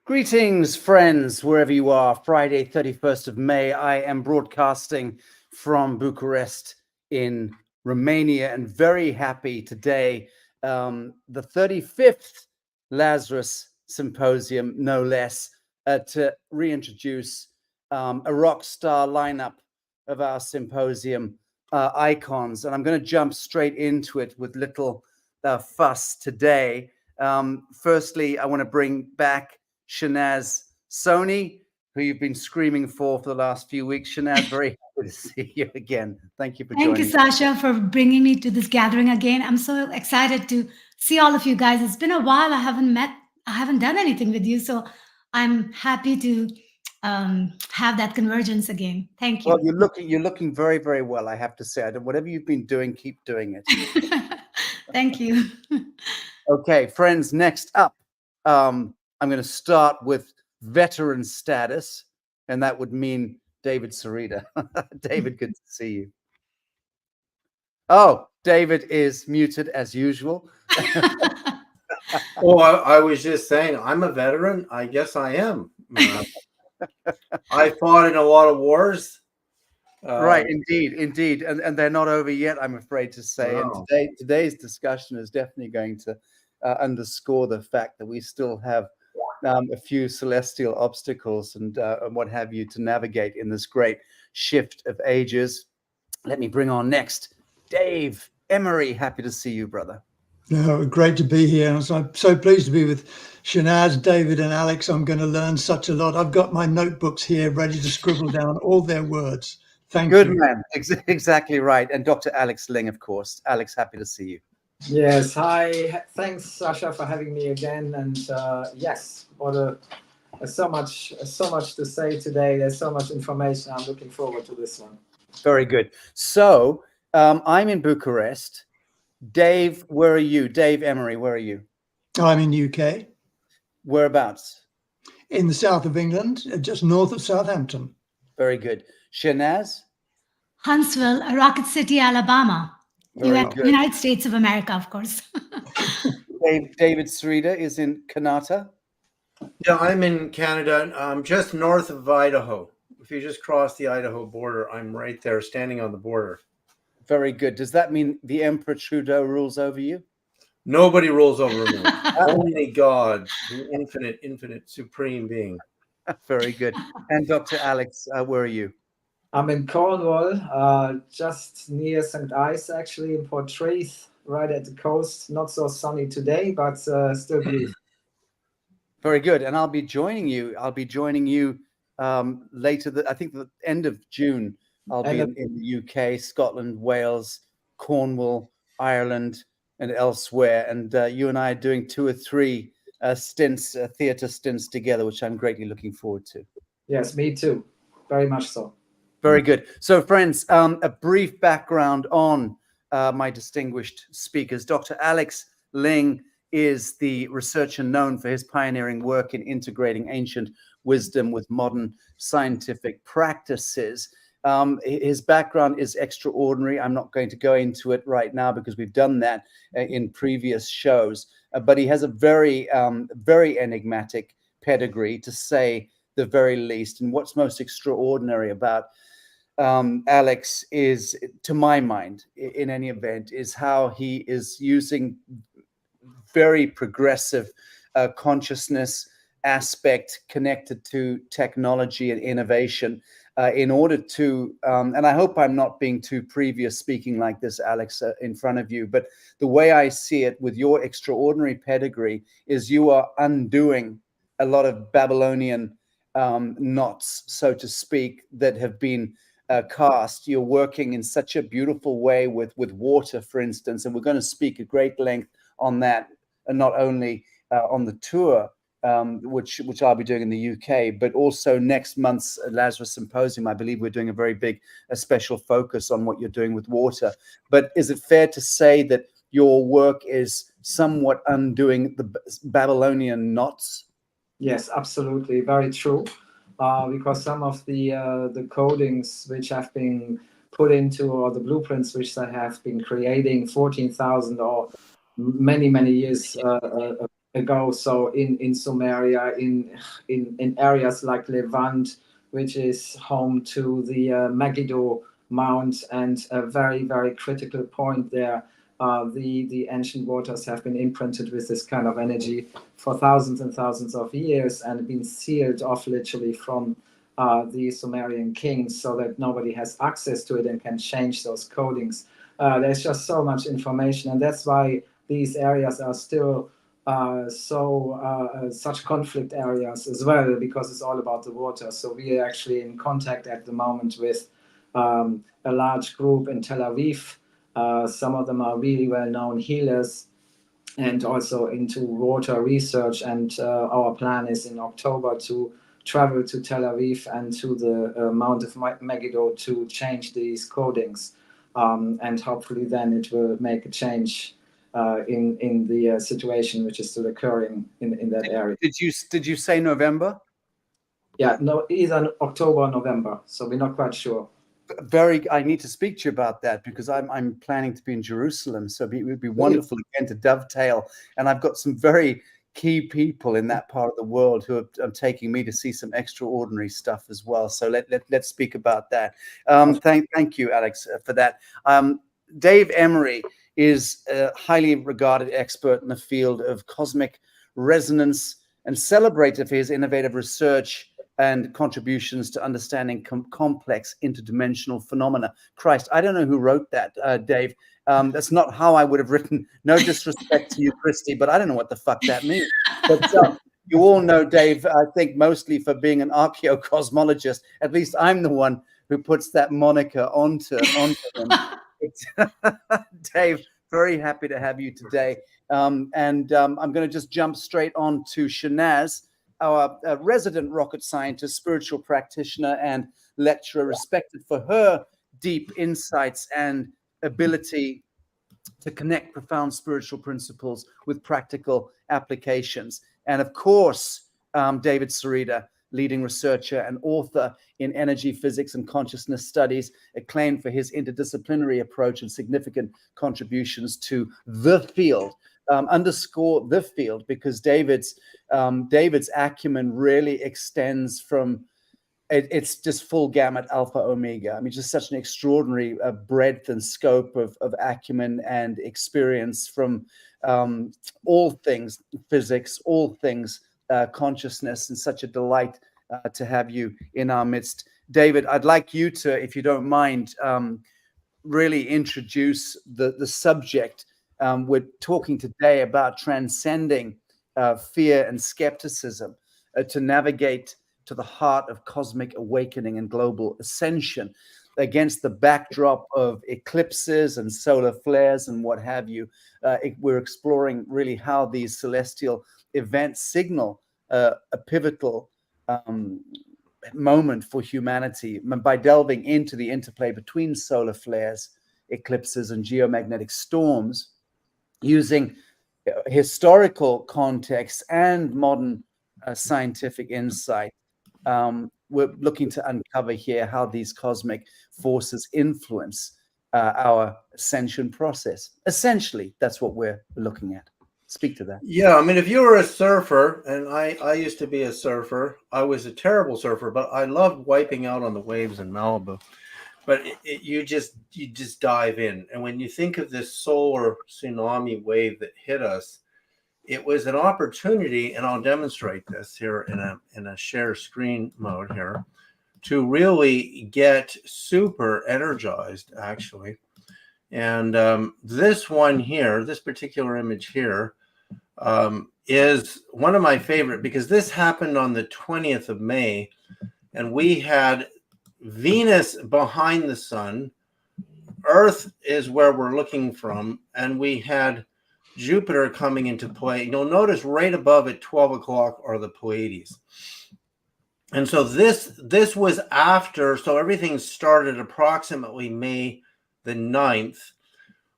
Greetings, friends, wherever you are. Friday, 31st of May. I am broadcasting from Bucharest in Romania and very happy today, the 35th Lazarus Symposium, no less, to reintroduce a rock star lineup of our symposium icons. And I'm going to jump straight into it with little fuss today. Firstly, I want to bring back Shanaz Soni, who you've been screaming for the last few weeks. Shanaz, very happy to see you again. Thank you for joining. Thank you, Sasha, for bringing me to this gathering again. I'm so excited to see all of you guys. It's been a while. I haven't done anything with you, so I'm happy to have that convergence again. Thank you. Well, you're looking very, very well, I have to say. Whatever you've been doing, keep doing it. Thank you. Okay, friends, next up, I'm going to start with veteran status, and that would mean David Sarita. David, good to see you. Oh, David is muted as usual. Oh, I was just saying, I'm a veteran. I guess I am. I fought in a lot of wars. Right, indeed. And they're not over yet, I'm afraid to say. Wow. And today's discussion is definitely going to underscore the fact that we still have a few celestial obstacles and what have you to navigate in this great shift of ages. Let me bring on next Dave Emery. Happy to see you, brother. No, great to be here. And I'm so pleased to be with Shanaz, David, and Alex. I'm going to learn such a lot. I've got my notebooks here ready to scribble down all their words. Thank you. Good man. Exactly right. And Dr. Alex Ling, of course. Alex, happy to see you. Yes, hi. Thanks, Sasha, for having me again. And yes, so much to say today. There's so much information. I'm looking forward to this one. Very good. So I'm in Bucharest. Dave, where are you? Dave Emery, where are you? I'm in UK. Whereabouts? In the south of England, just north of Southampton. Very good. Shanaz? Huntsville, Rocket City, Alabama. United States of America, of course. David Sarita is in Kanata. Yeah, I'm in Canada, just north of Idaho. If you just cross the Idaho border, I'm right there, standing on the border. Very good. Does that mean the Emperor Trudeau rules over you? Nobody rules over me. Only God, the infinite, supreme being. Very good. And Dr. Alex, where are you? I'm in Cornwall, just near St. Ives, actually, in Portreath, right at the coast. Not so sunny today, but still beautiful. Very good. And I'll be joining you. Later, I think the end of June. I'll be in the UK, Scotland, Wales, Cornwall, Ireland, and elsewhere. And you and I are doing 2 or 3 theatre stints together, which I'm greatly looking forward to. Yes, me too. Very much so. Very good. So, friends, a brief background on my distinguished speakers. Dr. Alex Ling is the researcher known for his pioneering work in integrating ancient wisdom with modern scientific practices. His background is extraordinary. I'm not going to go into it right now because we've done that in previous shows. But he has a very, very enigmatic pedigree, to say the very least. And what's most extraordinary about Alex is, to my mind, in any event, is how he is using very progressive consciousness aspect connected to technology and innovation in order to, and I hope I'm not being too previous speaking like this, Alex, in front of you, but the way I see it with your extraordinary pedigree is you are undoing a lot of Babylonian knots, so to speak, that have been cast. You're working in such a beautiful way with water, for instance, and we're going to speak at great length on that, and not only on the tour, which I'll be doing in the UK, but also next month's Lazarus Symposium. I believe we're doing a very big, special focus on what you're doing with water. But is it fair to say that your work is somewhat undoing the Babylonian knots? Yes, absolutely, very true. Because some of the codings which have been put into, or the blueprints which they have been creating 14,000 or many years ago. So in Sumeria, in areas like Levant, which is home to the Megiddo Mount, and a very, very critical point there. The ancient waters have been imprinted with this kind of energy for thousands and thousands of years, and been sealed off literally from the Sumerian kings, so that nobody has access to it and can change those codings. There's just so much information, and that's why these areas are still such conflict areas as well, because it's all about the water. So we are actually in contact at the moment with a large group in Tel Aviv. Some of them are really well-known healers and also into water research. And our plan is in October to travel to Tel Aviv and to the Mount of Megiddo to change these codings. And hopefully then it will make a change in the situation which is still occurring in that area. Did you say November? Yeah, no, either October or November. So we're not quite sure. I need to speak to you about that, because I'm planning to be in Jerusalem. So it would be wonderful again to dovetail. And I've got some very key people in that part of the world who are taking me to see some extraordinary stuff as well. So let's speak about that. Thank you, Alex, for that. Dave Emery is a highly regarded expert in the field of cosmic resonance and celebrated for his innovative research and contributions to understanding complex interdimensional phenomena. Christ, I don't know who wrote that, Dave. That's not how I would have written. No disrespect to you, Christy, but I don't know what the fuck that means. But you all know Dave, I think, mostly for being an archaeocosmologist. At least I'm the one who puts that moniker onto him. Dave, very happy to have you today. I'm going to just jump straight on to Shanaz, our resident rocket scientist, spiritual practitioner, and lecturer, respected for her deep insights and ability to connect profound spiritual principles with practical applications. And of course, David Sarita, leading researcher and author in energy physics and consciousness studies, acclaimed for his interdisciplinary approach and significant contributions to the field. Underscore the field, because David's acumen really extends from, it's just full gamut, alpha, omega. I mean, just such an extraordinary breadth and scope of acumen and experience from all things physics, all things consciousness, and such a delight to have you in our midst. David, I'd like you to, if you don't mind, really introduce the subject. We're talking today about transcending fear and skepticism to navigate to the heart of cosmic awakening and global ascension against the backdrop of eclipses and solar flares and what have you. We're exploring really how these celestial events signal a pivotal moment for humanity by delving into the interplay between solar flares, eclipses, and geomagnetic storms, using historical context and modern scientific insight. We're looking to uncover here how these cosmic forces influence our ascension process. Essentially, that's what we're looking at. Speak to that. Yeah, I mean, if you were a surfer, and I used to be a surfer, I was a terrible surfer, but I loved wiping out on the waves in Malibu. But you just dive in. And when you think of this solar tsunami wave that hit us, it was an opportunity, and I'll demonstrate this here in a share screen mode here, to really get super energized, actually. And this one here, this particular image here, is one of my favorite, because this happened on the 20th of May, and we had Venus behind the sun, Earth is where we're looking from, and we had Jupiter coming into play. You'll notice right above at 12 o'clock are the Pleiades. And so this was after, so everything started approximately May the 9th,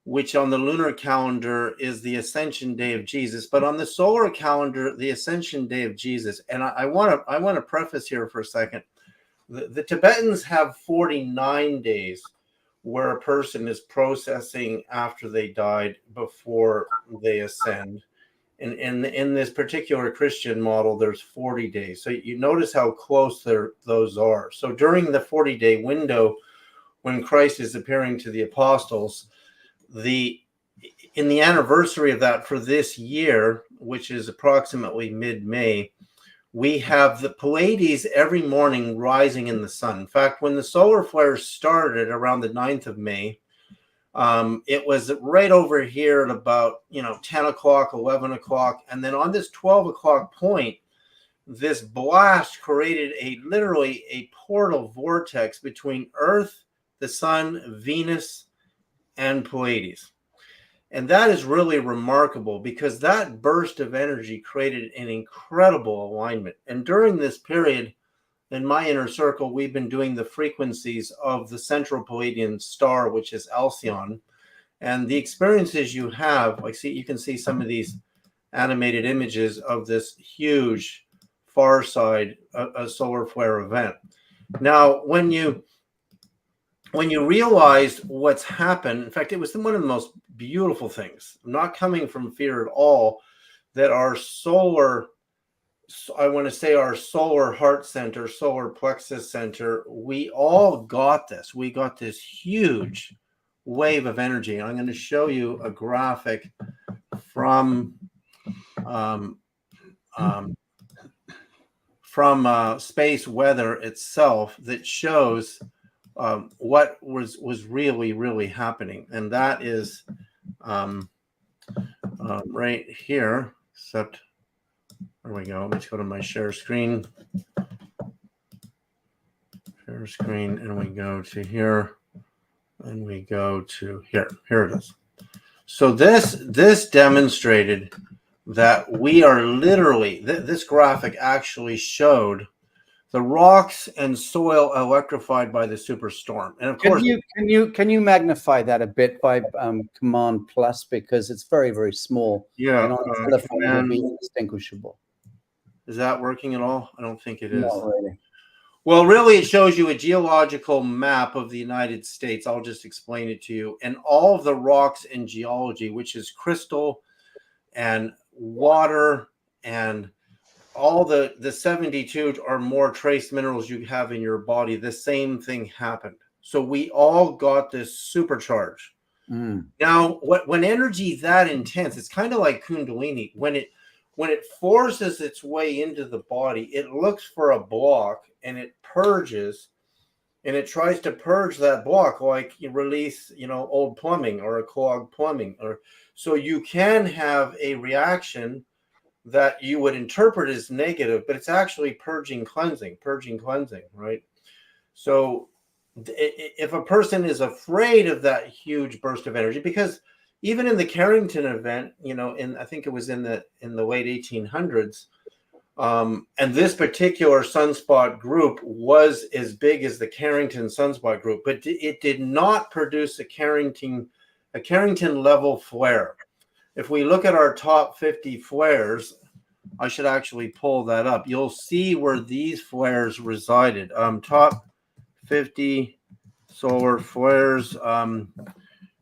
which on the lunar calendar is the Ascension Day of Jesus. But on the solar calendar, the Ascension Day of Jesus. And I want to preface here for a second. The Tibetans have 49 days where a person is processing after they died before they ascend. In this particular Christian model, there's 40 days. So you notice how close those are. So during the 40-day window, when Christ is appearing to the apostles, in the anniversary of that for this year, which is approximately mid-May, we have the Pleiades every morning rising in the sun. In fact, when the solar flares started around the 9th of May, it was right over here at about 10 o'clock, 11 o'clock, and then on this 12 o'clock point, this blast created literally a portal vortex between Earth, the Sun, Venus, and Pleiades. And that is really remarkable because that burst of energy created an incredible alignment. And during this period, in my inner circle, we've been doing the frequencies of the central Pleiadian star, which is Alcyon. And the experiences you have, you can see some of these animated images of this huge far side a solar flare event. Now, when you realized what's happened, in fact, it was one of the most beautiful things, not coming from fear at all, that our solar, I want to say our solar heart center, solar plexus center, we all got this. We got this huge wave of energy. I'm going to show you a graphic from space weather itself that shows what was really happening, and that is right here. Except, there we go. Let's go to my share screen. Share screen, and we go to here, and we go to here. Here it is. So this demonstrated that we are literally. This graphic actually showed the rocks and soil electrified by the superstorm, and of course, can you magnify that a bit by Command Plus, because it's very small. Yeah, and on the telephone it will be indistinguishable. Is that working at all? I don't think it is. Not really. Well, really, it shows you a geological map of the United States. I'll just explain it to you, and all of the rocks and geology, which is crystal and water and all the 72 or more trace minerals you have in your body, the same thing happened. So we all got this supercharge. Now, when energy that intense, it's kind of like Kundalini. When it forces its way into the body, it looks for a block and it purges, and it tries to purge that block, like you release, old plumbing or a clogged plumbing, or so you can have a reaction that you would interpret as negative, but it's actually purging, cleansing, right? So if a person is afraid of that huge burst of energy, because even in the Carrington event, I think it was in the late 1800s, and this particular sunspot group was as big as the Carrington sunspot group, but it did not produce a Carrington level flare. If we look at our top 50 flares, I should actually pull that up. You'll see where these flares resided. Top 50 solar flares.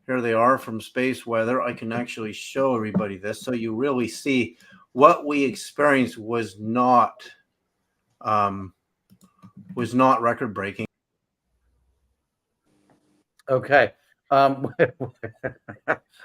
Here they are from space weather. I can actually show everybody this, so you really see what we experienced was not record breaking. Okay.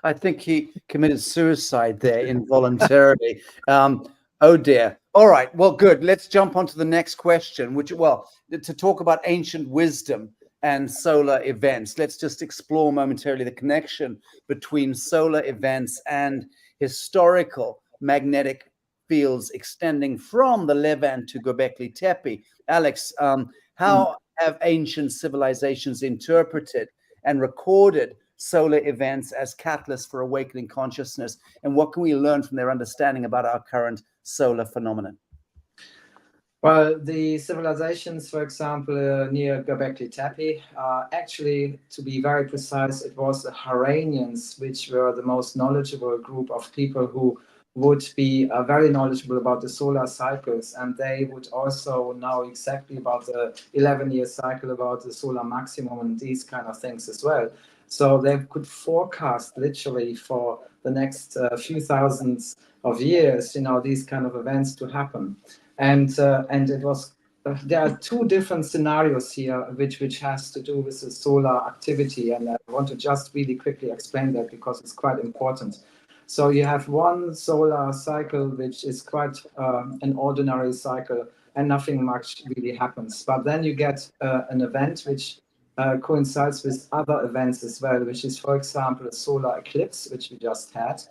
I think he committed suicide there involuntarily. Oh dear. All right. Well, good. Let's jump on to the next question, to talk about ancient wisdom and solar events. Let's just explore momentarily the connection between solar events and historical magnetic fields extending from the Levant to Göbekli Tepe. Alex, how have ancient civilizations interpreted and recorded solar events as catalysts for awakening consciousness, and what can we learn from their understanding about our current solar phenomenon? Well, the civilizations, for example, near Göbekli Tepe, actually, to be very precise, it was the Haranians, which were the most knowledgeable group of people who would be very knowledgeable about the solar cycles, and they would also know exactly about the 11-year cycle, about the solar maximum and these kind of things as well. So they could forecast literally for the next few thousands of years, these kind of events to happen. And it was, there are two different scenarios here, which has to do with the solar activity. And I want to just really quickly explain that because it's quite important. So you have one solar cycle, which is quite an ordinary cycle, and nothing much really happens. But then you get an event which coincides with other events as well, which is, for example, a solar eclipse, which we just had.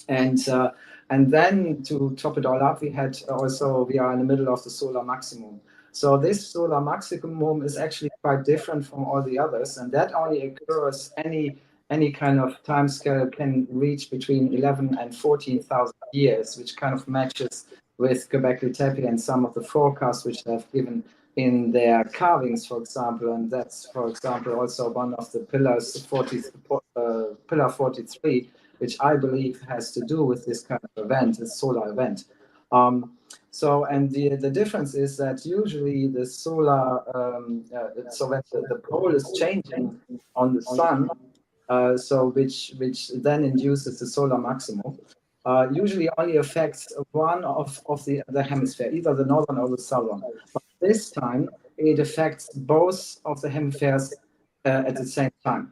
And then to top it all up, we are in the middle of the solar maximum. So this solar maximum is actually quite different from all the others, and that only occurs any kind of time scale can reach between 11 and 14,000 years, which kind of matches with Göbekli Tepe and some of the forecasts which they have given in their carvings, for example. And that's, for example, also one of the pillars, pillar 43, which I believe has to do with this kind of event, this solar event. And the difference is that usually the solar, so when the pole is changing on the sun, which then induces the solar maximum, usually only affects one of the hemisphere, either the northern or the southern. But this time, it affects both of the hemispheres at the same time.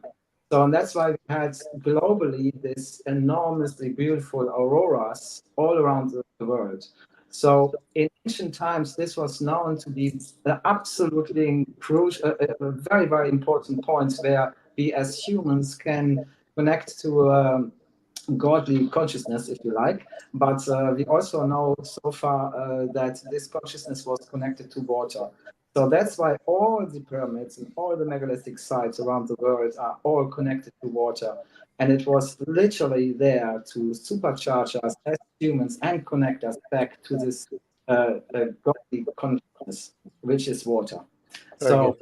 So, and that's why we had globally this enormously beautiful auroras all around the world. So in ancient times, this was known to be absolutely crucial, a very, very important point where we as humans can connect to godly consciousness, if you like. But we also know so far that this consciousness was connected to water. So that's why all the pyramids and all the megalithic sites around the world are all connected to water. And it was literally there to supercharge us as humans and connect us back to this godly consciousness, which is water. So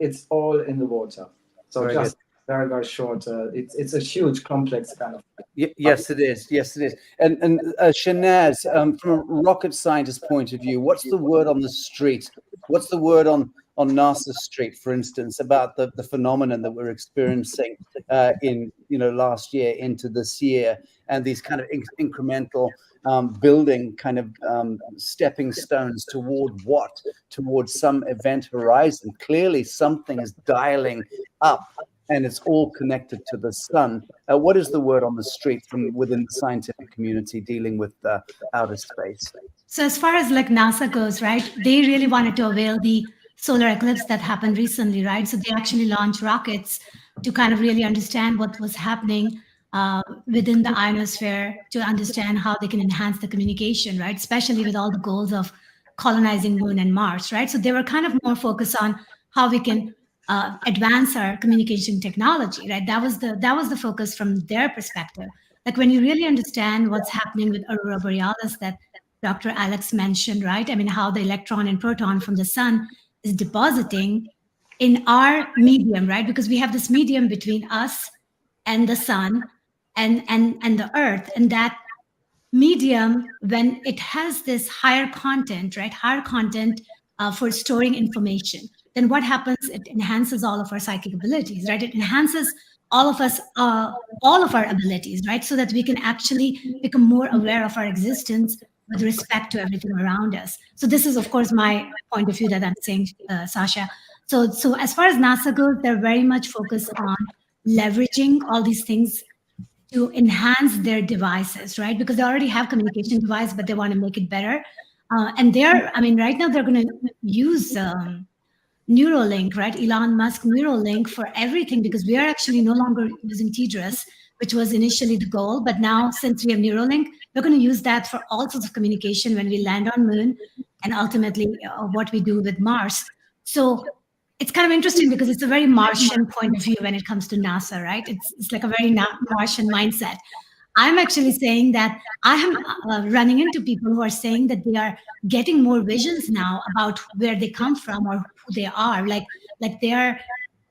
it's all in the water. So very just very, very short. It's a huge, complex kind of thing. Yes, it is. Yes, it is. And Shanaz, from a rocket scientist point of view, what's the word on the street? What's the word on NASA Street, for instance, about the phenomenon that we're experiencing in last year into this year, and these kind of incremental building kind of stepping stones toward what? Towards some event horizon. Clearly, something is dialing up, and it's all connected to the sun. What is the word on the street from within the scientific community dealing with outer space? So as far as like NASA goes, right, they really wanted to avail the solar eclipse that happened recently, right? So they actually launched rockets to kind of really understand what was happening within the ionosphere, to understand how they can enhance the communication, right? Especially with all the goals of colonizing Moon and Mars, right? So they were kind of more focused on how we can advance our communication technology, right? That was the focus from their perspective. Like when you really understand what's happening with Aurora Borealis that Dr. Alex mentioned, right? I mean, how the electron and proton from the sun is depositing in our medium, right? Because we have this medium between us and the sun and the earth. And that medium, when it has this higher content, right? Higher content for storing information, then what happens? It enhances all of our psychic abilities, right? It enhances all of us, all of our abilities, right? So that we can actually become more aware of our existence with respect to everything around us. So this is, of course, my point of view that I'm saying, Sasha. So as far as NASA goes, they're very much focused on leveraging all these things to enhance their devices, right? Because they already have communication device, but they want to make it better. And right now they're going to use Neuralink, right? Elon Musk Neuralink for everything, because we are actually no longer using TDRS, which was initially the goal. But now, since we have Neuralink, we're going to use that for all sorts of communication when we land on Moon, and ultimately what we do with Mars. So it's kind of interesting because it's a very Martian point of view when it comes to NASA, right? It's like a very Martian mindset. I'm actually saying that I am running into people who are saying that they are getting more visions now about where they come from or who they are. Like they are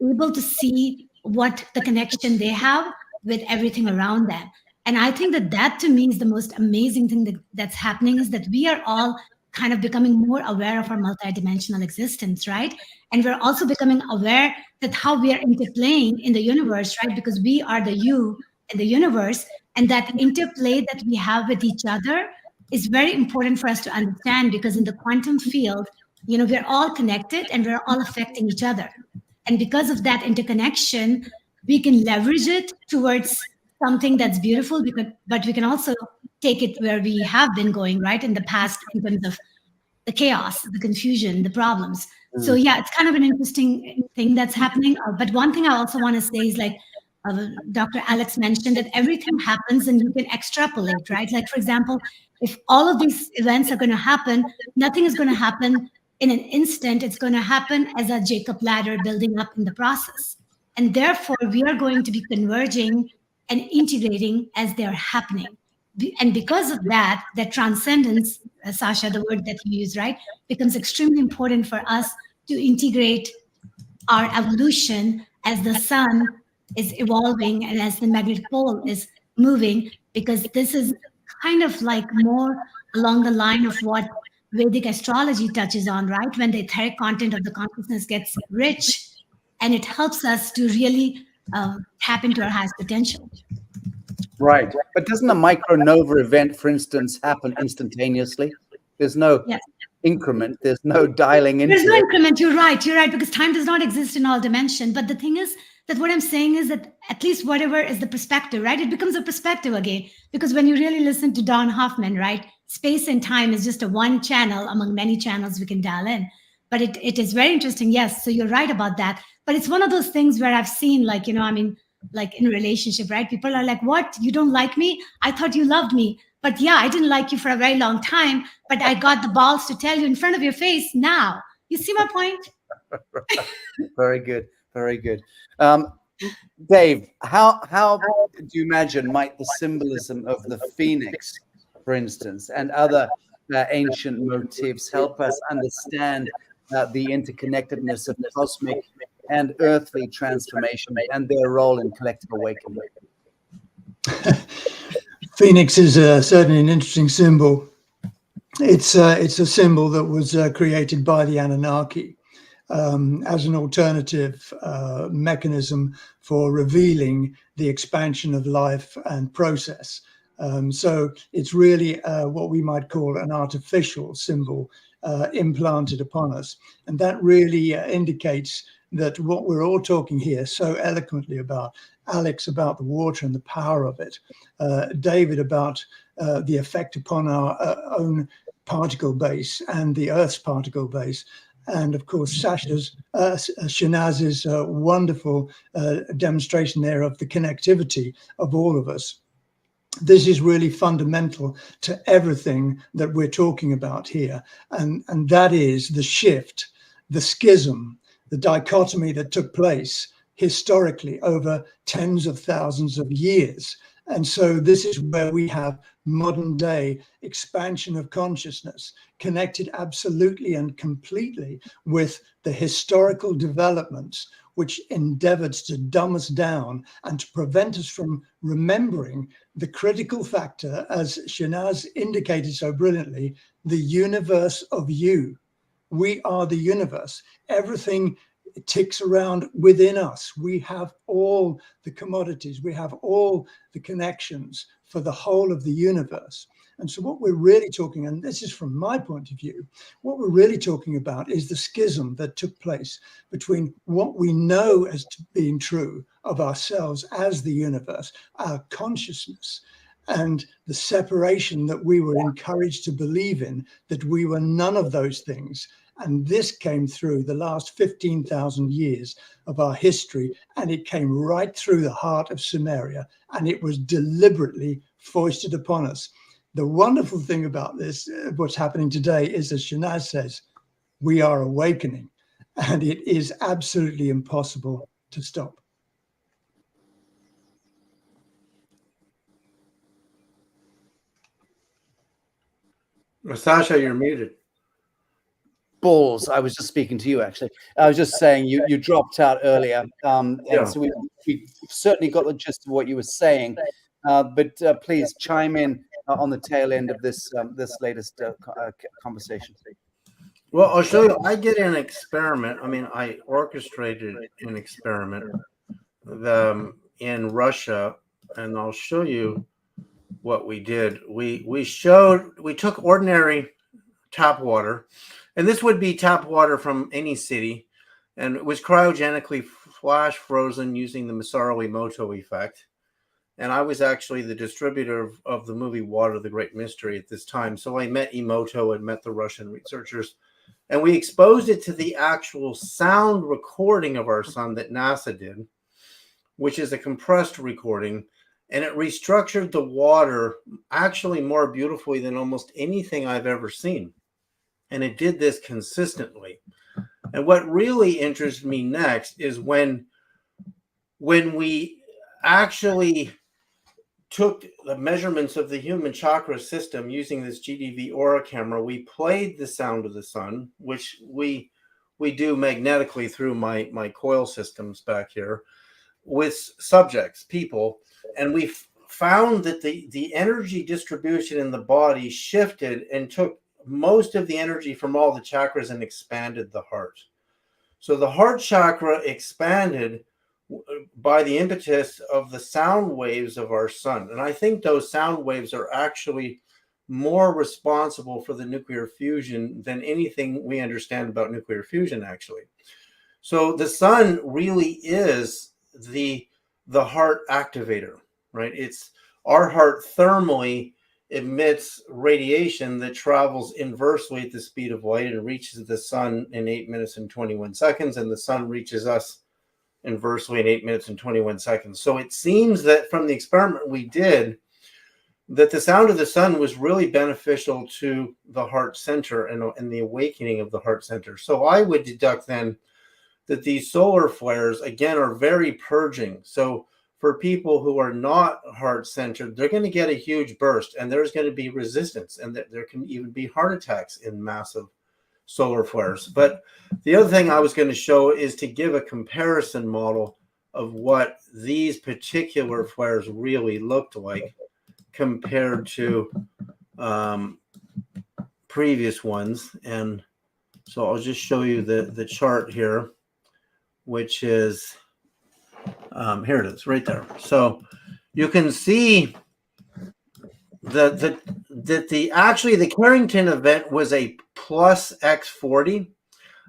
able to see what the connection they have with everything around them. And I think that to me is the most amazing thing that's happening, is that we are all kind of becoming more aware of our multidimensional existence, right? And we're also becoming aware that how we are interplaying in the universe, right? Because we are the you in the universe, And that interplay that we have with each other is very important for us to understand, because in the quantum field, we're all connected and we're all affecting each other. And because of that interconnection, we can leverage it towards something that's beautiful, but we can also take it where we have been going, right, in the past, in terms of the chaos, the confusion, the problems. So yeah, it's kind of an interesting thing that's happening. But one thing I also want to say is, like Dr. Alex mentioned, that everything happens and you can extrapolate, right? Like, for example, if all of these events are going to happen, nothing is going to happen in an instant. It's going to happen as a Jacob ladder building up in the process. And therefore, we are going to be converging and integrating as they're happening. And because of that, that transcendence, Sasha, the word that you use, right, becomes extremely important for us to integrate our evolution as the sun is evolving and as the magnetic pole is moving, because this is kind of like more along the line of what Vedic astrology touches on, right? When the etheric content of the consciousness gets rich, and it helps us to really tap into our highest potential. Right. But doesn't a micronova event, for instance, happen instantaneously? There's no increment. There's no dialing into There's no increment. You're right, because time does not exist in all dimension. But the thing is that what I'm saying is that at least whatever is the perspective, right? It becomes a perspective again. Because when you really listen to Don Hoffman, right, space and time is just a one channel among many channels we can dial in. But it is very interesting. Yes, so you're right about that. But it's one of those things where I've seen, like, like in a relationship, right? People are like, what? You don't like me? I thought you loved me. But yeah, I didn't like you for a very long time, but I got the balls to tell you in front of your face now. You see my point? Very good. Very good. Dave, how do you imagine might the symbolism of the phoenix, for instance, and other ancient motifs help us understand the interconnectedness of cosmic and earthly transformation and their role in collective awakening? Phoenix is certainly an interesting symbol. It's a symbol that was created by the Anunnaki as an alternative mechanism for revealing the expansion of life and process. So it's really what we might call an artificial symbol implanted upon us. And that really indicates that what we're all talking here so eloquently about, Alex about the water and the power of it, David about the effect upon our own particle base and the Earth's particle base, and of course Shanaz's wonderful demonstration there of the connectivity of all of us. This is really fundamental to everything that we're talking about here, and that is the shift, the schism, the dichotomy that took place historically over tens of thousands of years. And so this is where we have modern day expansion of consciousness connected absolutely and completely with the historical developments which endeavored to dumb us down and to prevent us from remembering the critical factor, as Shanaz indicated so brilliantly, the universe of you. We are the universe. Everything ticks around within us. We have all the commodities. We have all the connections for the whole of the universe. And so what we're really talking, and this is from my point of view, what we're really talking about is the schism that took place between what we know as being true of ourselves as the universe, our consciousness, and the separation that we were encouraged to believe in, that we were none of those things. And this came through the last 15,000 years of our history, and it came right through the heart of Sumeria, and it was deliberately foisted upon us. The wonderful thing about this, what's happening today, is, as Shanaz says, we are awakening, and it is absolutely impossible to stop. Sasha, you're muted. Balls. I was just speaking to you, actually. I was just saying you dropped out earlier. And so we certainly got the gist of what you were saying. But please chime in on the tail end of this latest conversation. Well, I'll show you. I did an experiment. I mean, I orchestrated an experiment in Russia, and I'll show you what we did. We took ordinary tap water, and this would be tap water from any city, and it was cryogenically flash frozen using the Masaru Emoto effect. And I was actually the distributor of the movie Water, the Great Mystery at this time. So I met Emoto and met the Russian researchers, and we exposed it to the actual sound recording of our sun that NASA did, which is a compressed recording. And it restructured the water actually more beautifully than almost anything I've ever seen. And it did this consistently. And what really interested me next is when we actually took the measurements of the human chakra system using this GDV aura camera, we played the sound of the sun, which we do magnetically through my coil systems back here, with subjects, people, and we found that the energy distribution in the body shifted and took most of the energy from all the chakras and expanded the heart. So the heart chakra expanded by the impetus of the sound waves of our sun. And I think those sound waves are actually more responsible for the nuclear fusion than anything we understand about nuclear fusion, actually. So the sun really is the heart activator, right? It's our heart thermally emits radiation that travels inversely at the speed of light and reaches the sun in 8 minutes and 21 seconds, and the sun reaches us inversely in 8 minutes and 21 seconds. So it seems that from the experiment we did, that the sound of the sun was really beneficial to the heart center and the awakening of the heart center. So I would deduct then that these solar flares, again, are very purging. So for people who are not heart-centered, they're going to get a huge burst, and there's going to be resistance, and there can even be heart attacks in massive solar flares. But the other thing I was going to show is to give a comparison model of what these particular flares really looked like compared to previous ones. And so I'll just show you the chart here, which is here it is right there. So you can see that the Carrington event was a plus X40,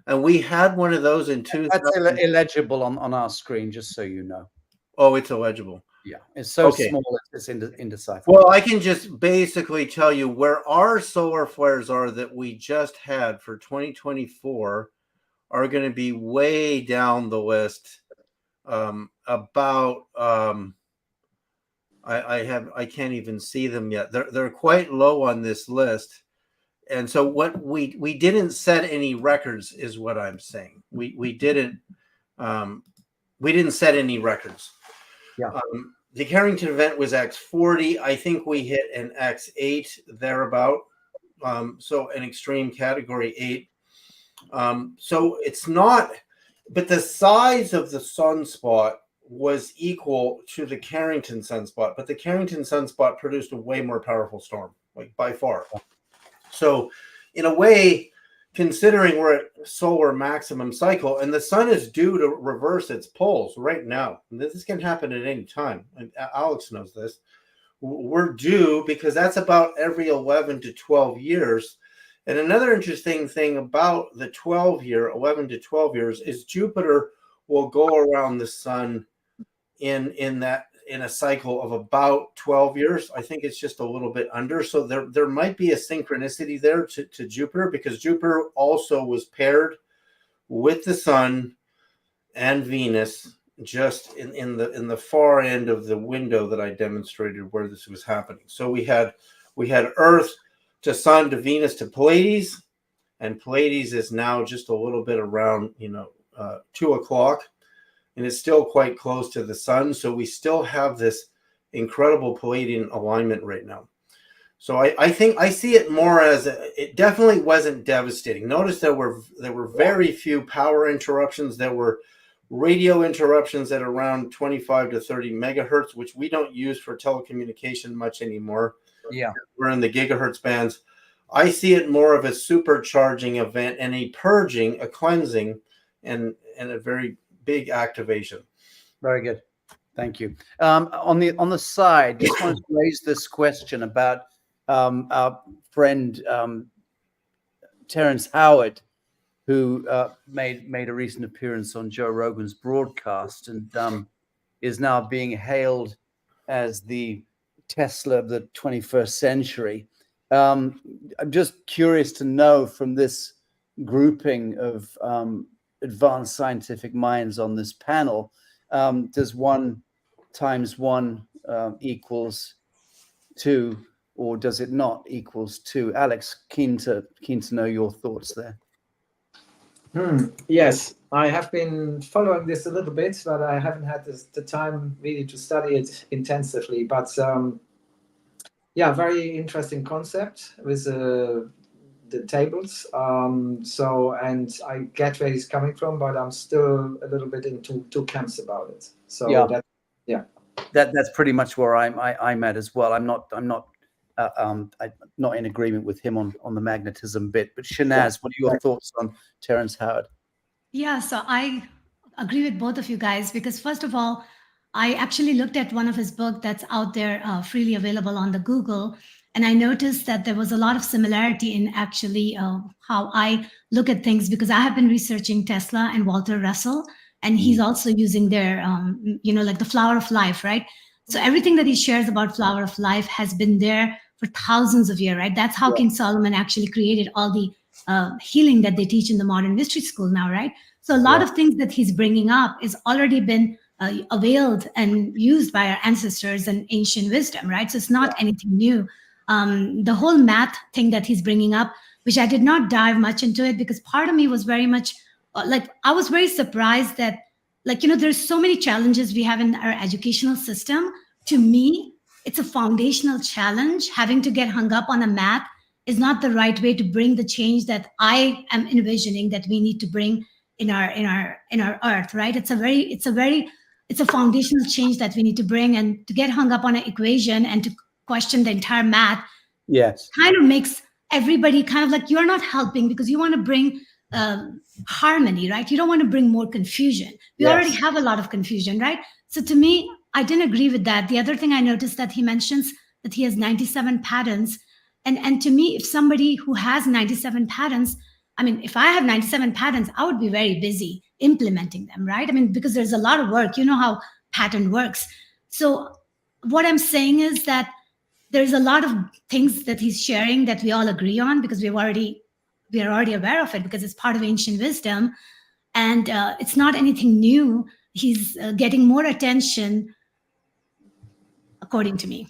and we had one of those in 2000. That's illegible on our screen, just so you know. Oh, it's illegible. Yeah, it's so Okay. small it's indecipherable. Well, I can just basically tell you where our solar flares are that we just had for 2024 are going to be way down the list. I can't even see them yet. They're quite low on this list. And so what we didn't set any records is what I'm saying. We didn't set any records. Yeah. The Carrington event was X40. I think we hit an X8 thereabout. So an extreme category 8. So it's not, but the size of the sunspot was equal to the Carrington sunspot, but the Carrington sunspot produced a way more powerful storm, like by far. So in a way, considering we're at solar maximum cycle and the sun is due to reverse its poles right now, and this can happen at any time, and Alex knows this, we're due because that's about every 11 to 12 years. And another interesting thing about the 11 to 12 years is Jupiter will go around the sun in a cycle of about 12 years. I think it's just a little bit under. So there might be a synchronicity there to Jupiter, because Jupiter also was paired with the sun and Venus just in the far end of the window that I demonstrated where this was happening. So we had Earth to Sun to Venus to Pleiades, and Pleiades is now just a little bit around 2 o'clock, and it's still quite close to the sun. So we still have this incredible Palladian alignment right now. So I think I see it more as it definitely wasn't devastating. Notice there were very few power interruptions. There were radio interruptions at around 25 to 30 megahertz, which we don't use for telecommunication much anymore. Yeah, we're in the gigahertz bands. I see it more of a supercharging event and a purging, a cleansing, and a very big activation. very good. Thank you. On the side, just wanted to raise this question about our friend Terrence Howard, who made a recent appearance on Joe Rogan's broadcast and is now being hailed as the Tesla of the 21st century. I'm just curious to know from this grouping of advanced scientific minds on this panel, does 1 times 1 equals 2, or does it not equals 2? Alex, keen to know your thoughts there. Yes, I have been following this a little bit, but I haven't had the time really to study it intensively. But yeah, very interesting concept with the tables. So, and I get where he's coming from, but I'm still a little bit into two camps about it. So yeah, that's pretty much where I'm at as well. I'm not in agreement with him on the magnetism bit. But Shanaz, what are your thoughts on Terrence Howard? Yeah, so I agree with both of you guys, because first of all, I actually looked at one of his books that's out there freely available on the Google, and I noticed that there was a lot of similarity in actually how I look at things, because I have been researching Tesla and Walter Russell, and he's also using their, like the flower of life, right? So everything that he shares about flower of life has been there for thousands of years, right? That's how King Solomon actually created all the healing that they teach in the modern mystery school now, right? So a lot of things that he's bringing up is already been availed and used by our ancestors and ancient wisdom, right? So it's not anything new. The whole math thing that he's bringing up, which I did not dive much into it, because part of me was very much I was very surprised that, there's so many challenges we have in our educational system. To me, it's a foundational challenge. Having to get hung up on a math is not the right way to bring the change that I am envisioning that we need to bring in our earth, right? It's a foundational change that we need to bring, and to get hung up on an equation and to question the entire math, kind of makes everybody kind of like, you're not helping, because you want to bring harmony, right? You don't want to bring more confusion. We already have a lot of confusion, right? So to me, I didn't agree with that. The other thing I noticed that he mentions that he has 97 patterns. And to me, if somebody who has 97 patterns, I mean, if I have 97 patterns, I would be very busy implementing them, right? I mean, because there's a lot of work. You know how pattern works. So what I'm saying is that there's a lot of things that he's sharing that we all agree on, because we are already aware of it, because it's part of ancient wisdom, and it's not anything new. He's getting more attention, according to me.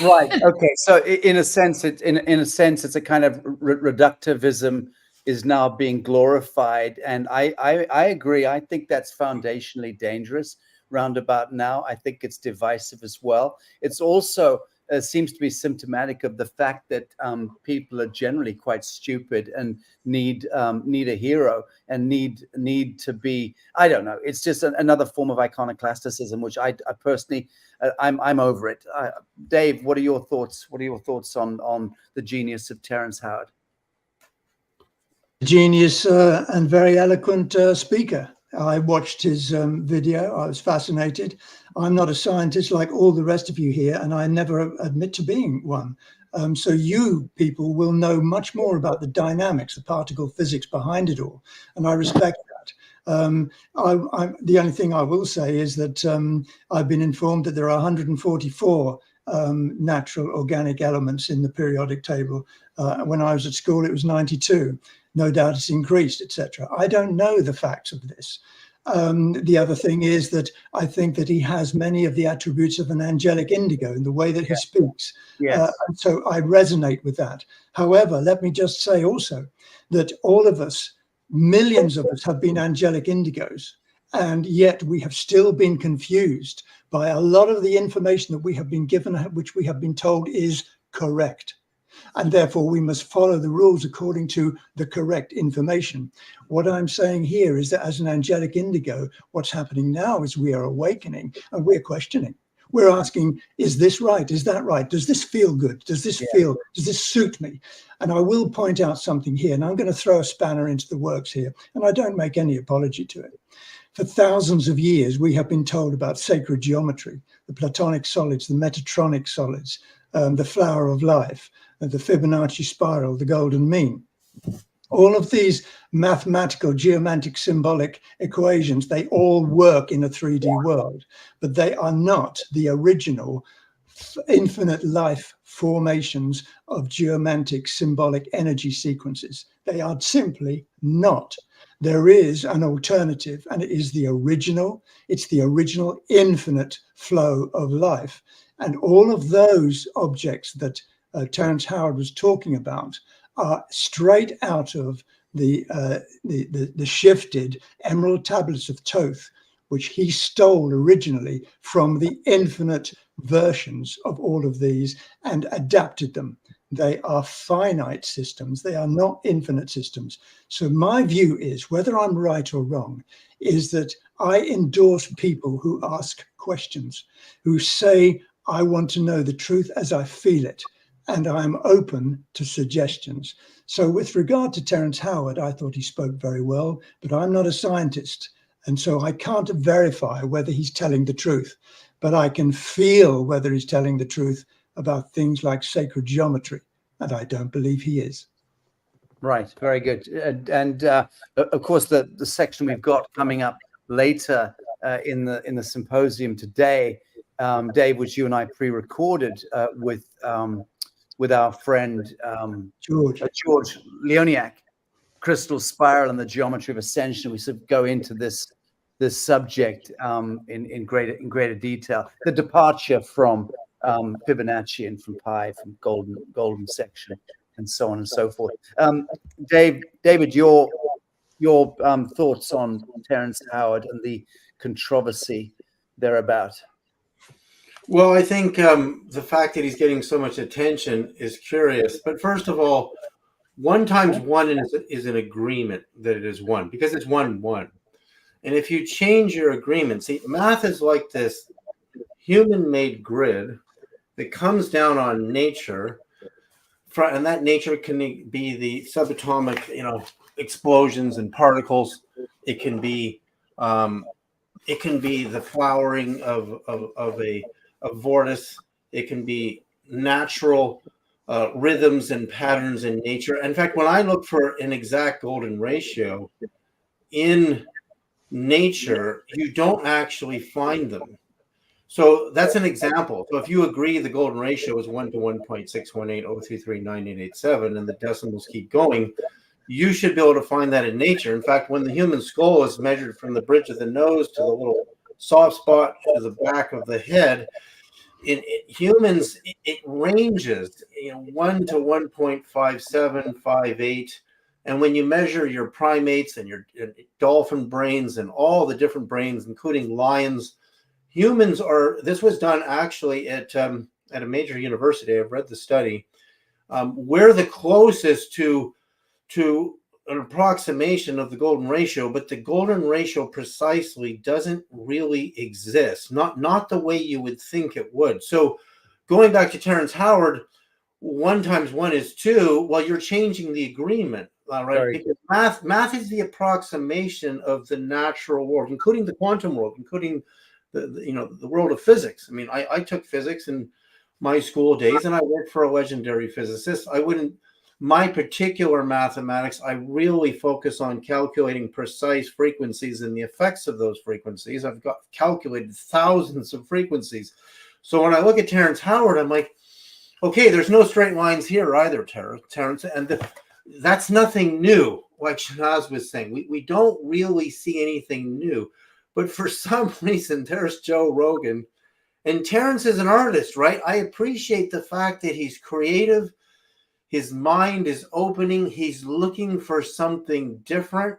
Right. Okay. So in a sense, it's a kind of reductivism is now being glorified, and I agree. I think that's foundationally dangerous. Roundabout now, I think it's divisive as well. It's also seems to be symptomatic of the fact that people are generally quite stupid and need a hero and need to be, I don't know. It's just another form of iconoclasticism, which I personally, I'm over it. Dave, what are your thoughts? What are your thoughts on the genius of Terrence Howard? Genius and very eloquent speaker. I watched his video. I was fascinated. I'm not a scientist like all the rest of you here, and I never admit to being one. So you people will know much more about the dynamics, the particle physics behind it all, and I respect that. The only thing I will say is that I've been informed that there are 144 natural organic elements in the periodic table. When I was at school, it was 92. No doubt it's increased, etc. I don't know the facts of this. The other thing is that I think that he has many of the attributes of an angelic indigo in the way that he speaks. And so I resonate with that. However, let me just say also that all of us, millions of us, have been angelic indigos, and yet we have still been confused by a lot of the information that we have been given, which we have been told is correct. And therefore we must follow the rules according to the correct information. What I'm saying here is that as an angelic indigo, what's happening now is we are awakening and we're questioning. We're asking, is this right? Is that right? Does this feel good? Does this does this suit me? And I will point out something here, and I'm going to throw a spanner into the works here, and I don't make any apology to it. For thousands of years, we have been told about sacred geometry, the Platonic solids, the Metatronic solids, the flower of life, the Fibonacci spiral, the golden mean. All of these mathematical, geometric, symbolic equations, they all work in a 3D world, but they are not the original infinite life formations of geometric, symbolic energy sequences. They are simply not. There is an alternative, and it is the original. It's the original infinite flow of life. And all of those objects that Terrence Howard was talking about are straight out of the shifted emerald tablets of Thoth, which he stole originally from the infinite versions of all of these and adapted them. They are finite systems. They are not infinite systems. So my view is, whether I'm right or wrong, is that I endorse people who ask questions, who say, I want to know the truth as I feel it, and I'm open to suggestions. So with regard to Terrence Howard, I thought he spoke very well, but I'm not a scientist. And so I can't verify whether he's telling the truth, but I can feel whether he's telling the truth about things like sacred geometry, and I don't believe he is. Right, very good. And of course, the section we've got coming up later in the symposium today, Dave, which you and I pre-recorded with our friend George Leoniak, Crystal Spiral and the Geometry of Ascension. We sort of go into this subject in greater detail. The departure from Fibonacci and from pi, from golden section, and so on and so forth. David, your thoughts on Terrence Howard and the controversy thereabout? Well, I think the fact that he's getting so much attention is curious. But first of all, 1 times 1 is an agreement that it is 1, because it's 1, 1. And if you change your agreement, see, math is like this human-made grid that comes down on nature, and that nature can be the subatomic, explosions and particles. It can be the flowering of a vortice. It can be natural rhythms and patterns in nature. In fact, when I look for an exact golden ratio in nature, you don't actually find them. So that's an example. So if you agree the golden ratio is 1 to 1.618033987 and the decimals keep going, you should be able to find that in nature. In fact, when the human skull is measured from the bridge of the nose to the little soft spot to the back of the head, in humans, it ranges 1 to 1.5758. And when you measure your primates and your dolphin brains and all the different brains, including lions, humans are, this was done actually at a major university. I've read the study. We're the closest to an approximation of the golden ratio, but the golden ratio precisely doesn't really exist. Not the way you would think it would. So going back to Terrence Howard, 1 times 1 is 2. Well, you're changing the agreement, right? Because math is the approximation of the natural world, including the quantum world, including the world of physics. I mean, I took physics in my school days, and I worked for a legendary physicist. My particular mathematics, I really focus on calculating precise frequencies and the effects of those frequencies. I've calculated thousands of frequencies. So when I look at Terrence Howard, I'm like, okay, there's no straight lines here either, Terrence. And that's nothing new, like Shanaz was saying. We don't really see anything new. But for some reason, there's Joe Rogan. And Terrence is an artist, right? I appreciate the fact that he's creative. His mind is opening. He's looking for something different.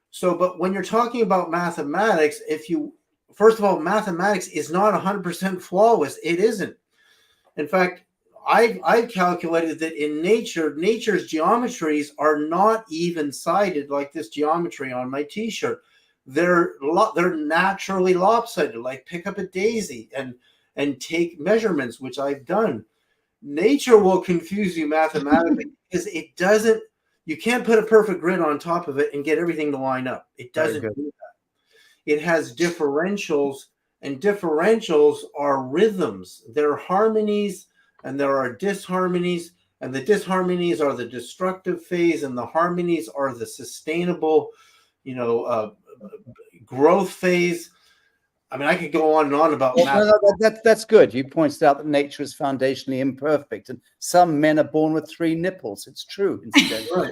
So, but when you're talking about mathematics, first of all, mathematics is not 100% flawless. It isn't. In fact, I've calculated that in nature's geometries are not even-sided like this geometry on my T-shirt. They're naturally lopsided, like pick up a daisy and take measurements, which I've done. Nature will confuse you mathematically because you can't put a perfect grid on top of it and get everything to line up. It doesn't do that. it has differentials, and differentials are rhythms. There are harmonies and there are disharmonies, and the disharmonies are the destructive phase, and the harmonies are the sustainable, growth phase. I mean, I could go on and on about math. That's good. You pointed out that nature is foundationally imperfect, and some men are born with 3 nipples. It's true. Right.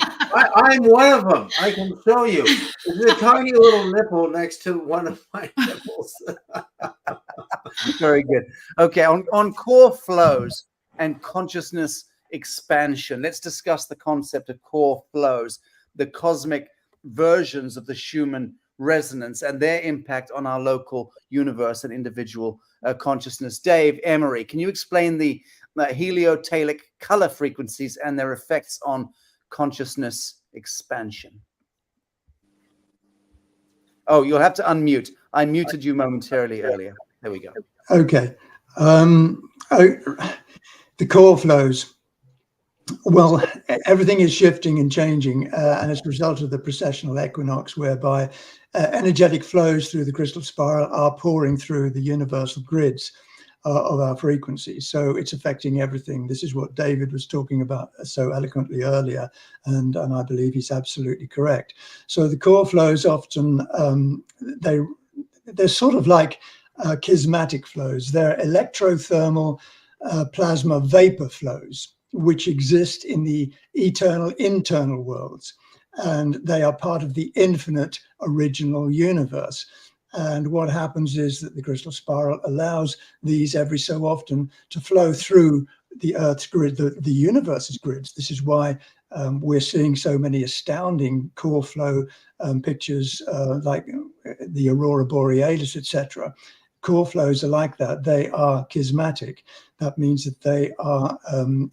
I'm one of them. I can show you. There's a tiny little nipple next to one of my nipples. Very good. Okay, on core flows and consciousness expansion, let's discuss the concept of core flows, the cosmic versions of the Schumann resonance and their impact on our local universe and individual consciousness. Dave Emery, can you explain the heliotalic color frequencies and their effects on consciousness expansion? Oh, you'll have to unmute. I muted you momentarily earlier. There we go. Okay. The core flows. Well, everything is shifting and changing, and as a result of the precessional equinox, whereby energetic flows through the crystal spiral are pouring through the universal grids of our frequencies. So it's affecting everything. This is what David was talking about so eloquently earlier, and I believe he's absolutely correct. So the core flows often, they're sort of like charismatic flows. They're electrothermal plasma vapor flows, which exist in the eternal internal worlds, and they are part of the infinite original universe. And what happens is that the crystal spiral allows these every so often to flow through the Earth's grid, the universe's grids. This is why we're seeing so many astounding core flow pictures like the aurora borealis, etc. Core flows are like that. They are charismatic. That means that they are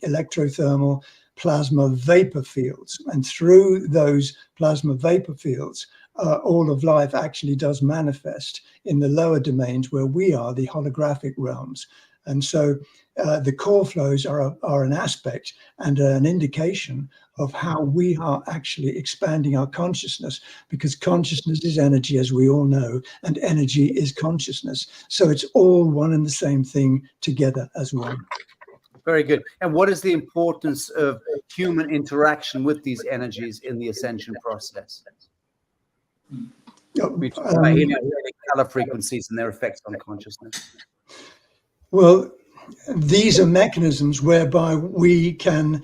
electrothermal plasma vapor fields. And through those plasma vapor fields, all of life actually does manifest in the lower domains where we are, the holographic realms. And so the core flows are an aspect and an indication of how we are actually expanding our consciousness, because consciousness is energy, as we all know, and energy is consciousness. So it's all one and the same thing together as one. Very good. And what is the importance of human interaction with these energies in the ascension process? We talk about color frequencies and their effects on consciousness. Well, these are mechanisms whereby we can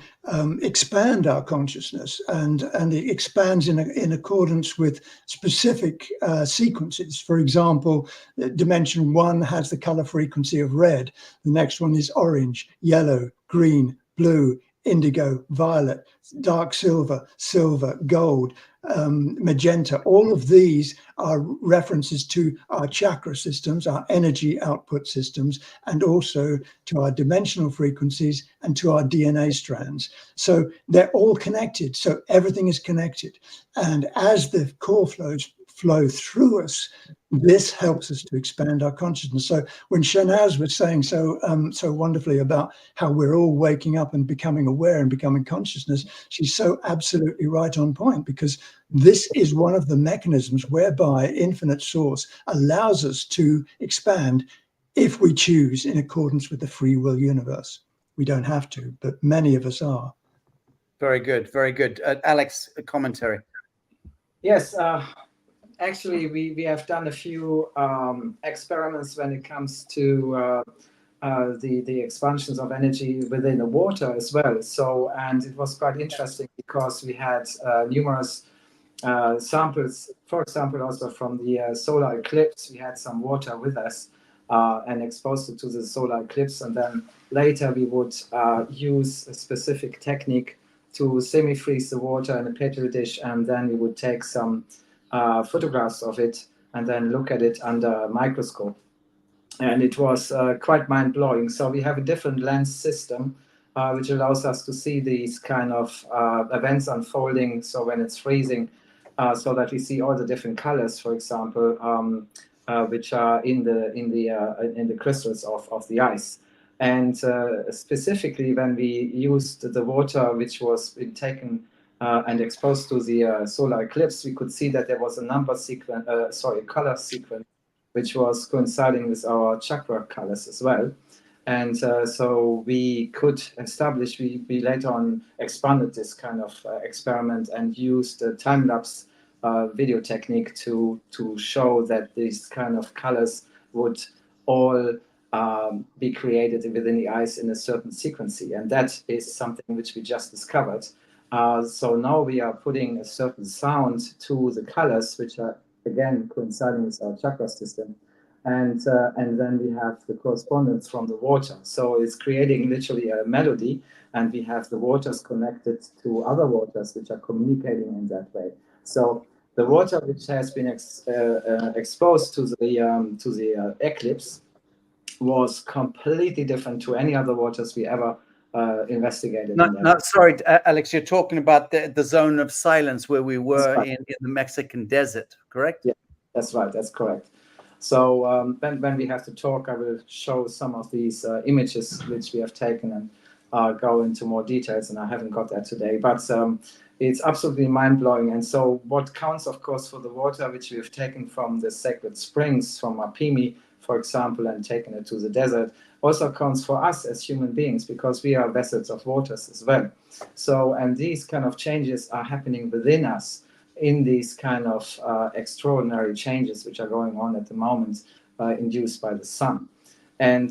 expand our consciousness, and it expands in accordance with specific sequences. For example, dimension 1 has the color frequency of red. The next one is orange, yellow, green, blue, indigo, violet, dark silver, silver, gold, magenta. All of these are references to our chakra systems, our energy output systems, and also to our dimensional frequencies and to our DNA strands. So they're all connected. So everything is connected. And as the core flows flow through us, this helps us to expand our consciousness. So when Shanaz was saying so wonderfully about how we're all waking up and becoming aware and becoming consciousness, she's so absolutely right on point, because this is one of the mechanisms whereby Infinite Source allows us to expand if we choose in accordance with the free will universe. We don't have to, but many of us are. Very good, very good. Alex, a commentary. Yes, actually, we have done a few experiments when it comes to the expansions of energy within the water as well. So, and it was quite interesting because we had numerous samples, for example, also from the solar eclipse. We had some water with us and exposed it to the solar eclipse. And then later we would use a specific technique to semi-freeze the water in a petri dish, and then we would take some photographs of it and then look at it under a microscope. And it was quite mind-blowing. So we have a different lens system which allows us to see these kind of events unfolding. So when it's freezing, so that we see all the different colors, for example, which are in the crystals of the ice. And specifically when we used the water which was taken and exposed to the solar eclipse, we could see that there was a color sequence, which was coinciding with our chakra colors as well. And so we could establish, we later on expanded this kind of experiment and used the time-lapse video technique to show that these kind of colors would all be created within the eyes in a certain sequency. And that is something which we just discovered. So now we are putting a certain sound to the colors, which are, again, coinciding with our chakra system. And then we have the correspondence from the water. So it's creating literally a melody, and we have the waters connected to other waters which are communicating in that way. So the water which has been exposed to the eclipse was completely different to any other waters we ever investigated. Sorry, Alex, you're talking about the zone of silence where we were right. in the Mexican desert, correct? Yeah, that's right. That's correct. So when we have to talk, I will show some of these images which we have taken and go into more details, and I haven't got that today. But it's absolutely mind-blowing. And so what counts, of course, for the water which we have taken from the sacred springs, from Apimi, for example, and taken it to the desert, also counts for us as human beings, because we are vessels of waters as well. So, and these kind of changes are happening within us, in these kind of extraordinary changes which are going on at the moment, induced by the sun. And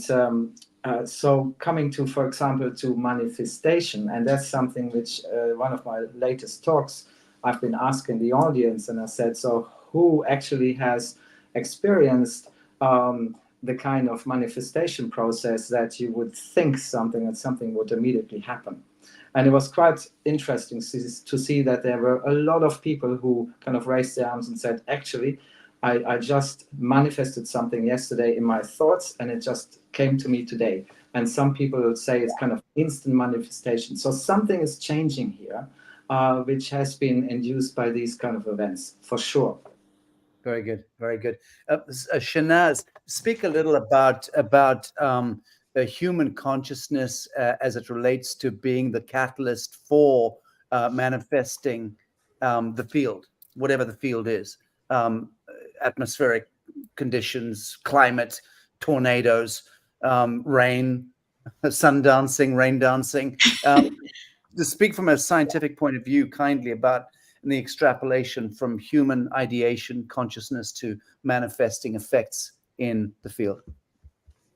so coming to, for example, to manifestation, and that's something which one of my latest talks, I've been asking the audience, and I said, so who actually has experienced the kind of manifestation process that you would think something and something would immediately happen? And it was quite interesting to see that there were a lot of people who kind of raised their arms and said, actually, I just manifested something yesterday in my thoughts, and it just came to me today. And some people will say it's kind of instant manifestation. So something is changing here, which has been induced by these kind of events, for sure. Very good, very good. Shanaz, speak a little about human consciousness as it relates to being the catalyst for manifesting the field, whatever the field is, atmospheric conditions, climate, tornadoes, rain, sun dancing, rain dancing. To speak from a scientific point of view kindly about the extrapolation from human ideation, consciousness to manifesting effects in the field.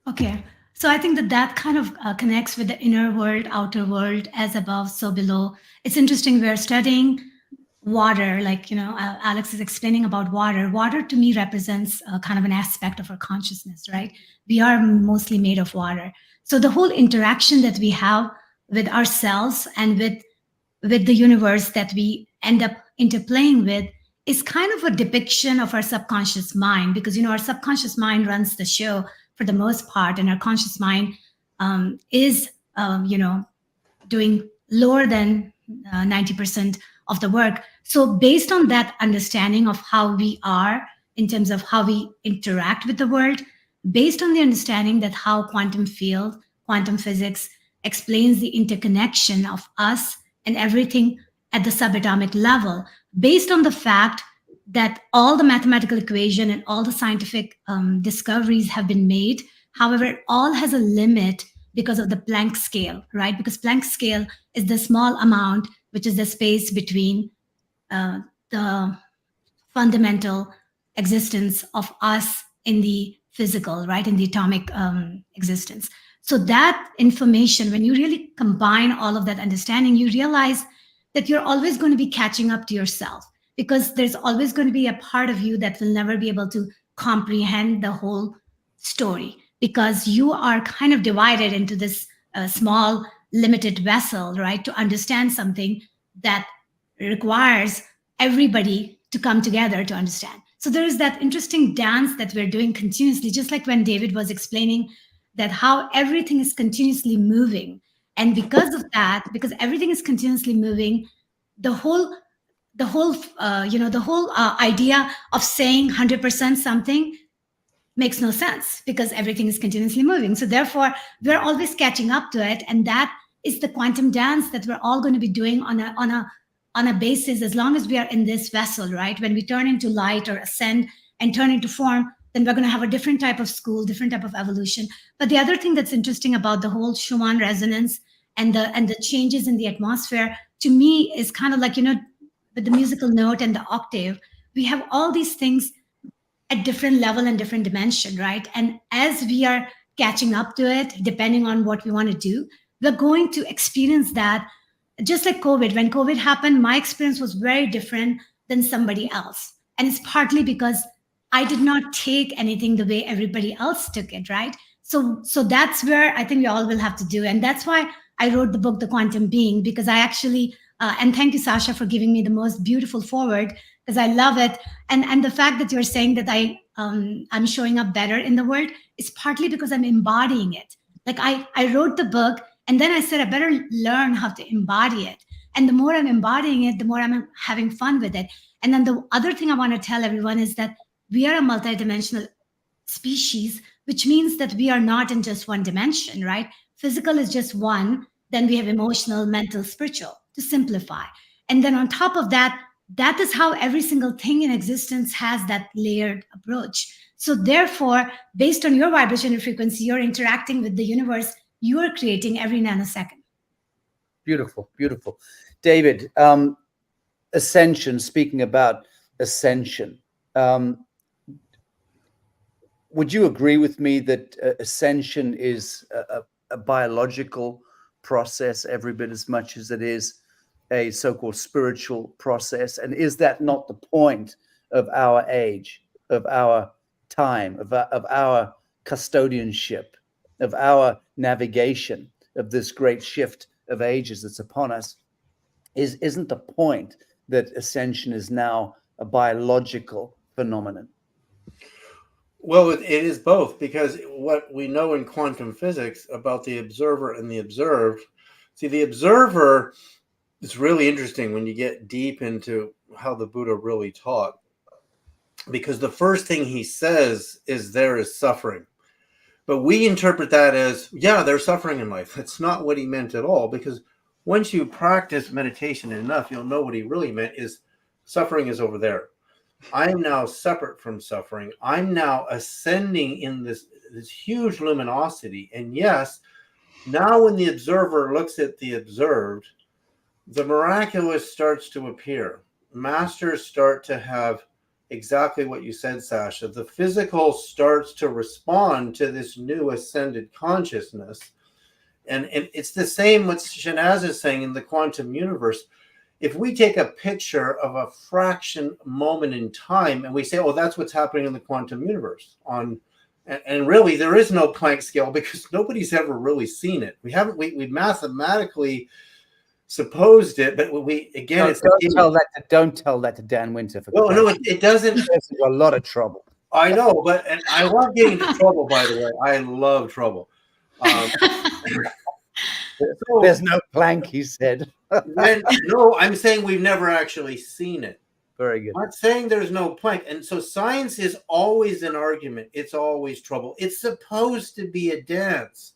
Okay. So I think that kind of connects with the inner world, outer world, as above, so below. It's interesting. We're studying water, like, Alex is explaining about water. Water to me represents kind of an aspect of our consciousness, right? We are mostly made of water. So the whole interaction that we have with ourselves and with the universe that we end up interplaying with is kind of a depiction of our subconscious mind, because, our subconscious mind runs the show for the most part, and our conscious mind is, doing lower than 90% of the work. So based on that understanding of how we are in terms of how we interact with the world, based on the understanding that how quantum field, quantum physics explains the interconnection of us and everything at the subatomic level, based on the fact that all the mathematical equation and all the scientific discoveries have been made. However, it all has a limit because of the Planck scale, right? Because Planck scale is the small amount, which is the space between the fundamental existence of us in the physical, right? In the atomic existence. So that information, when you really combine all of that understanding, you realize that you're always going to be catching up to yourself, because there's always going to be a part of you that will never be able to comprehend the whole story, because you are kind of divided into this small, limited vessel, right? To understand something that requires everybody to come together to understand. So there is that interesting dance that we're doing continuously, just like when David was explaining that how everything is continuously moving. And because of that, because everything is continuously moving, the whole idea of saying 100% something makes no sense, because everything is continuously moving. So therefore, we're always catching up to it, and that is the quantum dance that we're all going to be doing on on a basis, as long as we are in this vessel, right? When we turn into light or ascend and turn into form, then we're going to have a different type of school, different type of evolution. But the other thing that's interesting about the whole Schumann resonance and the changes in the atmosphere, to me, is kind of like, you know, with the musical note and the octave, we have all these things at different level and different dimension, right? And as we are catching up to it, depending on what we want to do, we're going to experience that. Just like COVID, when COVID happened, my experience was very different than somebody else. And it's partly because I did not take anything the way everybody else took it, right? So that's where I think we all will have to do. And that's why I wrote the book, The Quantum Being, because I actually, and thank you, Sasha, for giving me the most beautiful forward, because I love it. And the fact that you're saying that I'm showing up better in the world is partly because I'm embodying it. Like I wrote the book, and then I said, I better learn how to embody it. And the more I'm embodying it, the more I'm having fun with it. And then the other thing I want to tell everyone is that we are a multidimensional species, which means that we are not in just one dimension, right? Physical is just one. Then we have emotional, mental, spiritual, to simplify. And then on top of that, that is how every single thing in existence has that layered approach. So therefore, based on your vibration and frequency, you're interacting with the universe, you are creating every nanosecond. Beautiful, beautiful. David, Ascension, speaking about Ascension, would you agree with me that Ascension is a biological process every bit as much as it is a so-called spiritual process? And is that not the point of our age, of our time, of our custodianship, of our navigation of this great shift of ages that's upon us? Isn't the point that Ascension is now a biological phenomenon? Well, it is both, because what we know in quantum physics about the observer and the observed, see, the observer, it's really interesting when you get deep into how the Buddha really taught, because the first thing he says is there is suffering. But we interpret that as, yeah, there's suffering in life. That's not what he meant at all, because once you practice meditation enough, you'll know what he really meant is suffering is over there. I'm now separate from suffering. I'm now ascending in this huge luminosity. And yes, now when the observer looks at the observed, the miraculous starts to appear. Masters start to have exactly what you said, Sasha. The physical starts to respond to this new ascended consciousness. And it's the same what Shanaz is saying in the quantum universe. If we take a picture of a fraction moment in time and we say, oh, that's what's happening in the quantum universe, and really there is no Planck scale, because nobody's ever really seen it. We mathematically supposed it, but we, again, don't tell that to Dan Winter. Well, no, it doesn't. There's a lot of trouble. I know, and I love getting into trouble, by the way. I love trouble. There's no Planck, he said. No, I'm saying we've never actually seen it. Very good. I'm not saying there's no Planck. And so science is always an argument. It's always trouble. It's supposed to be a dance.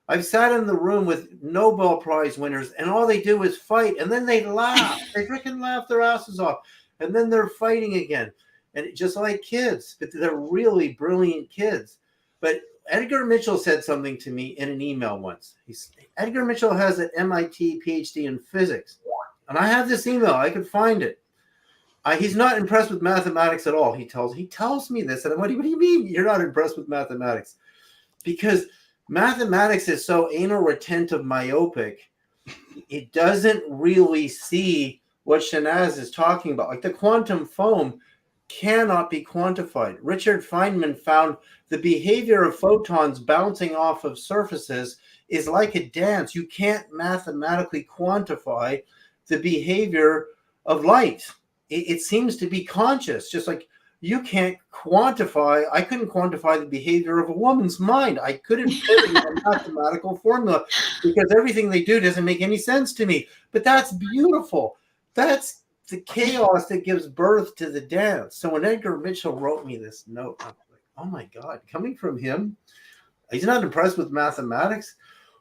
I've sat in the room with Nobel Prize winners, and all they do is fight, and then they laugh. They freaking laugh their asses off, and then they're fighting again. And just like kids, but they're really brilliant kids. But Edgar Mitchell said something to me in an email once. Edgar Mitchell has an MIT PhD in physics. And I have this email. I could find it. He's not impressed with mathematics at all. He tells me this. And I'm like, what do you mean you're not impressed with mathematics? Because mathematics is so anal retentive myopic. It doesn't really see what Shanaz is talking about. Like the quantum foam cannot be quantified. Richard Feynman found the behavior of photons bouncing off of surfaces is like a dance. You can't mathematically quantify the behavior of light. It seems to be conscious, just like you can't quantify. I couldn't quantify the behavior of a woman's mind. I couldn't put it in a mathematical formula because everything they do doesn't make any sense to me. But that's beautiful. That's the chaos that gives birth to the dance. So when Edgar Mitchell wrote me this note, I'm like, oh my God, coming from him, he's not impressed with mathematics.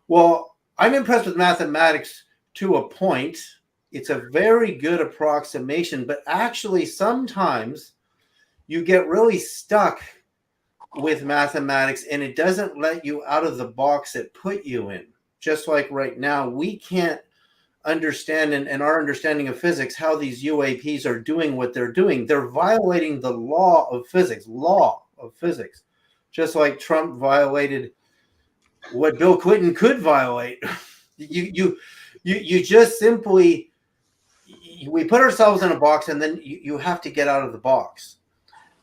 Well, I'm impressed with mathematics to a point. it's a very good approximation, but actually sometimes you get really stuck with mathematics and it doesn't let you out of the box it put you in. Just like right now, we can't understand in our understanding of physics how these UAPs are doing what they're doing. They're violating the law of physics, just like Trump violated what Bill Clinton could violate. You just simply, we put ourselves in a box and then you have to get out of the box.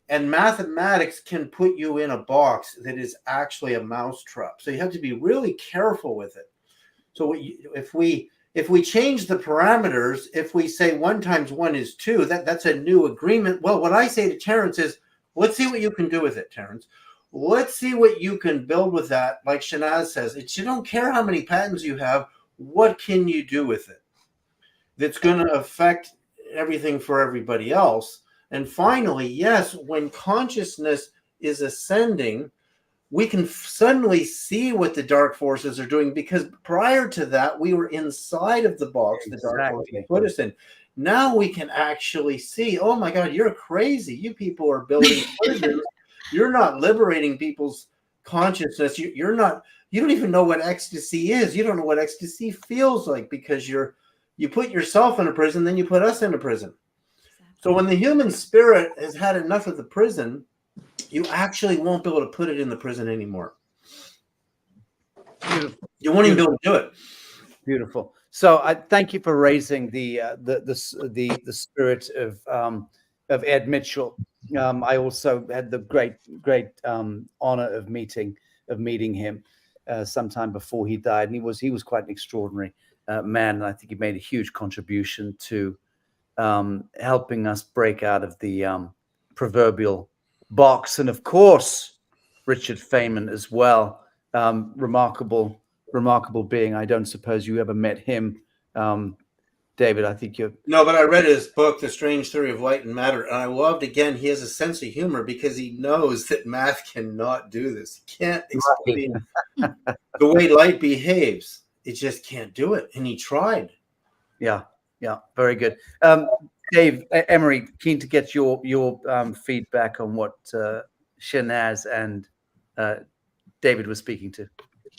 And mathematics can put you in a box that is actually a mousetrap. So you have to be really careful with it. So if we change the parameters, if we say 1 times 1 is 2, that's a new agreement. Well, what I say to Terrence is, let's see what you can do with it, Terrence. Let's see what you can build with that. Like Shanaz says, you don't care how many patents you have. What can you do with it that's going to affect everything for everybody else? And finally, yes, when consciousness is ascending, we can suddenly see what the dark forces are doing, because prior to that, we were inside of the box the dark forces put us in. Now we can actually see, oh my God, you're crazy. You people are building prisons. You're not liberating people's consciousness. You don't even know what ecstasy is. You don't know what ecstasy feels like, because you put yourself in a prison, then you put us in a prison. So when the human spirit has had enough of the prison, you actually won't be able to put it in the prison anymore. Beautiful. You won't even be able to do it. Beautiful. So I thank you for raising the spirit of Ed Mitchell. I also had the great honor of meeting him sometime before he died, and he was quite an extraordinary man, and I think he made a huge contribution to helping us break out of the proverbial box. And of course, Richard Feynman as well, remarkable being. I don't suppose you ever met him, David. I think you're... No, but I read his book, The Strange Theory of Light and Matter, and I loved, again, he has a sense of humor because he knows that math cannot do this. He can't explain the way light behaves. It just can't do it, and he tried. Yeah, very good. Dave, Emery, keen to get your feedback on what Shanaz and David were speaking to.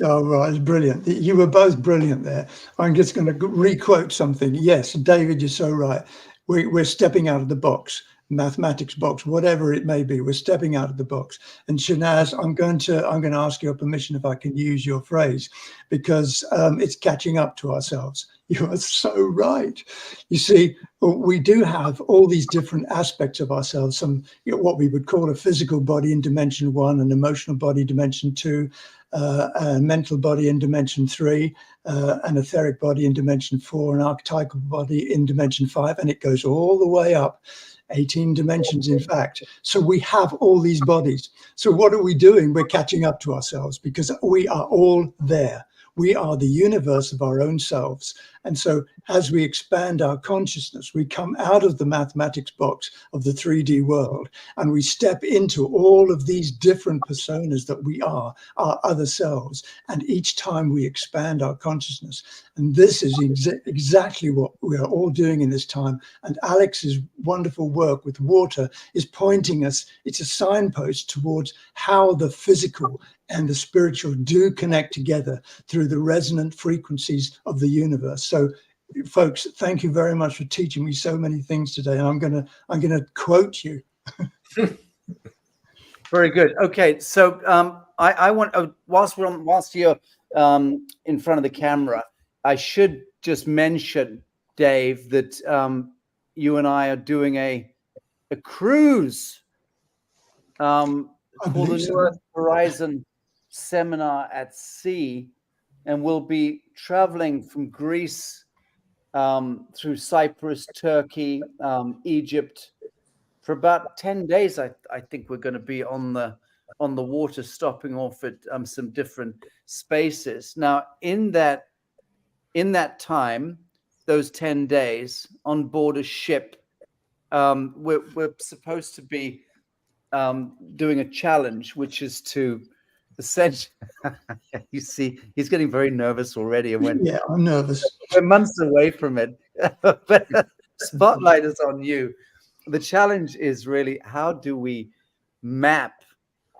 Oh, right. It's brilliant. You were both brilliant there. I'm just going to re-quote something. Yes, David, you're so right. We're stepping out of the box, mathematics box, whatever it may be. We're stepping out of the box. And Shanaz, I'm going to ask your permission if I can use your phrase, because it's catching up to ourselves. You are so right. You see, we do have all these different aspects of ourselves, some what we would call a physical body in dimension 1, an emotional body dimension 2, a mental body in dimension 3, an etheric body in dimension 4, an archetypal body in dimension 5, and it goes all the way up, 18 dimensions, in fact. So we have all these bodies. So what are we doing? We're catching up to ourselves, because we are all there. We are the universe of our own selves. And so as we expand our consciousness, we come out of the mathematics box of the 3D world, and we step into all of these different personas that we are, our other selves. And each time we expand our consciousness. And this is exactly what we are all doing in this time. And Alex's wonderful work with water is pointing us, it's a signpost towards how the physical and the spiritual do connect together through the resonant frequencies of the universe. So folks, thank you very much for teaching me so many things today. And I'm gonna quote you. Very good. Okay, so I want, whilst you're in front of the camera, I should just mention, Dave, that you and I are doing a cruise called the New Earth Horizon Seminar at Sea, and we'll be traveling from Greece through Cyprus, Turkey, Egypt for about 10 days. I think we're going to be on the water, stopping off at some different spaces. Now, in that time, those 10 days on board a ship, we're supposed to be doing a challenge, which is to essentially, you see, he's getting very nervous already. And yeah, I'm nervous. We're months away from it. But spotlight is on you. The challenge is really, how do we map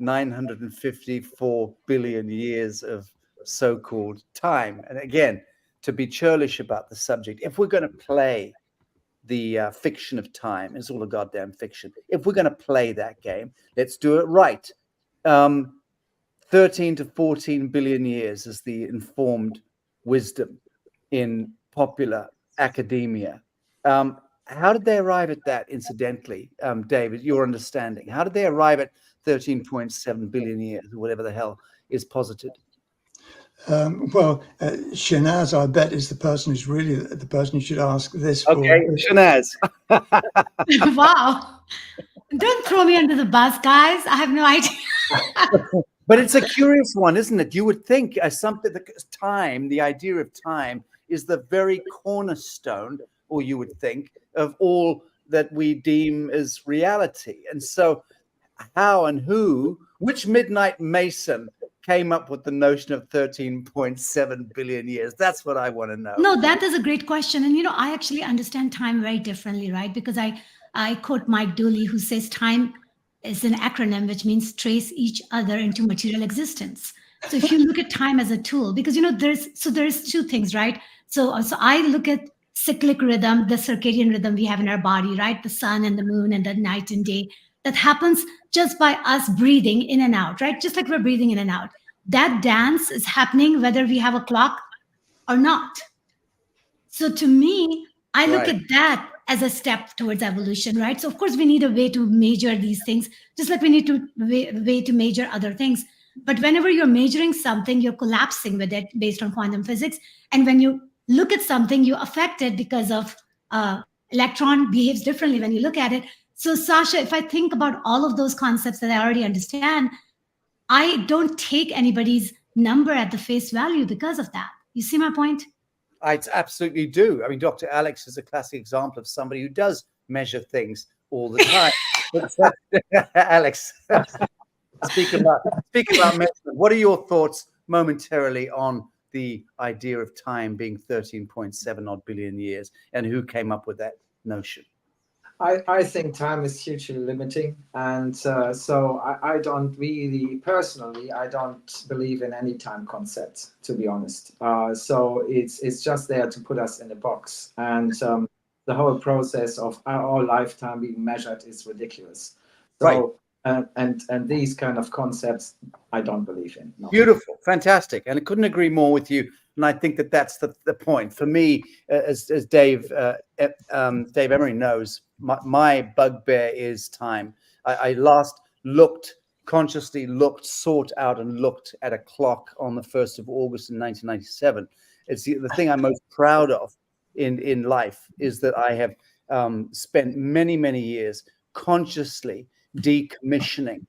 954 billion years of so-called time? And again, to be churlish about the subject, if we're going to play the fiction of time, it's all a goddamn fiction. If we're going to play that game, let's do it right. 13 to 14 billion years is the informed wisdom in popular academia. How did they arrive at that, incidentally, David, your understanding? How did they arrive at 13.7 billion years, or whatever the hell is posited? Well, Shanaz, I bet, is the person who's really the person you should ask this for. Okay, Shanaz. Wow. Don't throw me under the bus, guys. I have no idea. But it's a curious one, isn't it? You would think something, time, the idea of time, is the very cornerstone, or you would think, of all that we deem as reality. And so how and who, which midnight Mason came up with the notion of 13.7 billion years? That's what I want to know. No, that is a great question. And, I actually understand time very differently, right? Because I quote Mike Dooley, who says time is an acronym, which means trace each other into material existence. So if you look at time as a tool, because, there's two things, right? So I look at cyclic rhythm, the circadian rhythm we have in our body, right? The sun and the moon and the night and day, that happens just by us breathing in and out, right? Just like we're breathing in and out. That dance is happening whether we have a clock or not. So to me, I look at that as a step towards evolution, right? So of course we need a way to measure these things, just like we need to way to measure other things. But whenever you're measuring something, you're collapsing with it based on quantum physics. And when you look at something, you affect it because of electron behaves differently when you look at it. So Sasha, if I think about all of those concepts that I already understand, I don't take anybody's number at the face value because of that. You see my point? I absolutely do. I mean, Dr. Alex is a classic example of somebody who does measure things all the time. Alex, speak about measurement. What are your thoughts momentarily on the idea of time being 13.7 odd billion years, and who came up with that notion? I think time is hugely limiting, and so I don't really, personally, I don't believe in any time concept, to be honest. So it's just there to put us in a box, and the whole process of our lifetime being measured is ridiculous. So, right. And these kind of concepts, I don't believe in. No. Beautiful, fantastic, and I couldn't agree more with you. And I think that that's the point for me. As Dave Emery knows, my bugbear is time. I last sought out and looked at a clock on the 1st of August in 1997. It's the thing I'm most proud of in life, is that I have spent many, many years consciously decommissioning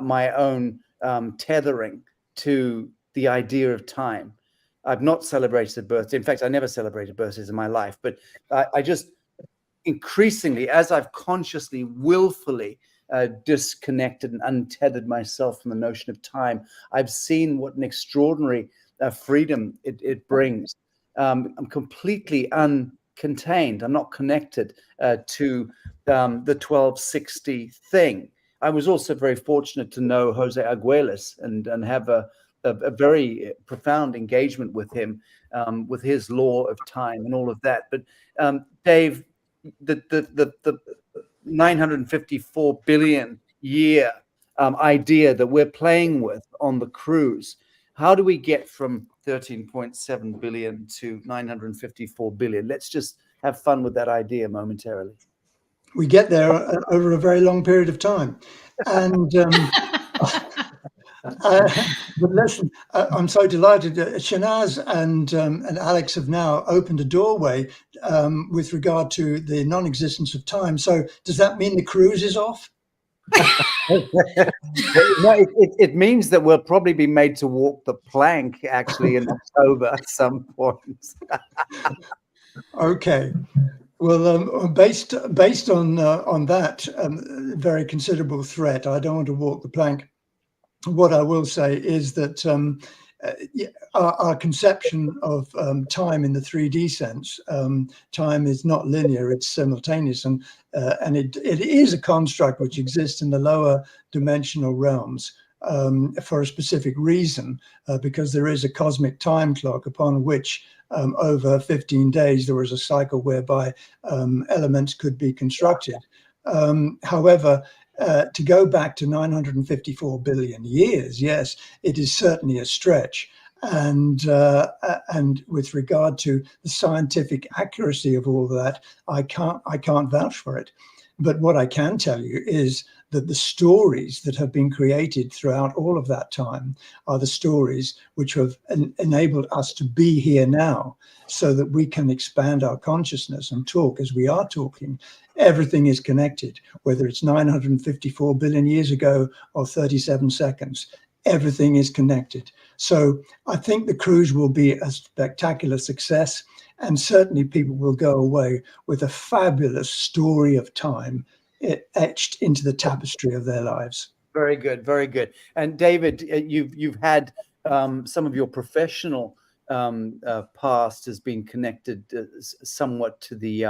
my own tethering to the idea of time. I've not celebrated a birthday. In fact, I never celebrated birthdays in my life, but I just increasingly, as I've consciously, willfully disconnected and untethered myself from the notion of time, I've seen what an extraordinary freedom it brings. I'm completely uncontained. I'm not connected to the 1260 thing. I was also very fortunate to know Jose Arguelles and have a very profound engagement with him, with his law of time and all of that. But Dave, the 954 billion year idea that we're playing with on the cruise, how do we get from 13.7 billion to 954 billion? Let's just have fun with that idea momentarily. We get there over a very long period of time. And but listen, I'm so delighted. Shanaz and Alex have now opened a doorway with regard to the non-existence of time. So does that mean the cruise is off? No, it means that we'll probably be made to walk the plank actually in October at some point. Okay. Well, based on that very considerable threat, I don't want to walk the plank. What I will say is that our conception of time in the 3D sense, time is not linear, it's simultaneous, and it is a construct which exists in the lower dimensional realms for a specific reason, because there is a cosmic time clock upon which over 15 days there was a cycle whereby elements could be constructed. However, to go back to 954 billion years, yes, it is certainly a stretch. And with regard to the scientific accuracy of all that, I can't vouch for it. But what I can tell you is that the stories that have been created throughout all of that time are the stories which have enabled us to be here now, so that we can expand our consciousness and talk as we are talking. Everything is connected, whether it's 954 billion years ago or 37 seconds. Everything is connected. So I think the cruise will be a spectacular success, and certainly people will go away with a fabulous story of time etched into the tapestry of their lives. Very good, very good. And David, you've had some of your professional past has been connected somewhat to the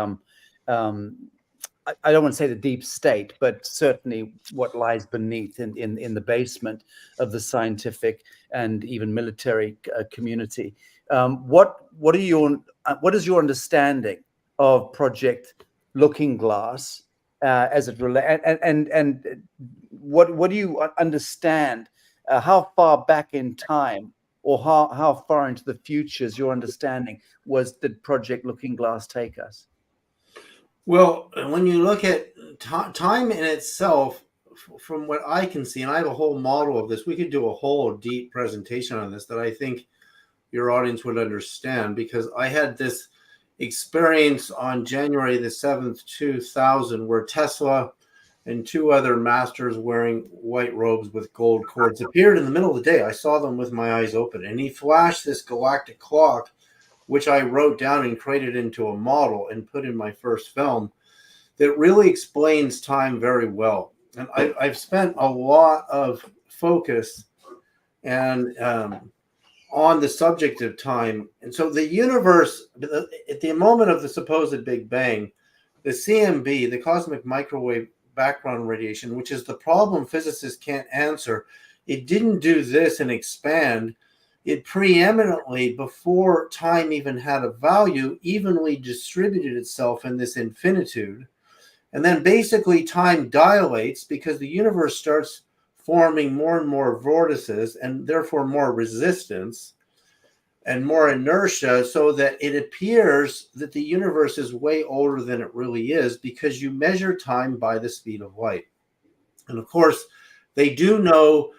I don't want to say the deep state, but certainly what lies beneath in the basement of the scientific and even military community. What is your understanding of Project Looking Glass as it relates, and what do you understand? How far back in time, or how far into the future is your understanding did Project Looking Glass take us? Well, when you look at time in itself, from what I can see, and I have a whole model of this, we could do a whole deep presentation on this that I think your audience would understand, because I had this experience on January the 7th, 2000, where Tesla and two other masters wearing white robes with gold cords appeared in the middle of the day. I saw them with my eyes open, and he flashed this galactic clock, which I wrote down and created into a model and put in my first film, that really explains time very well. And I've spent a lot of focus and on the subject of time. And so the universe, at the moment of the supposed Big Bang, the CMB, the cosmic microwave background radiation, which is the problem physicists can't answer, it didn't do this and expand. It preeminently, before time even had a value, evenly distributed itself in this infinitude. And then basically time dilates because the universe starts forming more and more vortices, and therefore more resistance and more inertia, so that it appears that the universe is way older than it really is, because you measure time by the speed of light. And of course, they do know,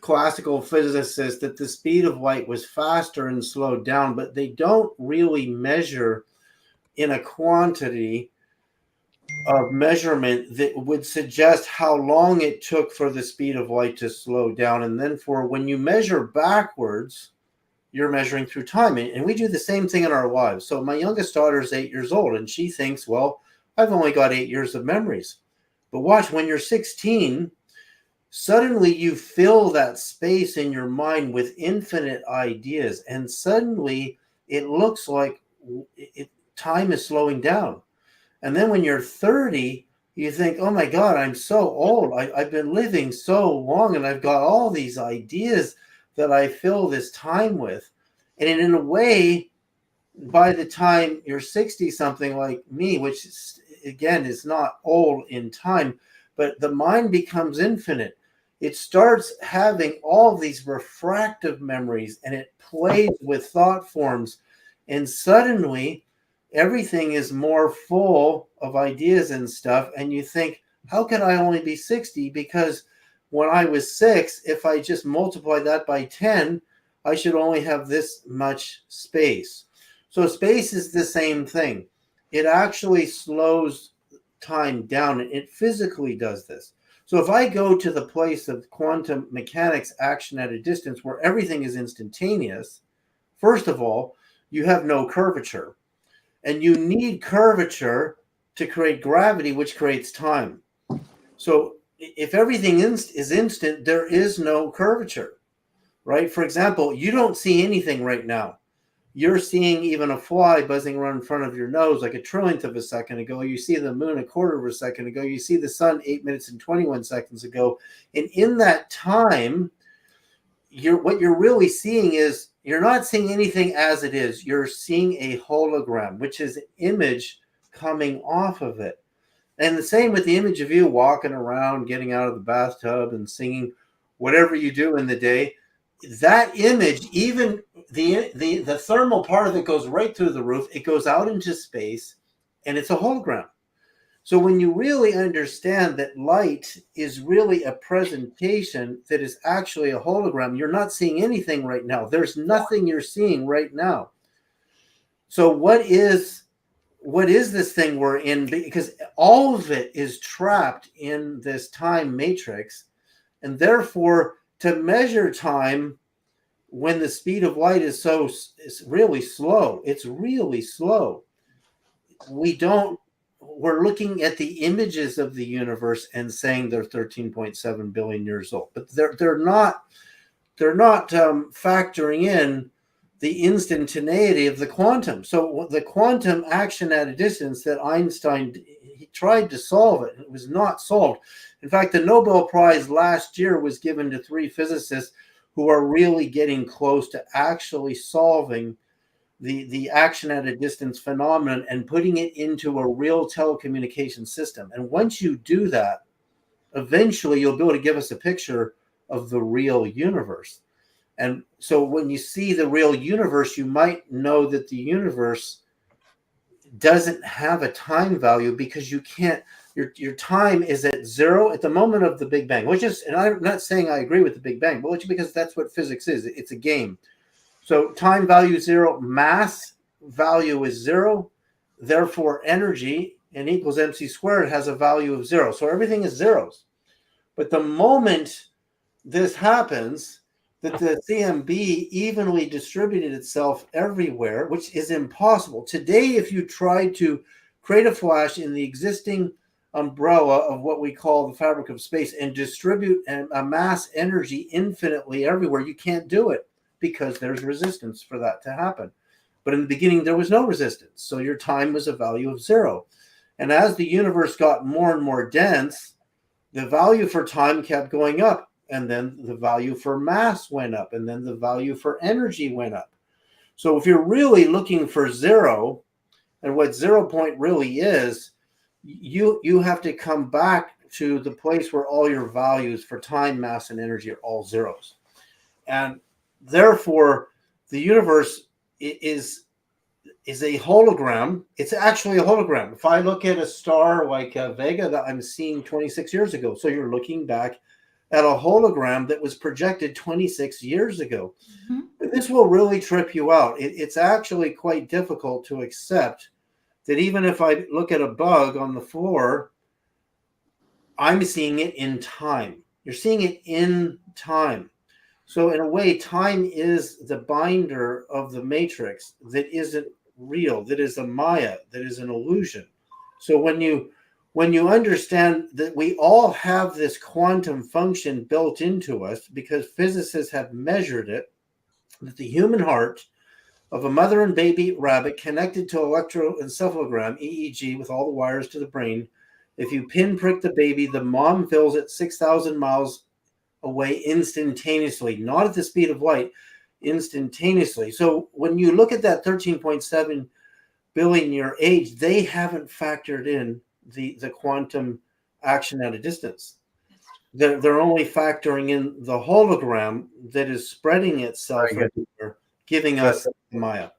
classical physicists, that the speed of light was faster and slowed down, but they don't really measure in a quantity of measurement that would suggest how long it took for the speed of light to slow down. And then for when you measure backwards, you're measuring through time. And we do the same thing in our lives. So my youngest daughter is 8 years old, and she thinks, well, I've only got 8 years of memories. But watch, when you're 16, suddenly you fill that space in your mind with infinite ideas, and suddenly it looks like time is slowing down. And then when you're 30, you think, oh my God, I'm so old. I've been living so long, and I've got all these ideas that I fill this time with. And in a way, by the time you're 60 something like me, which again is not old in time, but the mind becomes infinite. It starts having all these refractive memories, and it plays with thought forms. And suddenly everything is more full of ideas and stuff. And you think, how can I only be 60? Because when I was 6, if I just multiply that by 10, I should only have this much space. So space is the same thing. It actually slows time down. It physically does this. So if I go to the place of quantum mechanics action at a distance where everything is instantaneous, first of all, you have no curvature. And you need curvature to create gravity, which creates time. So if everything is instant, there is no curvature, right? For example, you don't see anything right now. You're seeing even a fly buzzing around in front of your nose like a trillionth of a second ago. You see the moon a quarter of a second ago. You see the sun 8 minutes and 21 seconds ago. And in that time, what you're really seeing is you're not seeing anything as it is. You're seeing a hologram, which is an image coming off of it. And the same with the image of you walking around, getting out of the bathtub and singing whatever you do in the day. That image, even the thermal part of it goes right through the roof. It goes out into space, and it's a hologram. So when you really understand that light is really a presentation that is actually a hologram, you're not seeing anything right now. There's nothing you're seeing right now. So what is this thing we're in? Because all of it is trapped in this time matrix, and therefore to measure time when the speed of light is really slow, it's really slow. We're looking at the images of the universe and saying they're 13.7 billion years old, but they're not factoring in the instantaneity of the quantum. So the quantum action at a distance that Einstein, he tried to solve it. It was not solved. In fact, the Nobel Prize last year was given to 3 physicists who are really getting close to actually solving the action at a distance phenomenon and putting it into a real telecommunication system. And once you do that, eventually you'll be able to give us a picture of the real universe. And so when you see the real universe, you might know that the universe doesn't have a time value because you can't, your time is at 0 at the moment of the Big Bang, which is, and I'm not saying I agree with the Big Bang, but because that's what physics is. It's a game. So time value 0, mass value is 0. Therefore, energy, N equals mc squared, has a value of 0. So everything is zeros. But the moment this happens, that the CMB evenly distributed itself everywhere, which is impossible. Today, if you tried to create a flash in the existing umbrella of what we call the fabric of space and distribute a mass energy infinitely everywhere, you can't do it because there's resistance for that to happen. But in the beginning, there was no resistance. So your time was a value of 0. And as the universe got more and more dense, the value for time kept going up. And then the value for mass went up. And then the value for energy went up. So if you're really looking for 0, and what 0 point really is, you have to come back to the place where all your values for time, mass, and energy are all zeros. And therefore, the universe is a hologram. It's actually a hologram. If I look at a star like Vega that I'm seeing 26 years ago, so you're looking back at a hologram that was projected 26 years ago. Mm-hmm. This will really trip you out. It's actually quite difficult to accept that even if I look at a bug on the floor, I'm seeing it in time. You're seeing it in time. So in a way, time is the binder of the matrix that isn't real, that is a Maya, that is an illusion. So when you understand that we all have this quantum function built into us because physicists have measured it, that the human heart of a mother and baby rabbit connected to electroencephalogram, EEG, with all the wires to the brain, if you pinprick the baby, the mom feels it 6,000 miles away instantaneously, not at the speed of light, instantaneously. So when you look at that 13.7 billion year age, they haven't factored in the quantum action at a distance. They're only factoring in the hologram that is spreading itself everywhere, giving us Maya.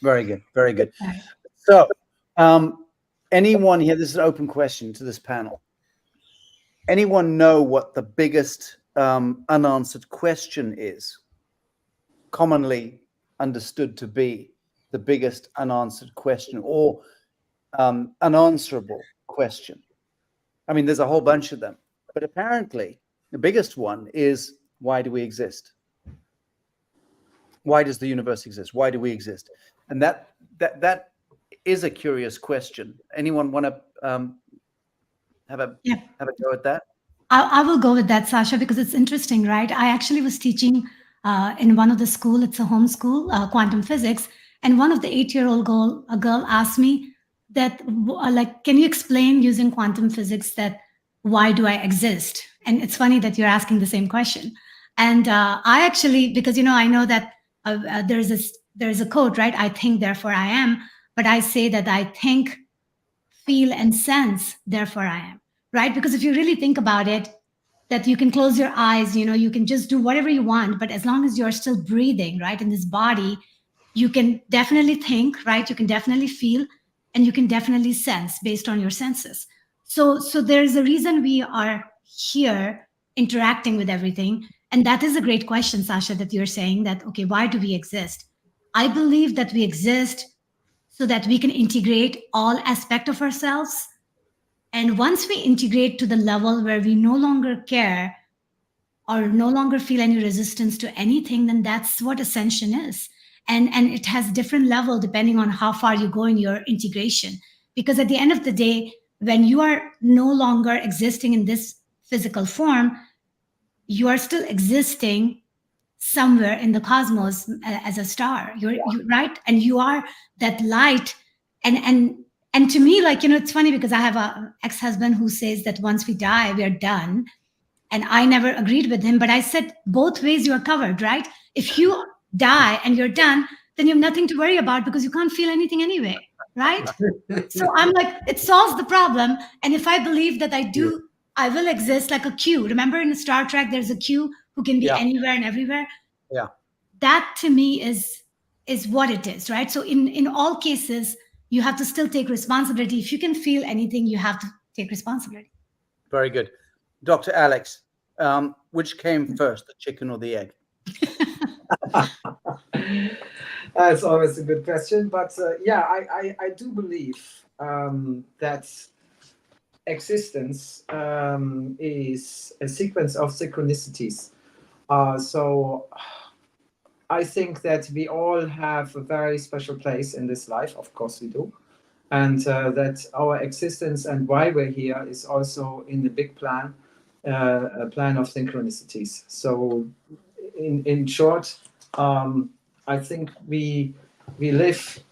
Very good. Very good. So anyone here, this is an open question to this panel. Anyone know what the biggest unanswered question is, commonly understood to be the biggest unanswered question or unanswerable question? I mean, there's a whole bunch of them, but apparently the biggest one is, why do we exist? Why does the universe exist? Why do we exist? And that is a curious question. Anyone want to have a go at that? I will go with that, Sasha, because it's interesting, right? I actually was teaching in one of the school. It's a home school, quantum physics. And one of the 8-year-old girl asked me that, like, can you explain using quantum physics that why do I exist? And it's funny that you're asking the same question. And I actually, because, I know that there's a quote, right? I think, therefore I am. But I say that I think, feel, and sense, therefore I am, right? Because if you really think about it, that you can close your eyes, you can just do whatever you want, but as long as you're still breathing, right, in this body, you can definitely think, right? You can definitely feel, and you can definitely sense based on your senses. So there's a reason we are here interacting with everything. And that is a great question, Sasha, that you're saying that, okay, why do we exist? I believe that we exist so that we can integrate all aspects of ourselves. And once we integrate to the level where we no longer care or no longer feel any resistance to anything, then that's what ascension is. And it has different level depending on how far you go in your integration. Because at the end of the day, when you are no longer existing in this physical form, you are still existing somewhere in the cosmos as a star. You're right, and you are that light. And to me, like, it's funny because I have a ex-husband who says that once we die, we are done. And I never agreed with him, but I said both ways you are covered, right? If you die and you're done, then you have nothing to worry about because you can't feel anything anyway, right? So I'm like, it solves the problem. And if I believe that I will exist like a Q. Remember in Star Trek, there's a Q who can be anywhere and everywhere. Yeah. That to me is what it is, right? So in all cases, you have to still take responsibility. If you can feel anything, you have to take responsibility. Very good. Dr. Alex, which came first, the chicken or the egg? It's always a good question, but I do believe that existence is a sequence of synchronicities. So I think that we all have a very special place in this life. Of course we do. And that our existence and why we're here is also in the big plan, a plan of synchronicities. So in short, I think we live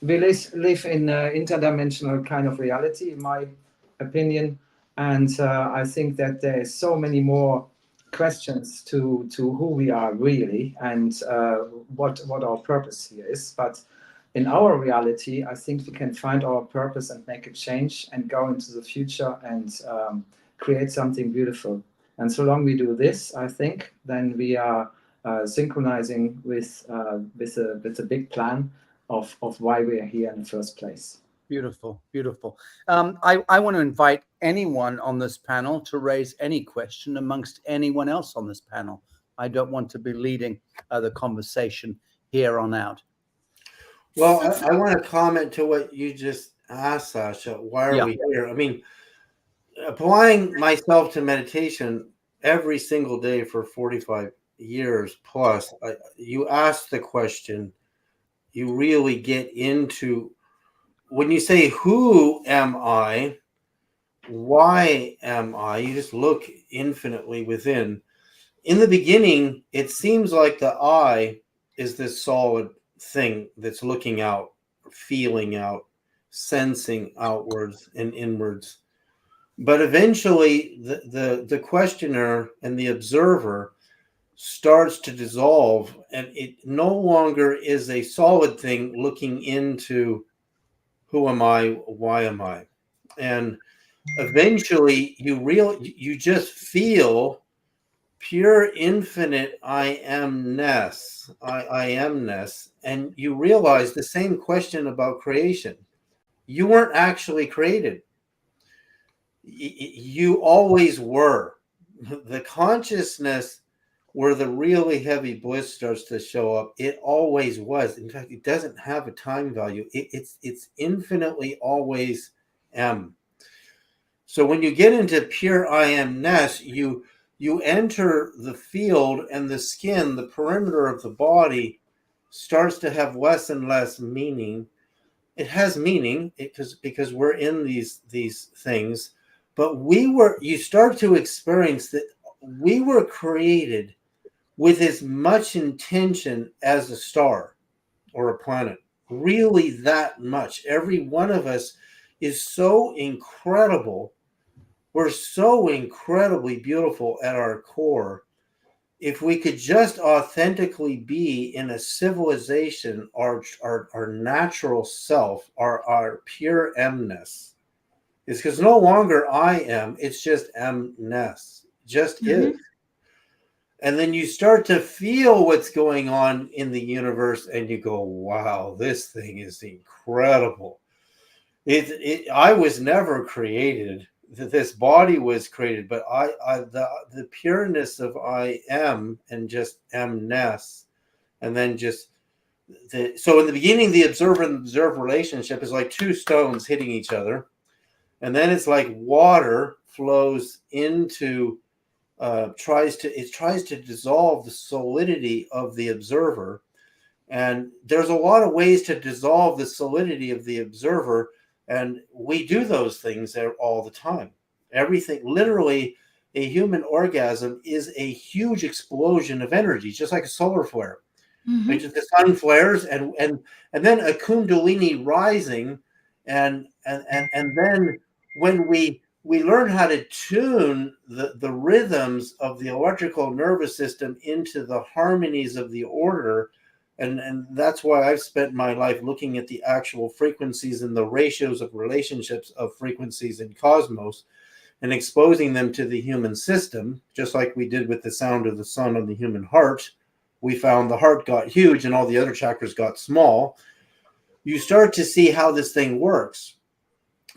in an interdimensional kind of reality, in my opinion. And I think that there is so many more questions to who we are really and what our purpose here is. But in our reality, I think we can find our purpose and make a change and go into the future and create something beautiful. And so long we do this, I think, then we are synchronizing with a big plan of why we are here in the first place. Beautiful, beautiful. I want to invite anyone on this panel to raise any question amongst anyone else on this panel. I don't want to be leading the conversation here on out. Well, I want to comment to what you just asked, Sasha. Why are we here? I mean, applying myself to meditation every single day for 45 years plus, you ask the question, you really get into, when you say, who am I? Why am I? You just look infinitely within. In the beginning, it seems like the I is this solid thing that's looking out, feeling out, sensing outwards and inwards. But eventually the questioner and the observer starts to dissolve, and it no longer is a solid thing looking into who am I, why am I? And eventually you just feel pure infinite I amness, and you realize the same question about creation. You weren't actually created. You always were. The consciousness where the really heavy bliss starts to show up, it always was. In fact, it doesn't have a time value. It's infinitely always am. So when you get into pure I amness, you enter the field, and the skin, the perimeter of the body, starts to have less and less meaning. It has meaning because we're in these things, but you start to experience that we were created with as much intention as a star or a planet. Really that much. Every one of us is so incredible. We're so incredibly beautiful at our core. If we could just authentically be in a civilization, our natural self, our pure emness, is because no longer I am, it's just emness, just is. And then you start to feel what's going on in the universe and you go, wow, this thing is incredible. I was never created. This body was created, but the pureness of I am and just emness, and then just so in the beginning, the observer and observed relationship is like two stones hitting each other, and then it's like water flows into tries to dissolve the solidity of the observer, and there's a lot of ways to dissolve the solidity of the observer. And we do those things all the time. Everything, literally, a human orgasm is a huge explosion of energy, just like a solar flare. Like the sun flares, and then a kundalini rising, and then when we learn how to tune the rhythms of the electrical nervous system into the harmonies of the order. And that's why I've spent my life looking at the actual frequencies and the ratios of relationships of frequencies in cosmos and exposing them to the human system, just like we did with the sound of the sun on the human heart. We found the heart got huge and all the other chakras got small. You start to see how this thing works.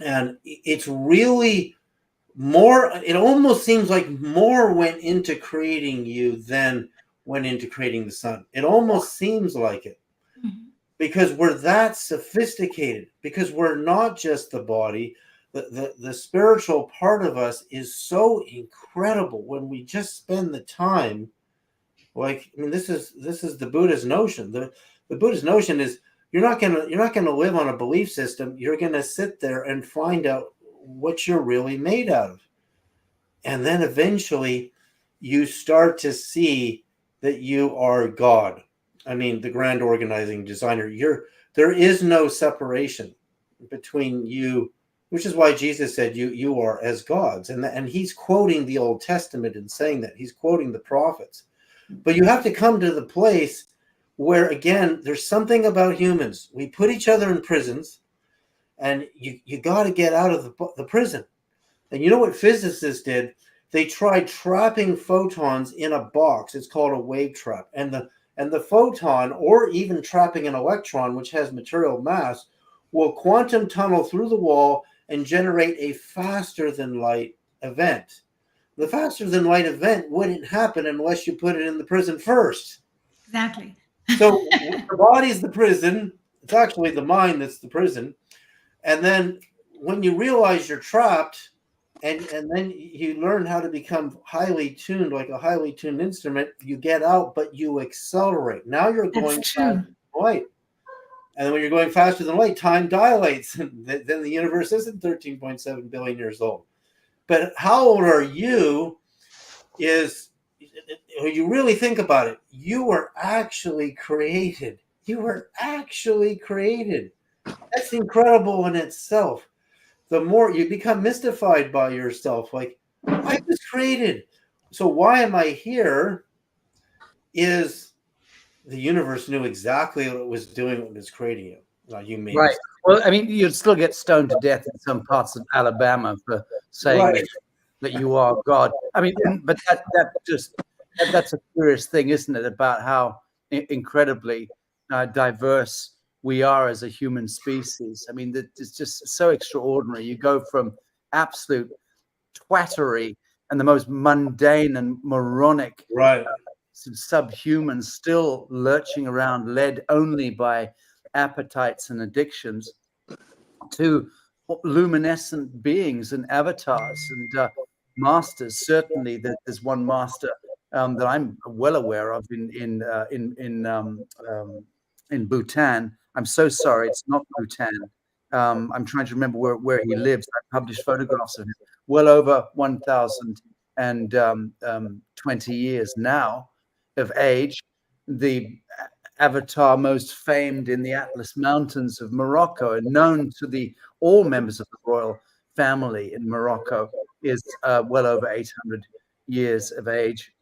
And it's really more, it almost seems like more went into creating you than went into creating the sun. It almost seems like it, because we're that sophisticated, because we're not just the body. The spiritual part of us is so incredible when we just spend the time. Like, I mean, this is the Buddha's notion. The Buddha's notion is you're not gonna live on a belief system. You're gonna sit there and find out what you're really made out of, and then eventually you start to see that you are God. I mean, the grand organizing designer. There is no separation between you, which is why Jesus said you are as gods, and he's quoting the Old Testament and saying that. He's quoting the prophets. But you have to come to the place where, again, there's something about humans. We put each other in prisons, and you got to get out of the prison. And you know what physicists did? They tried trapping photons in a box. It's called a wave trap. And the photon, or even trapping an electron, which has material mass, will quantum tunnel through the wall and generate a faster than light event. The faster than light event wouldn't happen unless you put it in the prison first. Exactly. So the body's the prison. It's actually the mind that's the prison. And then when you realize you're trapped, and then you learn how to become highly tuned, like a highly tuned instrument, you get out, but you accelerate. Now you're going faster than light. And then when you're going faster than light, time dilates. Then the universe isn't 13.7 billion years old. But how old are you is, when you really think about it, you were actually created. You were actually created. That's incredible in itself. The more you become mystified by yourself, like, I was created. So why am I here? Is the universe knew exactly what it was doing when it was creating you. Now, you may right. Well, I mean, you'd still get stoned to death in some parts of Alabama for saying that you are God. I mean, but that's a curious thing, isn't it? About how incredibly diverse we are as a human species. I mean, it's just so extraordinary. You go from absolute twattery and the most mundane and moronic, subhumans still lurching around, led only by appetites and addictions, to luminescent beings and avatars and masters. Certainly, there's one master that I'm well aware of in Bhutan. I'm so sorry, it's not Bhutan. I'm trying to remember where he lives. I published photographs of him. Well over 1,020 years now. of age, the avatar most famed in the Atlas Mountains of Morocco, and known to all members of the royal family in Morocco, is well over 800 years of age.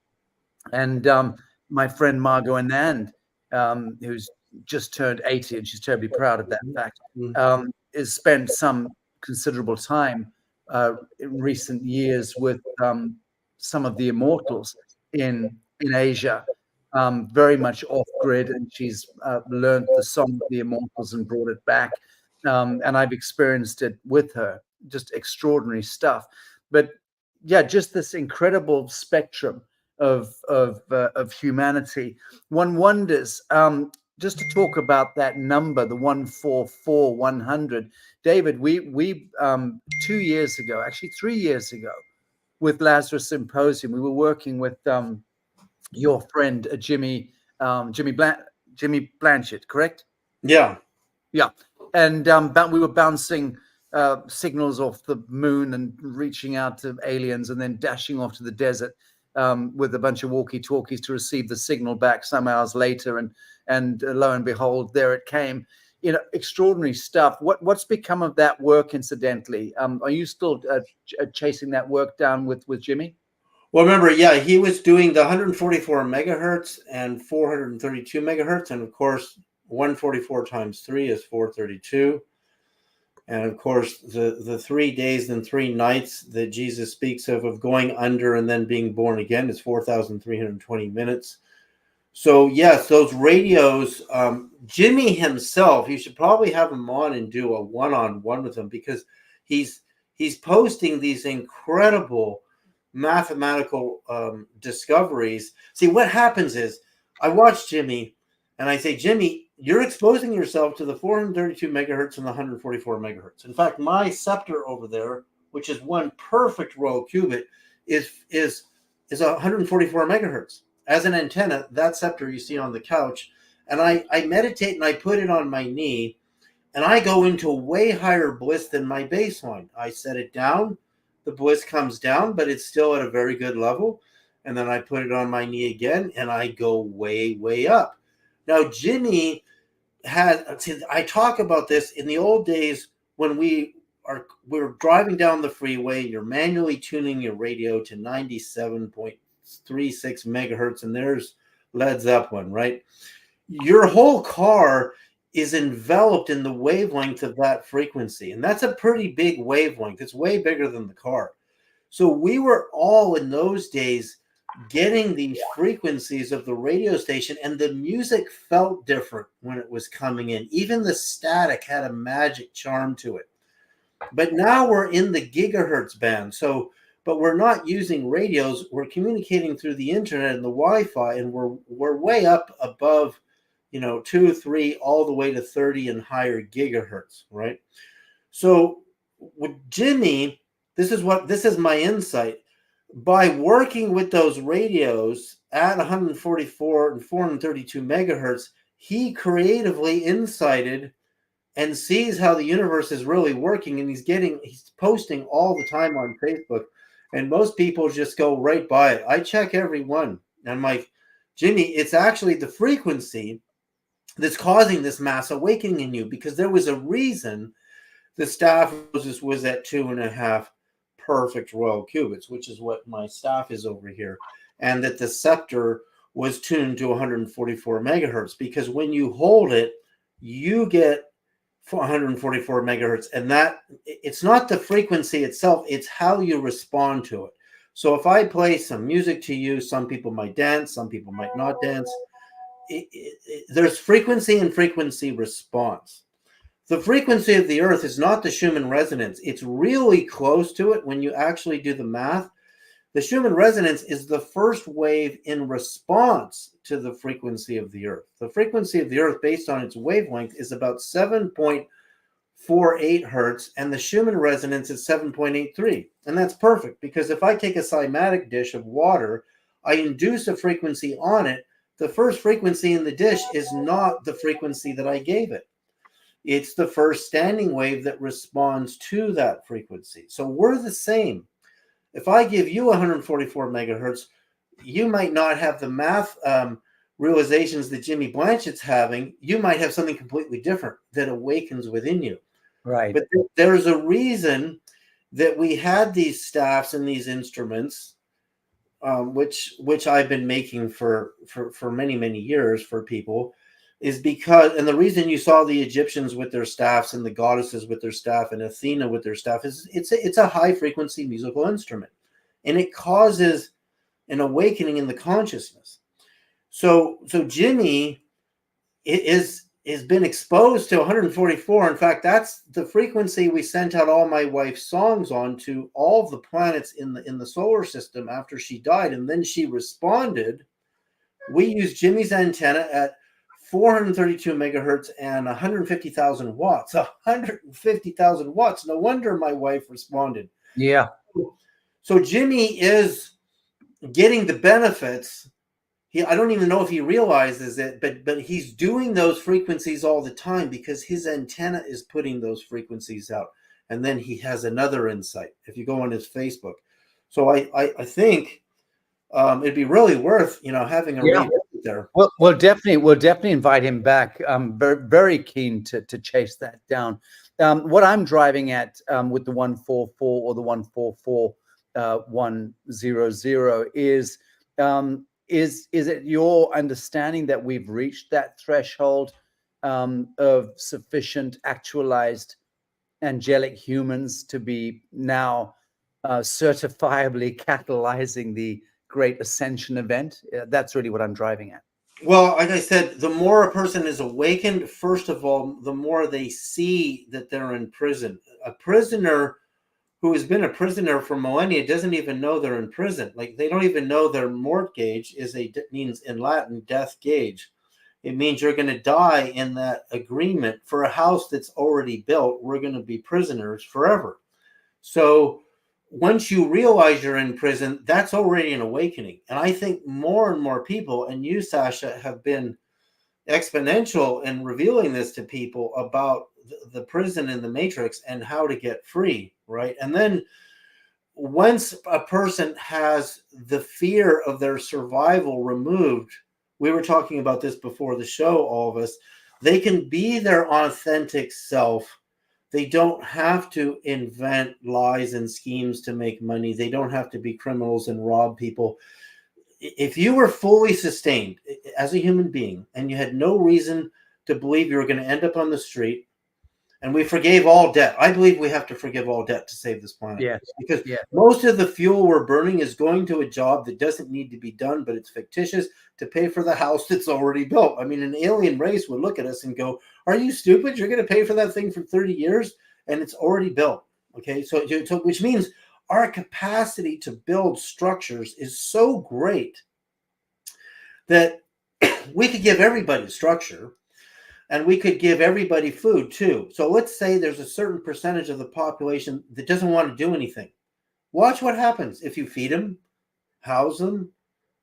And my friend Margot Anand, who's just turned 80, and she's terribly proud of that fact, has spent some considerable time in recent years with some of the immortals in Asia, very much off grid, and she's learned the song of the immortals and brought it back. And I've experienced it with her, just extraordinary stuff. But yeah, just this incredible spectrum of humanity. One wonders, just to talk about that number, the 144,100. David, we 2 years ago, actually 3 years ago, with Lazarus Symposium, we were working with your friend Jimmy Blanchett, correct? Yeah. And we were bouncing signals off the moon and reaching out to aliens, and then dashing off to the desert with a bunch of walkie-talkies to receive the signal back some hours later, and lo and behold, there it came. Extraordinary stuff. What's become of that work, incidentally? Are you still chasing that work down with Jimmy? Well, remember, he was doing the 144 megahertz and 432 megahertz, and of course 144 times 3 is 432. And of course, the 3 days and 3 nights that Jesus speaks of going under and then being born again is 4,320 minutes. So yes, those radios, Jimmy himself, you should probably have him on and do a one-on-one with him, because he's posting these incredible mathematical discoveries. See, what happens is I watch Jimmy and I say, Jimmy, you're exposing yourself to the 432 megahertz and the 144 megahertz. In fact, my scepter over there, which is one perfect royal cubit, is 144 megahertz. As an antenna, that scepter you see on the couch, and I meditate and I put it on my knee, and I go into a way higher bliss than my baseline. I set it down, the bliss comes down, but it's still at a very good level. And then I put it on my knee again, and I go way, way up. Now, Jimmy I talk about this in the old days when we're driving down the freeway, you're manually tuning your radio to 97.36 megahertz, and there's Led Zeppelin, right? Your whole car is enveloped in the wavelength of that frequency, and that's a pretty big wavelength. It's way bigger than the car. So we were all in those days getting these frequencies of the radio station, and the music felt different when it was coming in. Even the static had a magic charm to it. But now we're in the gigahertz band. But we're not using radios. We're communicating through the internet and the Wi-Fi, and we're way up above, 2, 3, all the way to 30 and higher gigahertz, right? So with Jimmy, this is my insight. By working with those radios at 144 and 432 megahertz, he creatively incited and sees how the universe is really working, and he's posting all the time on Facebook, and most people just go right by it. I check every one, and I'm like, Jimmy, it's actually the frequency that's causing this mass awakening in you, because there was a reason the staff was at 2.5 perfect royal cubits, which is what my staff is over here, and that the scepter was tuned to 144 megahertz, because when you hold it, you get 144 megahertz, and that it's not the frequency itself, it's how you respond to it. So if I play some music to you, some people might dance, some people might not dance. There's frequency and frequency response. The frequency of the Earth is not the Schumann resonance. It's really close to it when you actually do the math. The Schumann resonance is the first wave in response to the frequency of the Earth. The frequency of the Earth, based on its wavelength, is about 7.48 hertz, and the Schumann resonance is 7.83. And that's perfect, because if I take a cymatic dish of water, I induce a frequency on it. The first frequency in the dish is not the frequency that I gave it. It's the first standing wave that responds to that frequency. So we're the same. If I give you 144 megahertz, you might not have the math realizations that Jimmy Blanchett's having. You might have something completely different that awakens within you. Right. But there's a reason that we had these staffs and these instruments, which I've been making for many, many years for people, is because, and the reason you saw the Egyptians with their staffs and the goddesses with their staff and Athena with their staff is it's a high frequency musical instrument, and it causes an awakening in the consciousness. So Jimmy has been exposed to 144. In fact, that's the frequency we sent out all my wife's songs on to all the planets in the solar system after she died, and then she responded. We used Jimmy's antenna at 432 megahertz and 150,000 watts. 150,000 watts. No wonder my wife responded. Yeah. So Jimmy is getting the benefits. I don't even know if he realizes it, but he's doing those frequencies all the time because his antenna is putting those frequencies out. And then he has another insight if you go on his Facebook. So I think it'd be really worth, having a read there. Well, we'll definitely invite him back. I'm very, very keen to chase that down. What I'm driving at with the 144 or the 144-100 is it your understanding that we've reached that threshold of sufficient actualized angelic humans to be now certifiably catalyzing the great ascension event? That's really what I'm driving at. Well, like I said, the more a person is awakened, first of all, the more they see that they're in prison. A prisoner who has been a prisoner for millennia doesn't even know they're in prison. Like, they don't even know their mortgage means in Latin death gauge. It means you're going to die in that agreement for a house that's already built. We're going to be prisoners forever. So once you realize you're in prison, that's already an awakening. And I think more and more people, and you, Sasha, have been exponential in revealing this to people about the prison and the matrix and how to get free, right? And then once a person has the fear of their survival removed, we were talking about this before the show, all of us, they can be their authentic self. They don't have to invent lies and schemes to make money. They don't have to be criminals and rob people. If you were fully sustained as a human being and you had no reason to believe you were going to end up on the street, and we forgave all debt. I believe we have to forgive all debt to save this planet. Yes. Because most of the fuel we're burning is going to a job that doesn't need to be done, but it's fictitious to pay for the house that's already built. I mean, an alien race would look at us and go, are you stupid? You're going to pay for that thing for 30 years and it's already built. Okay. So which means our capacity to build structures is so great that we could give everybody a structure. And we could give everybody food too. So let's say there's a certain percentage of the population that doesn't want to do anything. Watch what happens. If you feed them, house them,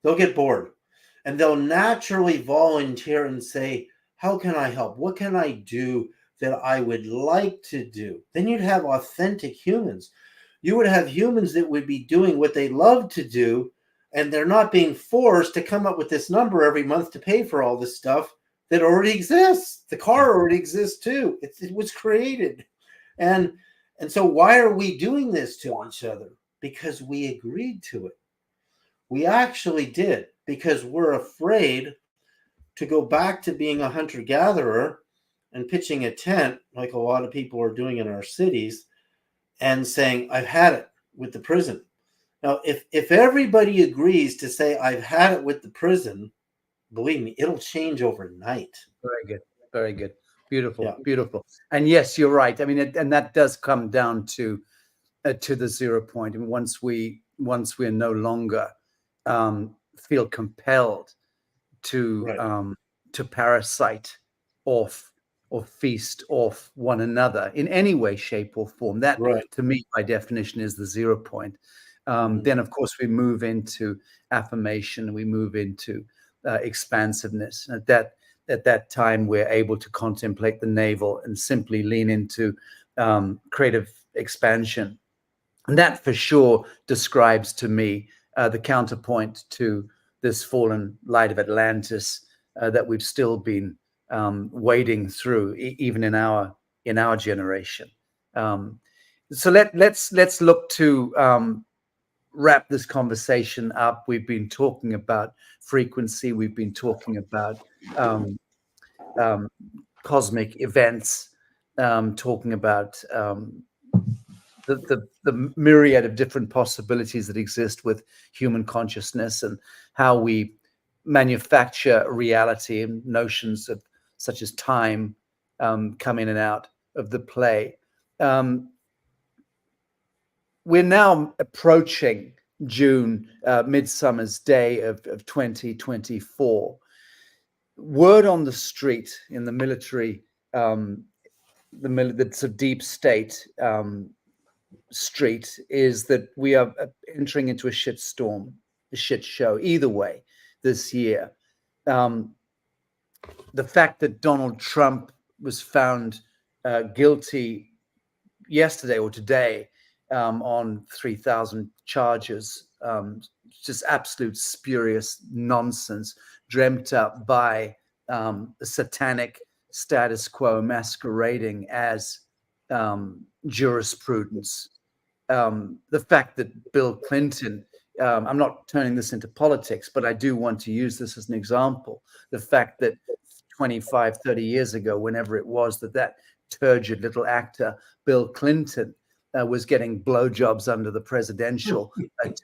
they'll get bored. And they'll naturally volunteer and say, how can I help? What can I do that I would like to do? Then you'd have authentic humans. You would have humans that would be doing what they love to do, and they're not being forced to come up with this number every month to pay for all this stuff that already exists. The car already exists too. It was created. And so why are we doing this to each other? Because we agreed to it. We actually did, because we're afraid to go back to being a hunter-gatherer and pitching a tent like a lot of people are doing in our cities and saying, I've had it with the prison. Now, if everybody agrees to say, I've had it with the prison, believe me, it'll change overnight. Very good. Very good. Beautiful. Beautiful. And yes, you're right. I mean, and that does come down to the 0 point. And once we're no longer feel compelled to parasite off or feast off one another in any way, shape, or form, that to me, by definition, is the 0 point. Then, of course, we move into affirmation. We move into expansiveness. At that time, we're able to contemplate the navel and simply lean into creative expansion. And that for sure describes to me the counterpoint to this fallen light of Atlantis that we've still been wading through, even in our generation. So let's look to wrap this conversation up. We've been talking about frequency. We've been talking about cosmic events, talking about the myriad of different possibilities that exist with human consciousness and how we manufacture reality, and notions of such as time come in and out of the play. We're now approaching June, Midsummer's Day of 2024. Word on the street in the military, the sort of deep state street, is that we are entering into a shit storm, a shit show, either way this year. The fact that Donald Trump was found guilty yesterday or today on 3,000 charges, just absolute spurious nonsense, dreamt up by the satanic status quo masquerading as jurisprudence. The fact that Bill Clinton, I'm not turning this into politics, but I do want to use this as an example. The fact that 25, 30 years ago, whenever it was, that turgid little actor, Bill Clinton, was getting blowjobs under the presidential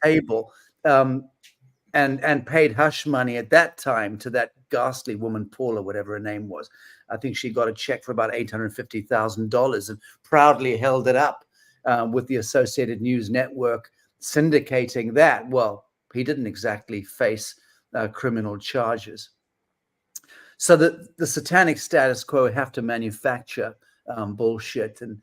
table, and paid hush money at that time to that ghastly woman, Paula, whatever her name was. I think she got a check for about $850,000 and proudly held it up with the Associated News Network syndicating that. Well, he didn't exactly face criminal charges. So the satanic status quo have to manufacture bullshit. And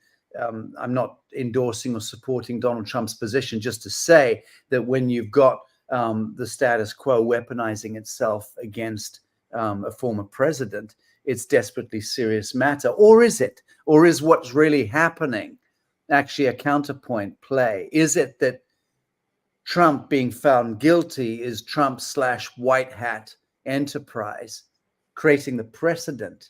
I'm not endorsing or supporting Donald Trump's position, just to say that when you've got the status quo weaponizing itself against a former president, it's desperately serious matter. Or is it? Or is what's really happening actually a counterpoint play? Is it that Trump being found guilty is Trump/white hat enterprise creating a precedent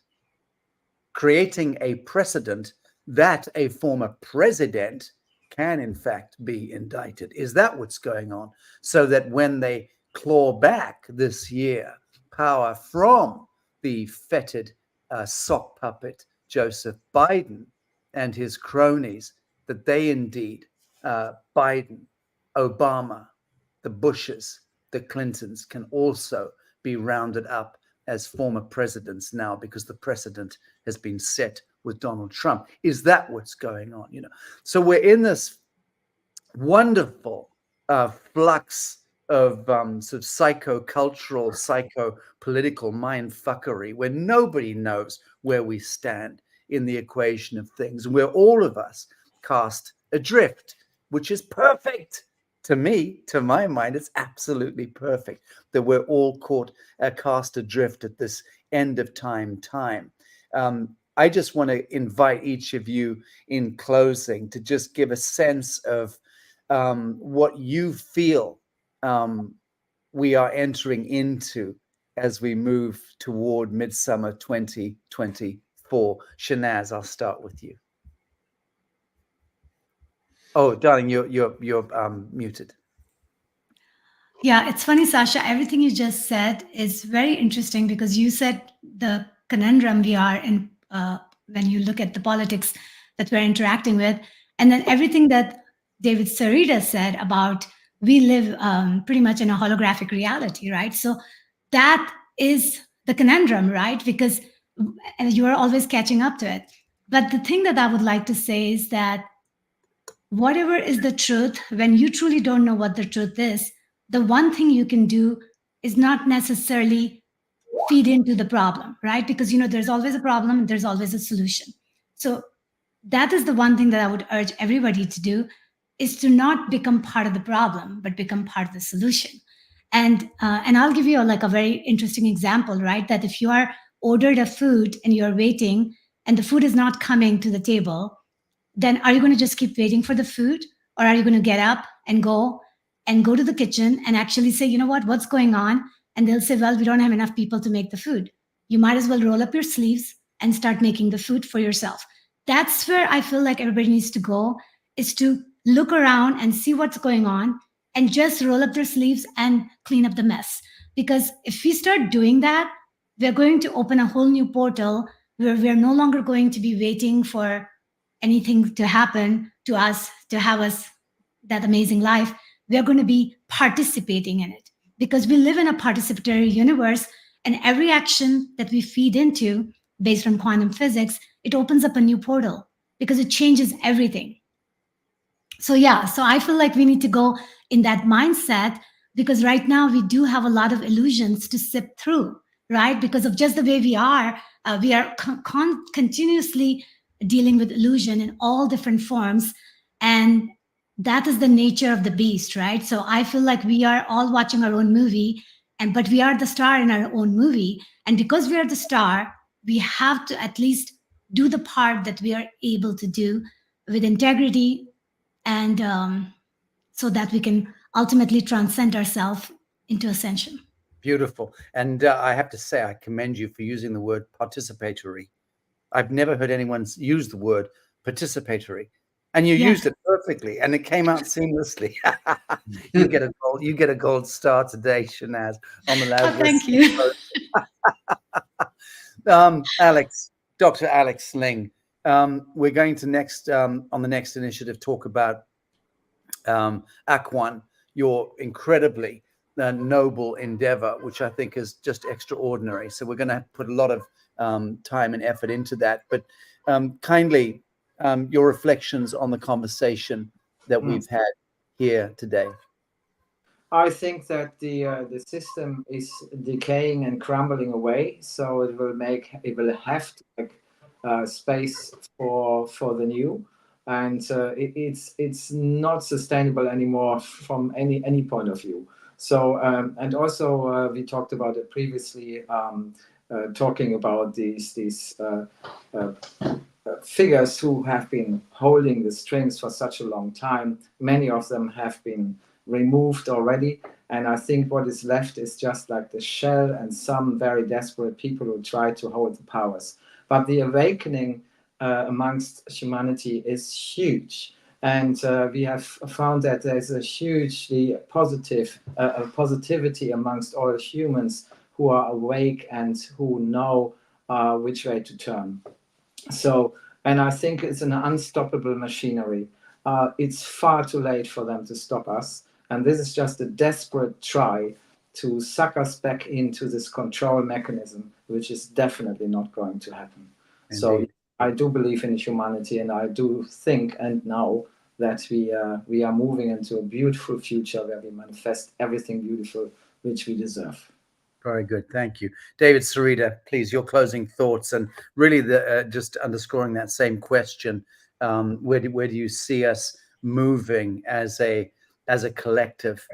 that a former president can in fact be indicted? Is that what's going on? So that when they claw back this year power from the fetid sock puppet Joseph Biden and his cronies, that they indeed, Biden, Obama, the Bushes, the Clintons, can also be rounded up as former presidents now, because the precedent has been set with Donald Trump. Is that what's going on? So we're in this wonderful flux of sort of psychocultural, psycho-political mindfuckery, where nobody knows where we stand in the equation of things, and where all of us cast adrift, which is perfect. To me, to my mind, it's absolutely perfect that we're all cast adrift at this end of time. I just want to invite each of you in closing to just give a sense of what you feel we are entering into as we move toward Midsummer 2024. Shanaz, I'll start with you. Oh, darling, you're muted. Yeah, it's funny, Sasha. Everything you just said is very interesting, because you said the conundrum we are in when you look at the politics that we're interacting with, and then everything that David Sarita said about we live pretty much in a holographic reality, right? So that is the conundrum, right? Because you are always catching up to it. But the thing that I would like to say is that whatever is the truth, when you truly don't know what the truth is, the one thing you can do is not necessarily feed into the problem, right? Because, there's always a problem and there's always a solution. So that is the one thing that I would urge everybody to do, is to not become part of the problem, but become part of the solution. And I'll give you a very interesting example, right? That if you are ordered a food and you're waiting and the food is not coming to the table, then are you going to just keep waiting for the food, or are you going to get up and go and go to the kitchen and actually say, you know what's going on? And they'll say, well, we don't have enough people to make the food. You might as well roll up your sleeves and start making the food for yourself. That's where I feel like everybody needs to go, is to look around and see what's going on and just roll up their sleeves and clean up the mess. Because if we start doing that, we're going to open a whole new portal where we're no longer going to be waiting for anything to happen to us, to have us that amazing life. We're going to be participating in it, because we live in a participatory universe, and every action that we feed into based on quantum physics, it opens up a new portal because it changes everything. So yeah, so I feel like we need to go in that mindset, because right now we do have a lot of illusions to sift through, right? Because of just the way we are continuously dealing with illusion in all different forms. And that is the nature of the beast, right? So I feel like we are all watching our own movie, but we are the star in our own movie. And because we are the star, we have to at least do the part that we are able to do with integrity, and so that we can ultimately transcend ourselves into ascension. Beautiful. And I have to say, I commend you for using the word participatory. I've never heard anyone use the word participatory, and you used it perfectly, and it came out seamlessly. You get a gold star today, Shanaz, on the Lazarus. Oh, thank you. Alex, Dr. Alex Ling, we're going to next on the next initiative talk about Akwan, your incredibly noble endeavor, which I think is just extraordinary. So we're going to put a lot of time and effort into that. But kindly, your reflections on the conversation that we've had here today. I think that the system is decaying and crumbling away, so it will have to make space for the new, and it's not sustainable anymore from any point of view. So and also we talked about it previously, talking about these figures who have been holding the strings for such a long time. Many of them have been removed already, and I think what is left is just like the shell and some very desperate people who try to hold the powers. But the awakening amongst humanity is huge, and we have found that there's a hugely positivity amongst all humans who are awake and who know which way to turn. So, and I think it's an unstoppable machinery. It's far too late for them to stop us. And this is just a desperate try to suck us back into this control mechanism, which is definitely not going to happen. Indeed. So I do believe in humanity, and I do think and know that we are moving into a beautiful future where we manifest everything beautiful which we deserve. Very good. Thank you. David Sarita, please, your closing thoughts, and really just underscoring that same question. Where do you see us moving as a collective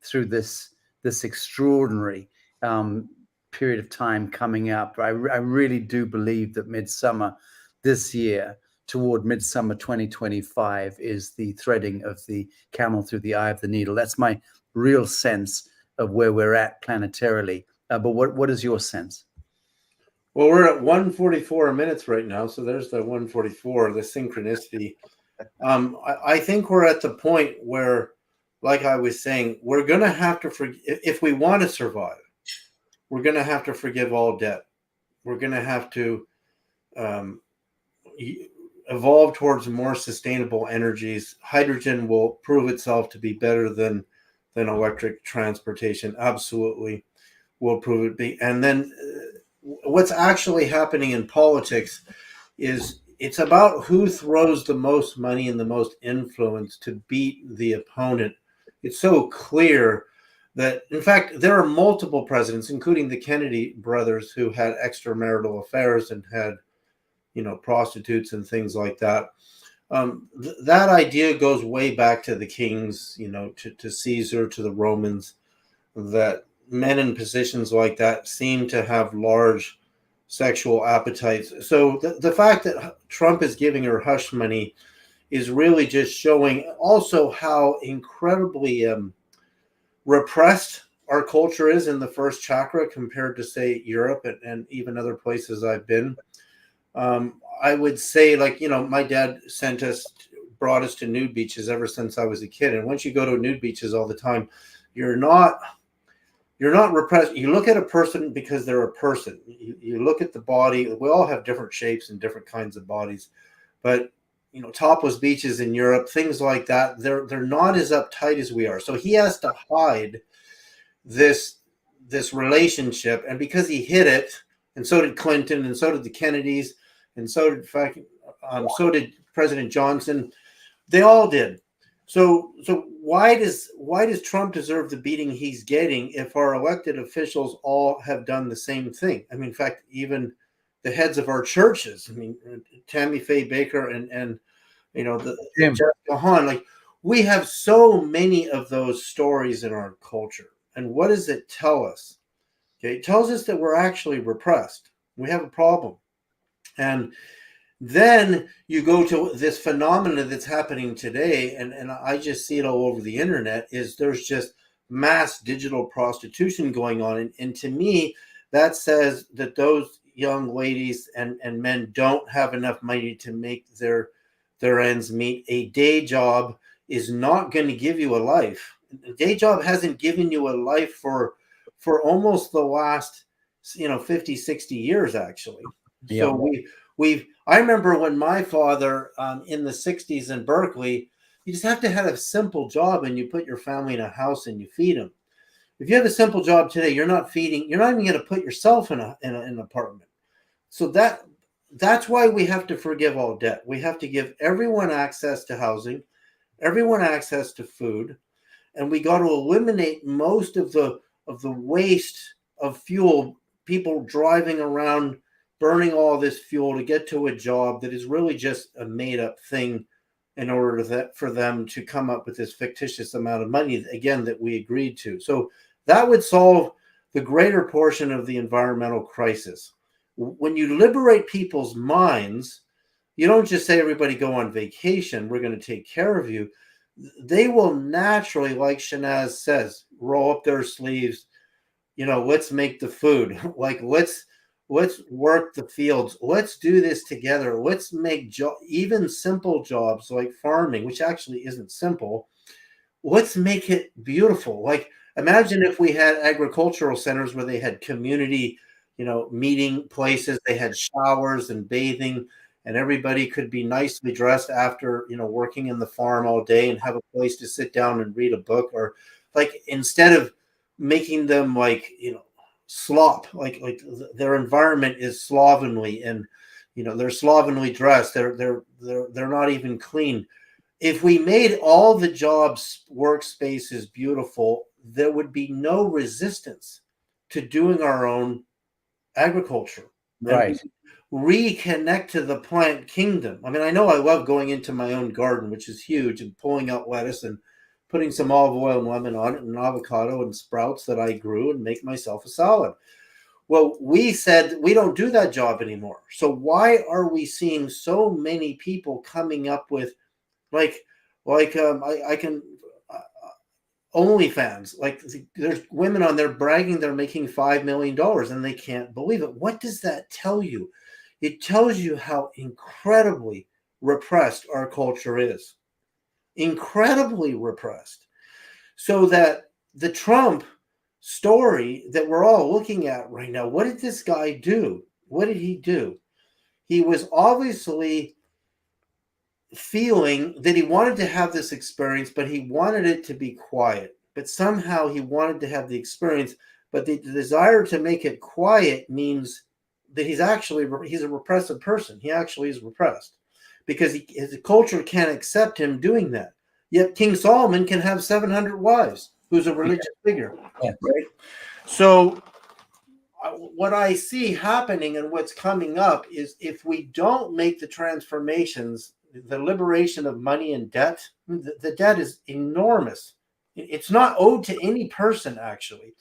through this extraordinary period of time coming up? I really do believe that midsummer this year, toward midsummer 2025, is the threading of the camel through the eye of the needle. That's my real sense of where we're at planetarily. But what is your sense? Well, we're at 144 minutes right now, so there's the 144, the synchronicity. I think we're at the point where, like I was saying, we're going to have to forgive. If we want to survive, we're going to have to forgive all debt. We're going to have to evolve towards more sustainable energies. Hydrogen will prove itself to be better than electric transportation. Absolutely will prove it be. And then what's actually happening in politics is it's about who throws the most money and the most influence to beat the opponent. It's so clear that, in fact, there are multiple presidents, including the Kennedy brothers, who had extramarital affairs and had, prostitutes and things like that. That idea goes way back to the kings, to Caesar, to the Romans, that men in positions like that seem to have large sexual appetites. So the fact that Trump is giving her hush money is really just showing also how incredibly repressed our culture is in the first chakra compared to, say, Europe and even other places I've been. I would say, like, you know, my dad brought us to nude beaches ever since I was a kid. And once you go to nude beaches all the time, you're not repressed. You look at a person because they're a person. You look at the body. We all have different shapes and different kinds of bodies, but you know, topless beaches in Europe, things like that, they're not as uptight as we are. So he has to hide this relationship, and because he hid it, and so did Clinton, and so did the Kennedys, and so did President Johnson. They all did. So why does Trump deserve the beating he's getting if our elected officials all have done the same thing? I mean, in fact, even the heads of our churches, I mean, Tammy Faye Baker and you know, Jessica Hahn, like, we have so many of those stories in our culture. And what does it tell us? Okay, it tells us that we're actually repressed. We have a problem. And then you go to this phenomenon that's happening today, and I just see it all over the internet, is there's just mass digital prostitution going on. And to me, that says that those young ladies and men don't have enough money to make their ends meet. A day job is not going to give you a life. A day job hasn't given you a life for almost the last, 50, 60 years, actually. Yeah. So I remember when my father, in the 60s in Berkeley, you just have to have a simple job and you put your family in a house and you feed them. If you have a simple job today, you're not even going to put yourself in an apartment. So that's why we have to forgive all debt. We have to give everyone access to housing, everyone access to food, and we got to eliminate most of the waste of fuel, people driving around burning all this fuel to get to a job that is really just a made-up thing in order for them to come up with this fictitious amount of money, again, that we agreed to. So that would solve the greater portion of the environmental crisis. When you liberate people's minds, you don't just say, everybody go on vacation, we're going to take care of you. They will naturally, like Shanaz says, roll up their sleeves, let's make the food. Like, let's work the fields. Let's do this together. Let's make even simple jobs like farming, which actually isn't simple. Let's make it beautiful. Like, imagine if we had agricultural centers where they had community, meeting places. They had showers and bathing, and everybody could be nicely dressed after, working in the farm all day and have a place to sit down and read a book. Or like, instead of making them like, slop, like their environment is slovenly, and they're slovenly dressed, they're not even clean. If we made all the jobs workspaces beautiful, there would be no resistance to doing our own agriculture, right? Reconnect to the plant kingdom. I mean, I know I love going into my own garden, which is huge, and pulling out lettuce and putting some olive oil and lemon on it, and avocado and sprouts that I grew, and make myself a salad. Well, we said we don't do that job anymore. So why are we seeing so many people coming up with OnlyFans? Like, there's women on there bragging they're making $5 million and they can't believe it. What does that tell you? It tells you how incredibly repressed our culture is. Incredibly repressed. So that the Trump story that we're all looking at right now, what did this guy do? What did he do? He was obviously feeling that he wanted to have this experience, but he wanted it to be quiet. But somehow he wanted to have the experience, but the desire to make it quiet means that he's a repressive person. He actually is repressed because his culture can't accept him doing that. Yet King Solomon can have 700 wives, who's a religious figure, right? So what I see happening and what's coming up is, if we don't make the transformations, the liberation of money and debt, the debt is enormous. It's not owed to any person, actually.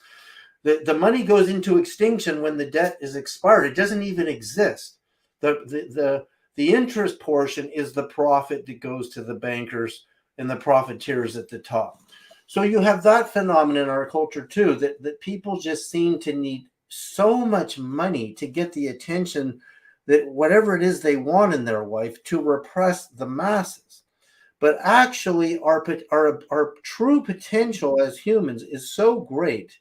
The money goes into extinction when the debt is expired. It doesn't even exist. The The interest portion is the profit that goes to the bankers and the profiteers at the top. So you have that phenomenon in our culture too, that people just seem to need so much money to get the attention that whatever it is they want in their life to repress the masses. But actually our true potential as humans is so great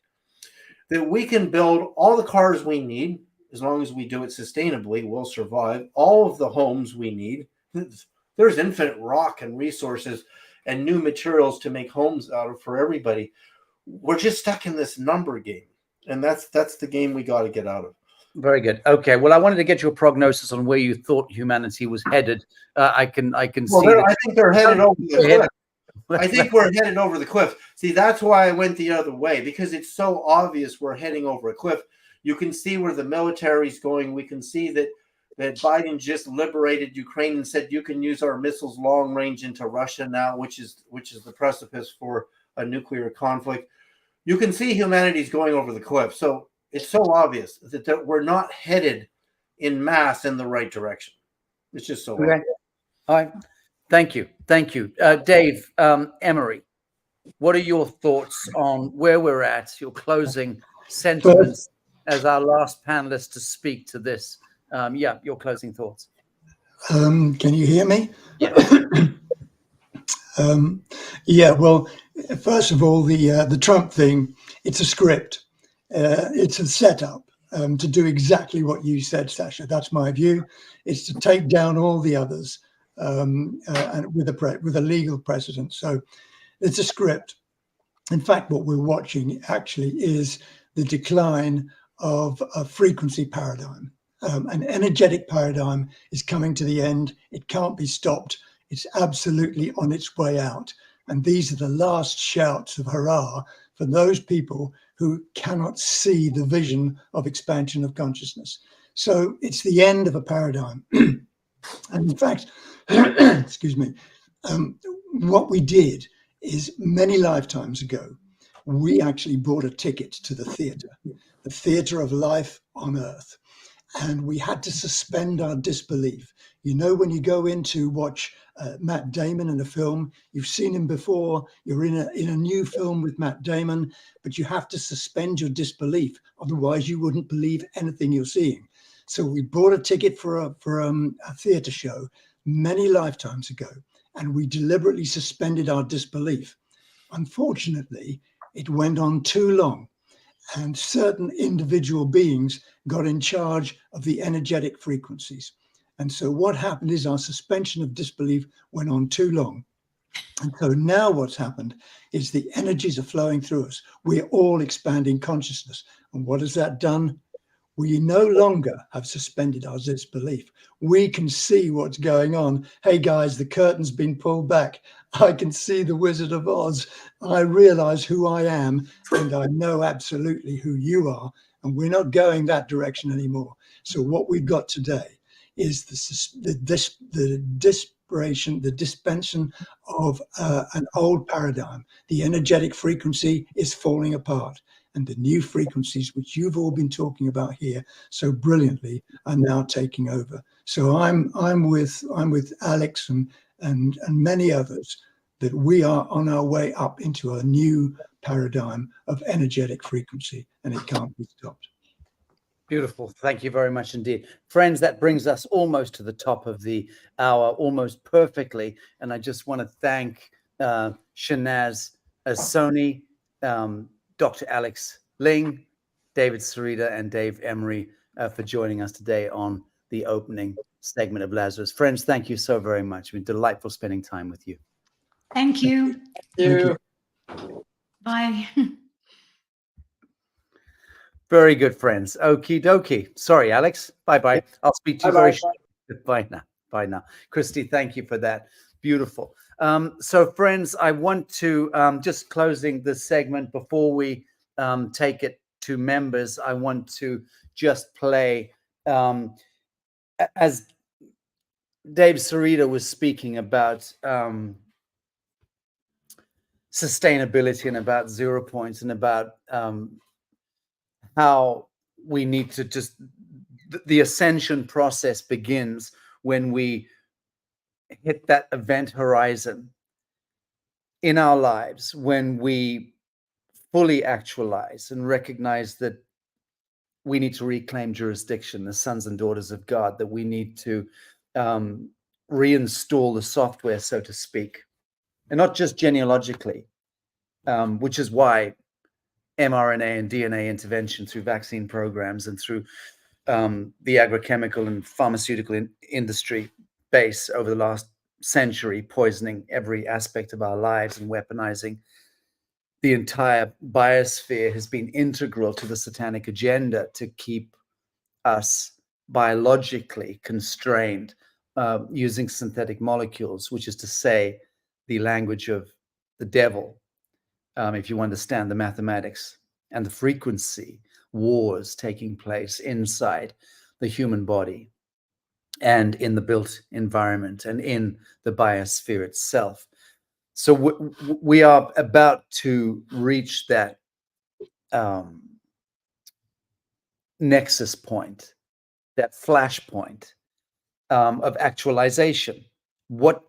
that we can build all the cars we need. As long as we do it sustainably, we'll survive. All of the homes we need. There's infinite rock and resources and new materials to make homes out of for everybody. We're just stuck in this number game. And that's the game we got to get out of. Very good. Okay. Well, I wanted to get your prognosis on where you thought humanity was headed. I can see. I think they're headed over the cliff. I think we're headed over the cliff. See, that's why I went the other way, because it's so obvious we're heading over a cliff. You can see where the military is going. We can see that Biden just liberated Ukraine and said you can use our missiles long range into Russia now, which is the precipice for a nuclear conflict. You can see humanity's going over the cliff. So it's so obvious that we're not headed in mass in the right direction. It's just so obvious. All right. Thank you. Dave, Emery, what are your thoughts on where we're at, your closing sentiments as our last panelist to speak to this? Your closing thoughts. Can you hear me? Yeah. Well, first of all, the Trump thing, it's a script. It's a setup to do exactly what you said, Sasha. That's my view. It's to take down all the others and with a legal precedent. So it's a script. In fact, what we're watching actually is the decline of a frequency paradigm. An energetic paradigm is coming to the end. It can't be stopped. It's absolutely on its way out. And these are the last shouts of hurrah for those people who cannot see the vision of expansion of consciousness. So it's the end of a paradigm. And in fact, excuse me, what we did is many lifetimes ago, we actually bought a ticket to the theater of life on Earth. And we had to suspend our disbelief. You know, when you go in to watch Matt Damon in a film, you've seen him before, you're in a new film with Matt Damon, but you have to suspend your disbelief. Otherwise, you wouldn't believe anything you're seeing. So we bought a ticket for a theater show many lifetimes ago, and we deliberately suspended our disbelief. Unfortunately, it went on too long, and certain individual beings got in charge of the energetic frequencies. And so what happened is our suspension of disbelief went on too long. And so now what's happened is the energies are flowing through us. We're all expanding consciousness. And what has that done? We no longer have suspended our disbelief. We can see what's going on. Hey guys, the curtain's been pulled back. I can see the Wizard of Oz. I realize who I am, and I know absolutely who you are. And we're not going that direction anymore. So what we've got today is the dispensation of an old paradigm. The energetic frequency is falling apart, and the new frequencies, which you've all been talking about here so brilliantly, are now taking over. So I'm with Alex and many others that we are on our way up into a new paradigm of energetic frequency, and it can't be stopped. Beautiful. Thank you very much indeed. Friends, that brings us almost to the top of the hour, almost perfectly. And I just want to thank Shanaz Soni, Dr. Alex Ling, David Sarita, and Dave Emery for joining us today on the opening segment of Lazarus. Friends, thank you so very much. It's been delightful spending time with you. Thank you. Thank you. Bye. Very good, friends. Okie dokie. Sorry, Alex. Bye-bye. I'll speak to you very shortly. Bye now. Bye now. Christy, thank you for that. Beautiful. So, friends, I want to, just closing this segment before we take it to members, I want to just play, as Dave Sarita was speaking about sustainability and about 0 points and about how we need to just, the ascension process begins when we hit that event horizon in our lives, when we fully actualize and recognize that we need to reclaim jurisdiction as sons and daughters of God, that we need to reinstall the software, so to speak, and not just genealogically, which is why mRNA and DNA intervention through vaccine programs and through the agrochemical and pharmaceutical industry base over the last century, poisoning every aspect of our lives and weaponizing the entire biosphere, has been integral to the satanic agenda to keep us biologically constrained using synthetic molecules, which is to say the language of the devil, if you understand the mathematics and the frequency wars taking place inside the human body and in the built environment and in the biosphere itself. So we are about to reach that nexus point, that flash point of actualization. What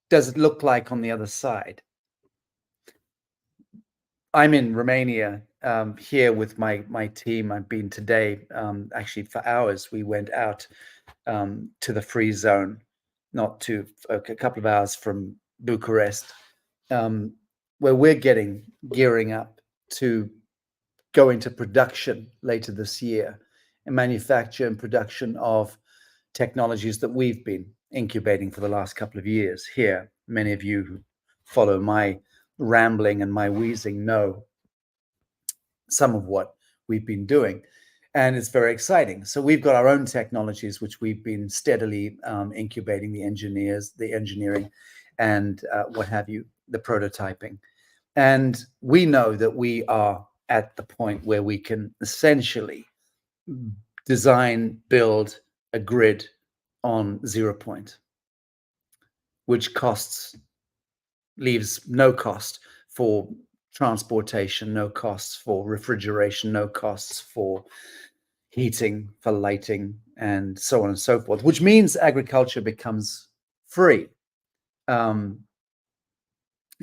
does it look like on the other side? I'm in Romania here with my team. I've been today, actually for hours. We went out to the free zone, not to a couple of hours from Bucharest, where we're gearing up to go into production later this year and manufacture and production of technologies that we've been incubating for the last couple of years here. Many of you who follow my rambling and my wheezing know some of what we've been doing, and it's very exciting. So we've got our own technologies which we've been steadily incubating, the engineering and what have you, the prototyping. And we know that we are at the point where we can essentially design, build a grid on 0 point, which leaves no cost for transportation, no costs for refrigeration, no costs for heating, for lighting, and so on and so forth, which means agriculture becomes free.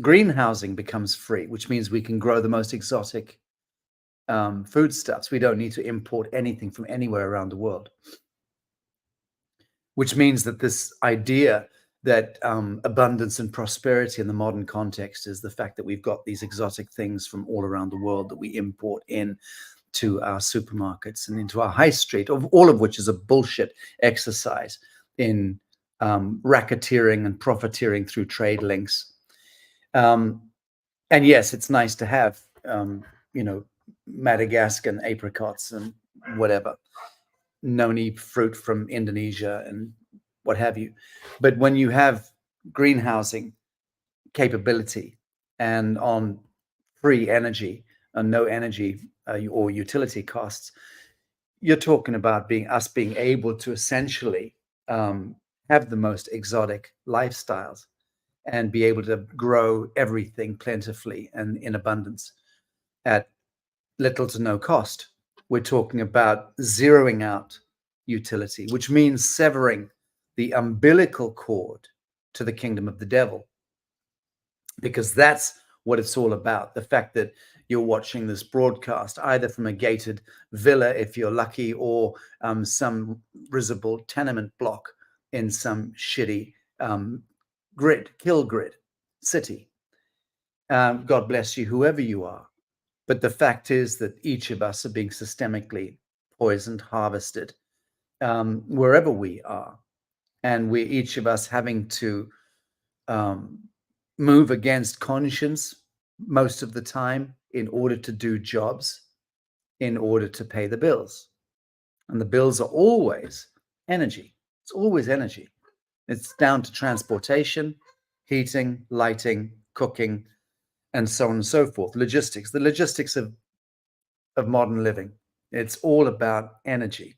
Greenhousing becomes free, which means we can grow the most exotic foodstuffs. We don't need to import anything from anywhere around the world, which means that this idea that abundance and prosperity in the modern context is the fact that we've got these exotic things from all around the world that we import in to our supermarkets and into our high street, all of which is a bullshit exercise in racketeering and profiteering through trade links. And yes, it's nice to have, Madagascan apricots and whatever, noni fruit from Indonesia and what have you. But when you have greenhousing capability and on free energy and no energy or utility costs, you're talking about us being able to essentially have the most exotic lifestyles and be able to grow everything plentifully and in abundance at little to no cost. We're talking about zeroing out utility, which means severing the umbilical cord to the kingdom of the devil, because that's what it's all about. The fact that you're watching this broadcast either from a gated villa, if you're lucky, or some risible tenement block in some shitty kill grid city. God bless you, whoever you are. But the fact is that each of us are being systemically poisoned, harvested, wherever we are. And we're each of us having to move against conscience most of the time in order to do jobs, in order to pay the bills. And the bills are always energy. It's always energy. It's down to transportation, heating, lighting, cooking, and so on and so forth. Logistics, the logistics of modern living. It's all about energy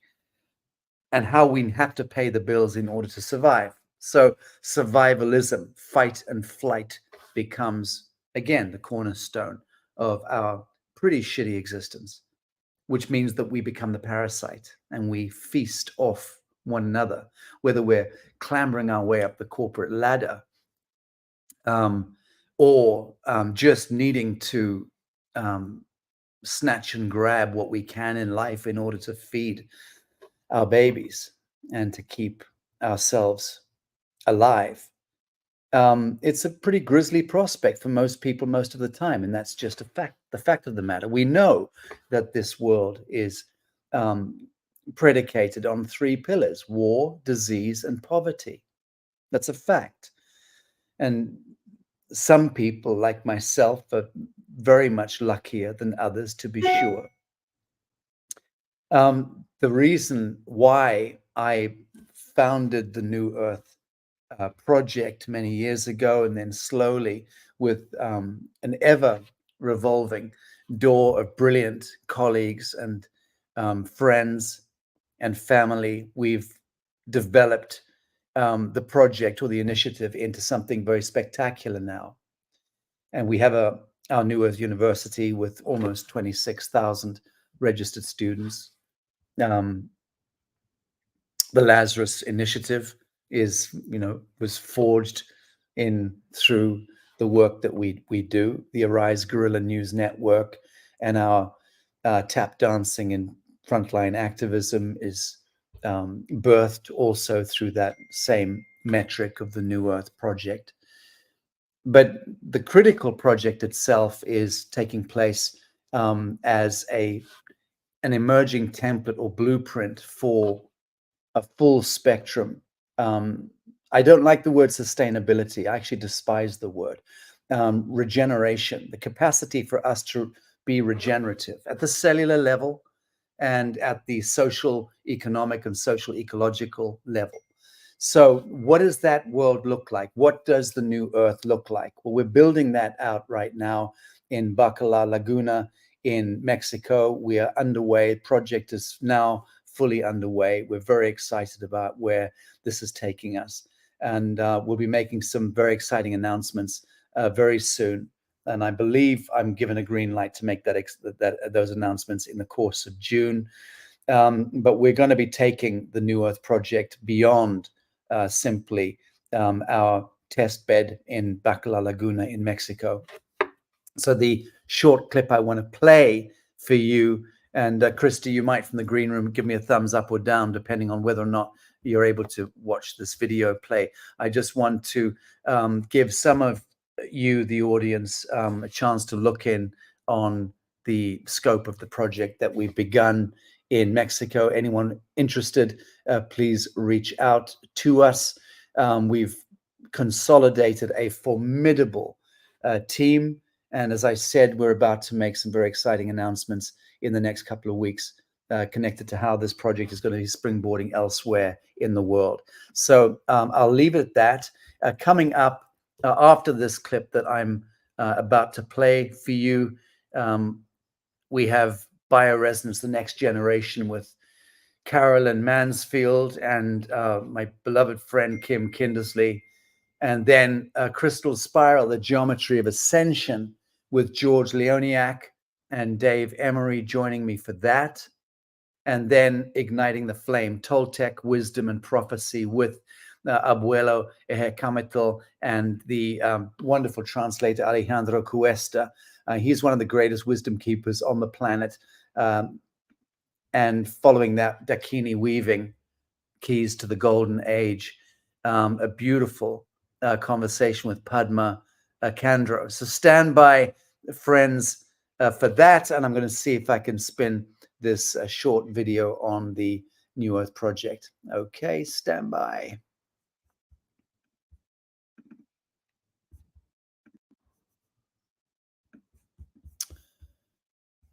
and how we have to pay the bills in order to survive. So survivalism, fight and flight, becomes, again, the cornerstone of our pretty shitty existence, which means that we become the parasite and we feast off one another, whether we're clambering our way up the corporate ladder, or just needing to snatch and grab what we can in life in order to feed our babies and to keep ourselves alive. It's a pretty grisly prospect for most people most of the time, and that's just a fact. The fact of the matter, we know that this world is predicated on 3 pillars: war, disease, and poverty. That's a fact. And some people, like myself, are very much luckier than others, to be sure. The reason why I founded the New Earth project many years ago, and then slowly, with an ever revolving door of brilliant colleagues and friends and family, we've developed the project or the initiative into something very spectacular now. And we have our New Earth University with almost 26,000 registered students. The Lazarus initiative was forged through the work that we do. The Arise Guerrilla News Network and our tap dancing and frontline activism is birthed also through that same metric of the New Earth project. But the critical project itself is taking place as an emerging template or blueprint for a full spectrum. I don't like the word sustainability. I actually despise the word. Regeneration, the capacity for us to be regenerative at the cellular level and at the social, economic, and social ecological level. So what does that world look like? What does the New Earth look like? Well, we're building that out right now in Bacalar Laguna in Mexico. We are underway. The project is now fully underway. We're very excited about where this is taking us. And we'll be making some very exciting announcements very soon. And I believe I'm given a green light to make those announcements in the course of June. But we're going to be taking the New Earth project beyond simply our test bed in Bacalar Laguna in Mexico. So the short clip I want to play for you, and Christy, you might from the green room give me a thumbs up or down depending on whether or not you're able to watch this video play. I just want to give some of you, the audience, a chance to look in on the scope of the project that we've begun in Mexico. Anyone interested, please reach out to us. We've consolidated a formidable team. And as I said, we're about to make some very exciting announcements in the next couple of weeks connected to how this project is going to be springboarding elsewhere in the world. So I'll leave it at that. Coming up after this clip that I'm about to play for you, we have Bioresonance, the next generation, with Carolyn Mansfield and my beloved friend Kim Kindersley. And then Crystal Spiral, the geometry of Ascension, with George Leoniak and Dave Emery joining me for that. And then Igniting the Flame, Toltec Wisdom and Prophecy, with Abuelo Ejecamitl and the wonderful translator Alejandro Cuesta. He's one of the greatest wisdom keepers on the planet. And following that, Dakini Weaving, Keys to the Golden Age, a beautiful conversation with Padma Kandro. So stand by, friends, for that. And I'm going to see if I can spin this short video on the New Earth project. Okay, stand by.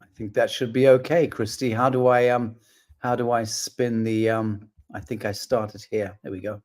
I think that should be okay. Christy, how do I spin the I think I started here. There we go.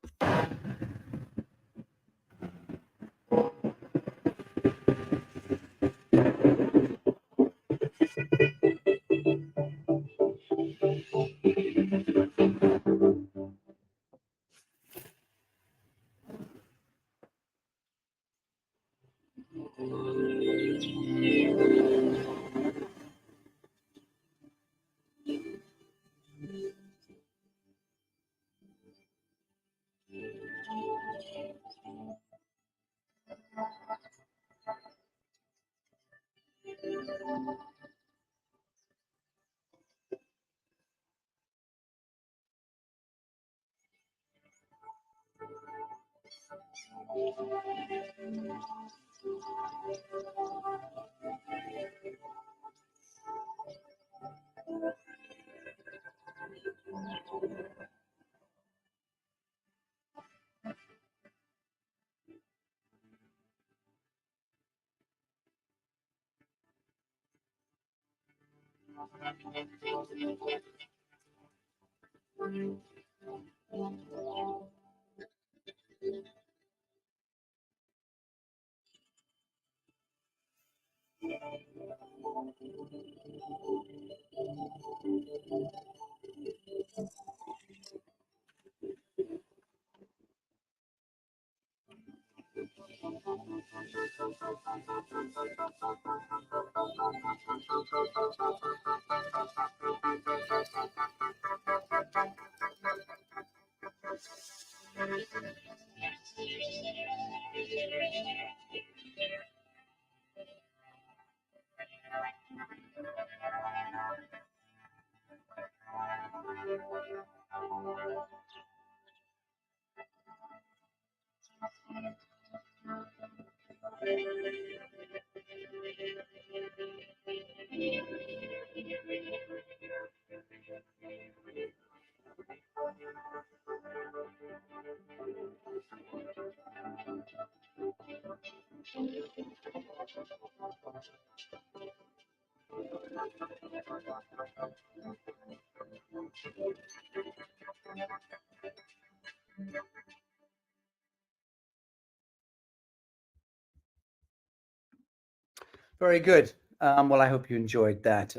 Very good. Well, I hope you enjoyed that.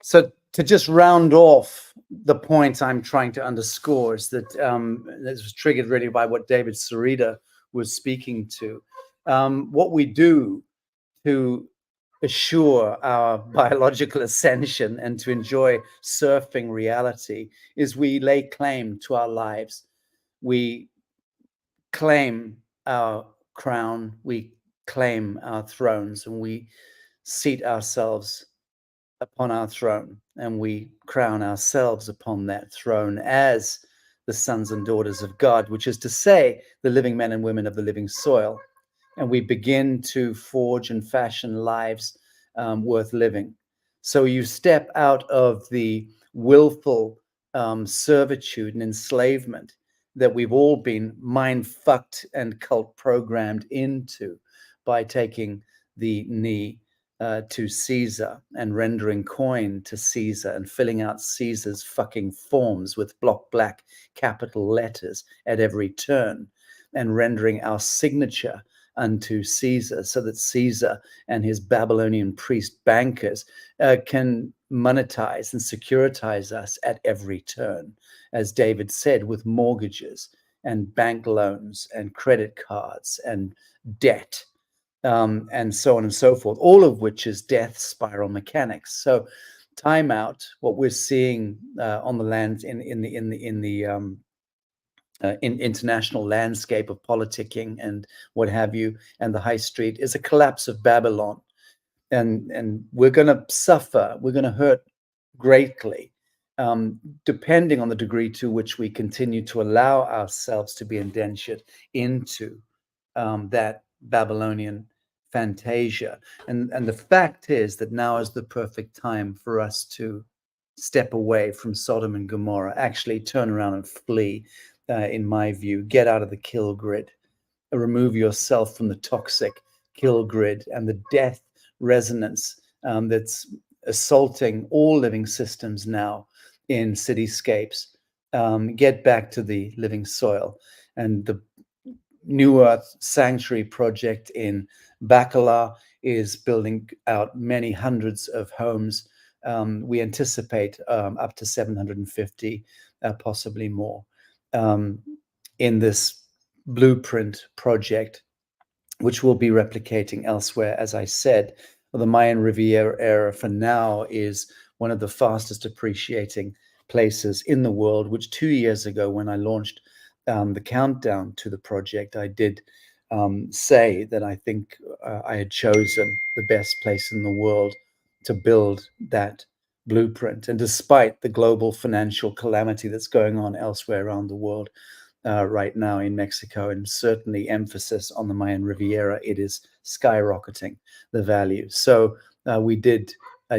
So to just round off the point I'm trying to underscore is that this was triggered really by what David Sarita was speaking to. What we do to assure our biological ascension and to enjoy surfing reality is we lay claim to our lives. We claim our crown, we claim our thrones, and we seat ourselves upon our throne, and we crown ourselves upon that throne as the sons and daughters of God, which is to say, the living men and women of the living soil. And we begin to forge and fashion lives worth living. So you step out of the willful servitude and enslavement that we've all been mind fucked and cult programmed into by taking the knee to Caesar and rendering coin to Caesar and filling out Caesar's fucking forms with block black capital letters at every turn and rendering our signature unto Caesar so that Caesar and his Babylonian priest bankers can monetize and securitize us at every turn, as David said, with mortgages and bank loans and credit cards and debt. And so on and so forth, all of which is death spiral mechanics. So, time out. What we're seeing on the land in the international landscape of politicking and what have you, and the high street is a collapse of Babylon, and we're going to suffer. We're going to hurt greatly, depending on the degree to which we continue to allow ourselves to be indentured into that Babylonian fantasia. And the fact is that now is the perfect time for us to step away from Sodom and Gomorrah, actually turn around and flee, in my view, get out of the kill grid, remove yourself from the toxic kill grid and the death resonance that's assaulting all living systems now in cityscapes. Get back to the living soil. And the New Earth Sanctuary project in Bacala is building out many hundreds of homes. We anticipate up to 750, possibly more, in this blueprint project, which will be replicating elsewhere. As I said, the Mayan Riviera era for now is one of the fastest appreciating places in the world, which 2 years ago, when I launched the countdown to the project, I did say that I think I had chosen the best place in the world to build that blueprint. And despite the global financial calamity that's going on elsewhere around the world right now in Mexico, and certainly emphasis on the Mayan Riviera, it is skyrocketing the value. So we did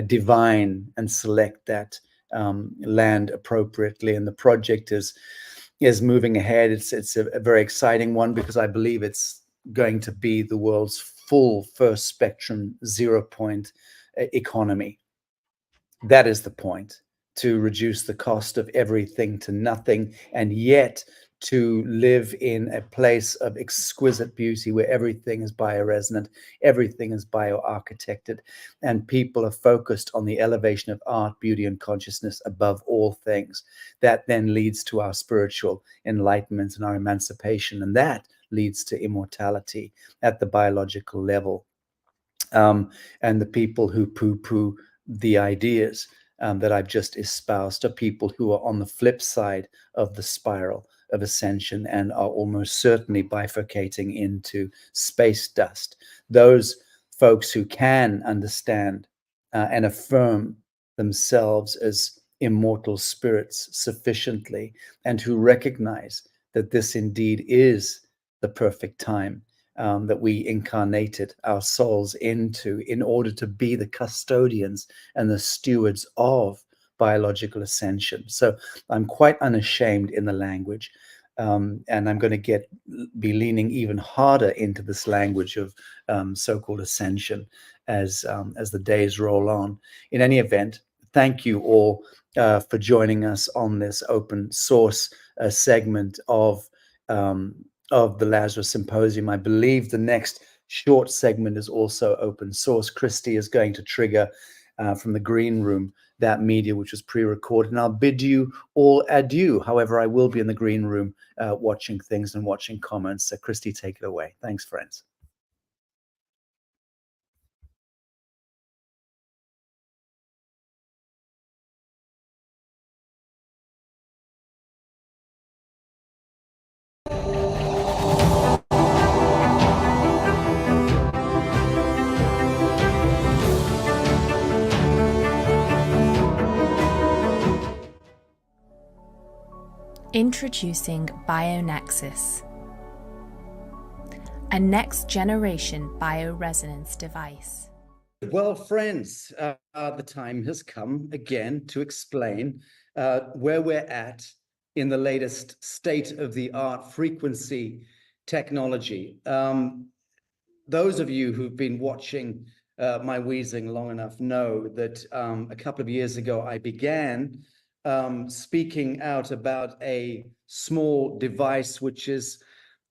divine and select that land appropriately, and the project is moving ahead. It's a very exciting one, because I believe it's going to be the world's full first spectrum 0-point economy. That is the point, to reduce the cost of everything to nothing, and yet to live in a place of exquisite beauty where everything is bioresonant, everything is bioarchitected, and people are focused on the elevation of art, beauty, and consciousness above all things. That then leads to our spiritual enlightenment and our emancipation, and that leads to immortality at the biological level. And the people who poo-poo the ideas that I've just espoused are people who are on the flip side of the spiral of ascension and are almost certainly bifurcating into space dust. Those folks who can understand and affirm themselves as immortal spirits sufficiently, and who recognize that this indeed is the perfect time that we incarnated our souls into in order to be the custodians and the stewards of biological ascension. So I'm quite unashamed in the language, and I'm going to be leaning even harder into this language of so-called ascension as the days roll on. In any event, thank you all for joining us on this open source segment of the Lazarus Symposium. I believe the next short segment is also open source. Christy is going to trigger from the green room that media which was pre-recorded, and I'll bid you all adieu. However, I will be in the green room watching things and watching comments. So Christy, take it away. Thanks, friends. Introducing BioNexus, a next-generation bioresonance device. Well, friends, the time has come again to explain where we're at in the latest state-of-the-art frequency technology. Those of you who've been watching my wheezing long enough know that a couple of years ago I began speaking out about a small device, which is,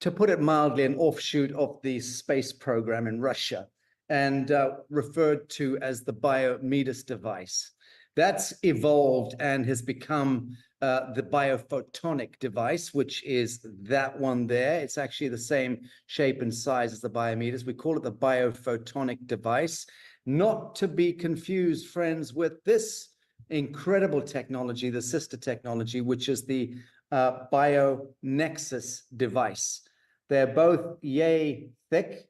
to put it mildly, an offshoot of the space program in Russia, and referred to as the Bioresonance device. That's evolved and has become the biophotonic device, which is that one there. It's actually the same shape and size as the Bioresonance. We call it the biophotonic device, not to be confused, friends, with this incredible technology, the sister technology, which is the BioNexus device. They're both yay thick.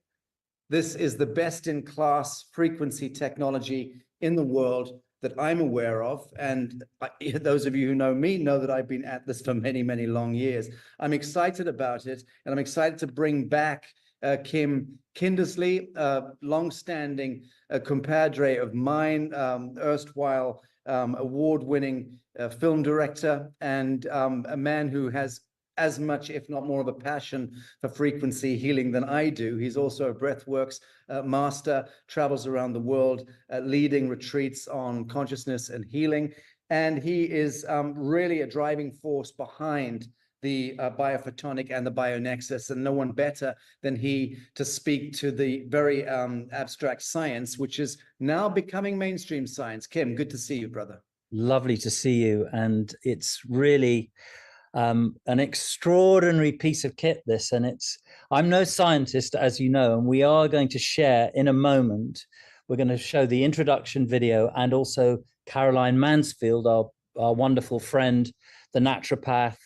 This is the best-in-class frequency technology in the world that I'm aware of. And those of you who know me know that I've been at this for many, many long years. I'm excited about it, and I'm excited to bring back Kim Kindersley, long-standing compadre of mine, erstwhile award-winning film director, and a man who has as much, if not more, of a passion for frequency healing than I do. He's also a breathworks master, travels around the world, leading retreats on consciousness and healing. And he is really a driving force behind the biophotonic and the BioNexus, and no one better than he to speak to the very abstract science, which is now becoming mainstream science. Kim, good to see you, brother. Lovely to see you. And it's really an extraordinary piece of kit, this. And I'm no scientist, as you know, and we are going to share in a moment. We're going to show the introduction video, and also Caroline Mansfield, our wonderful friend, the naturopath,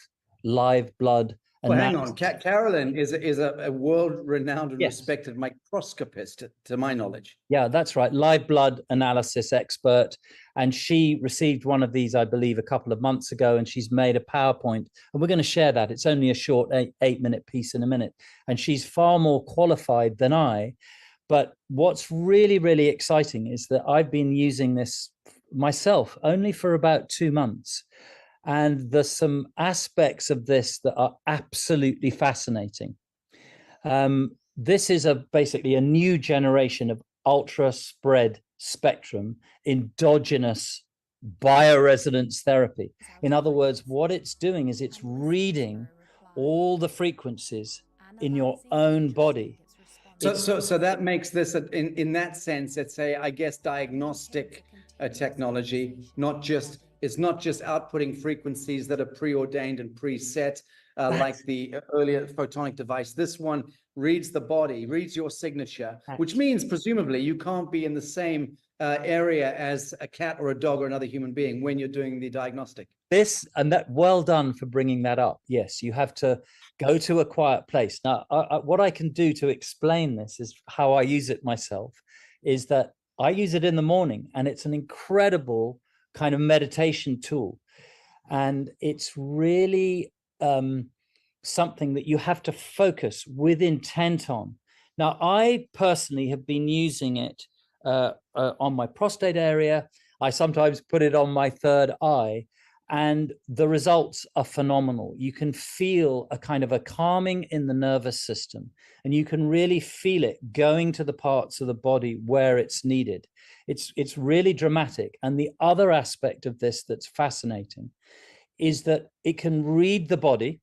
live blood Well, hang on. Carolyn is a world-renowned and Yes. respected microscopist, to my knowledge. Yeah, that's right. Live blood analysis expert. And she received one of these, I believe, a couple of months ago, and she's made a PowerPoint. And we're going to share that. It's only a short 8-minute piece in a minute. And she's far more qualified than I. But what's really, really exciting is that I've been using this myself only for about 2 months. And there's some aspects of this that are absolutely fascinating. This is basically a new generation of ultra spread spectrum endogenous bioresonance therapy. In other words, what it's doing is it's reading all the frequencies in your own body. So that makes this, in that sense, it's I guess, diagnostic technology, it's not just outputting frequencies that are preordained and preset, like the earlier photonic device. This one reads the body, reads your signature, which means presumably you can't be in the same area as a cat or a dog or another human being when you're doing the diagnostic. Well done for bringing that up. Yes, you have to go to a quiet place. Now, what I can do to explain this is how I use it myself, is that I use it in the morning, and it's an incredible kind of meditation tool. And it's really something that you have to focus with intent on. Now, I personally have been using it on my prostate area. I sometimes put it on my third eye, and the results are phenomenal. You can feel a kind of a calming in the nervous system, and you can really feel it going to the parts of the body where it's needed. It's really dramatic. And the other aspect of this that's fascinating is that it can read the body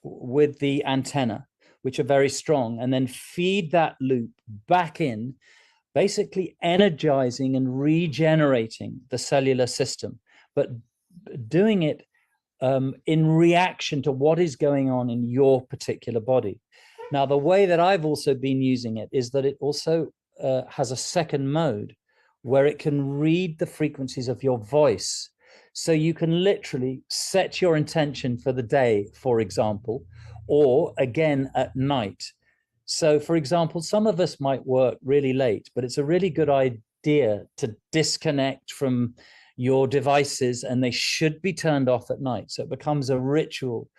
with the antenna, which are very strong, and then feed that loop back in, basically energizing and regenerating the cellular system, but doing it in reaction to what is going on in your particular body. Now, the way that I've also been using it is that it also has a second mode where it can read the frequencies of your voice. So you can literally set your intention for the day, for example, or again at night. So, for example, some of us might work really late, but it's a really good idea to disconnect from your devices, and they should be turned off at night. So it becomes a ritual.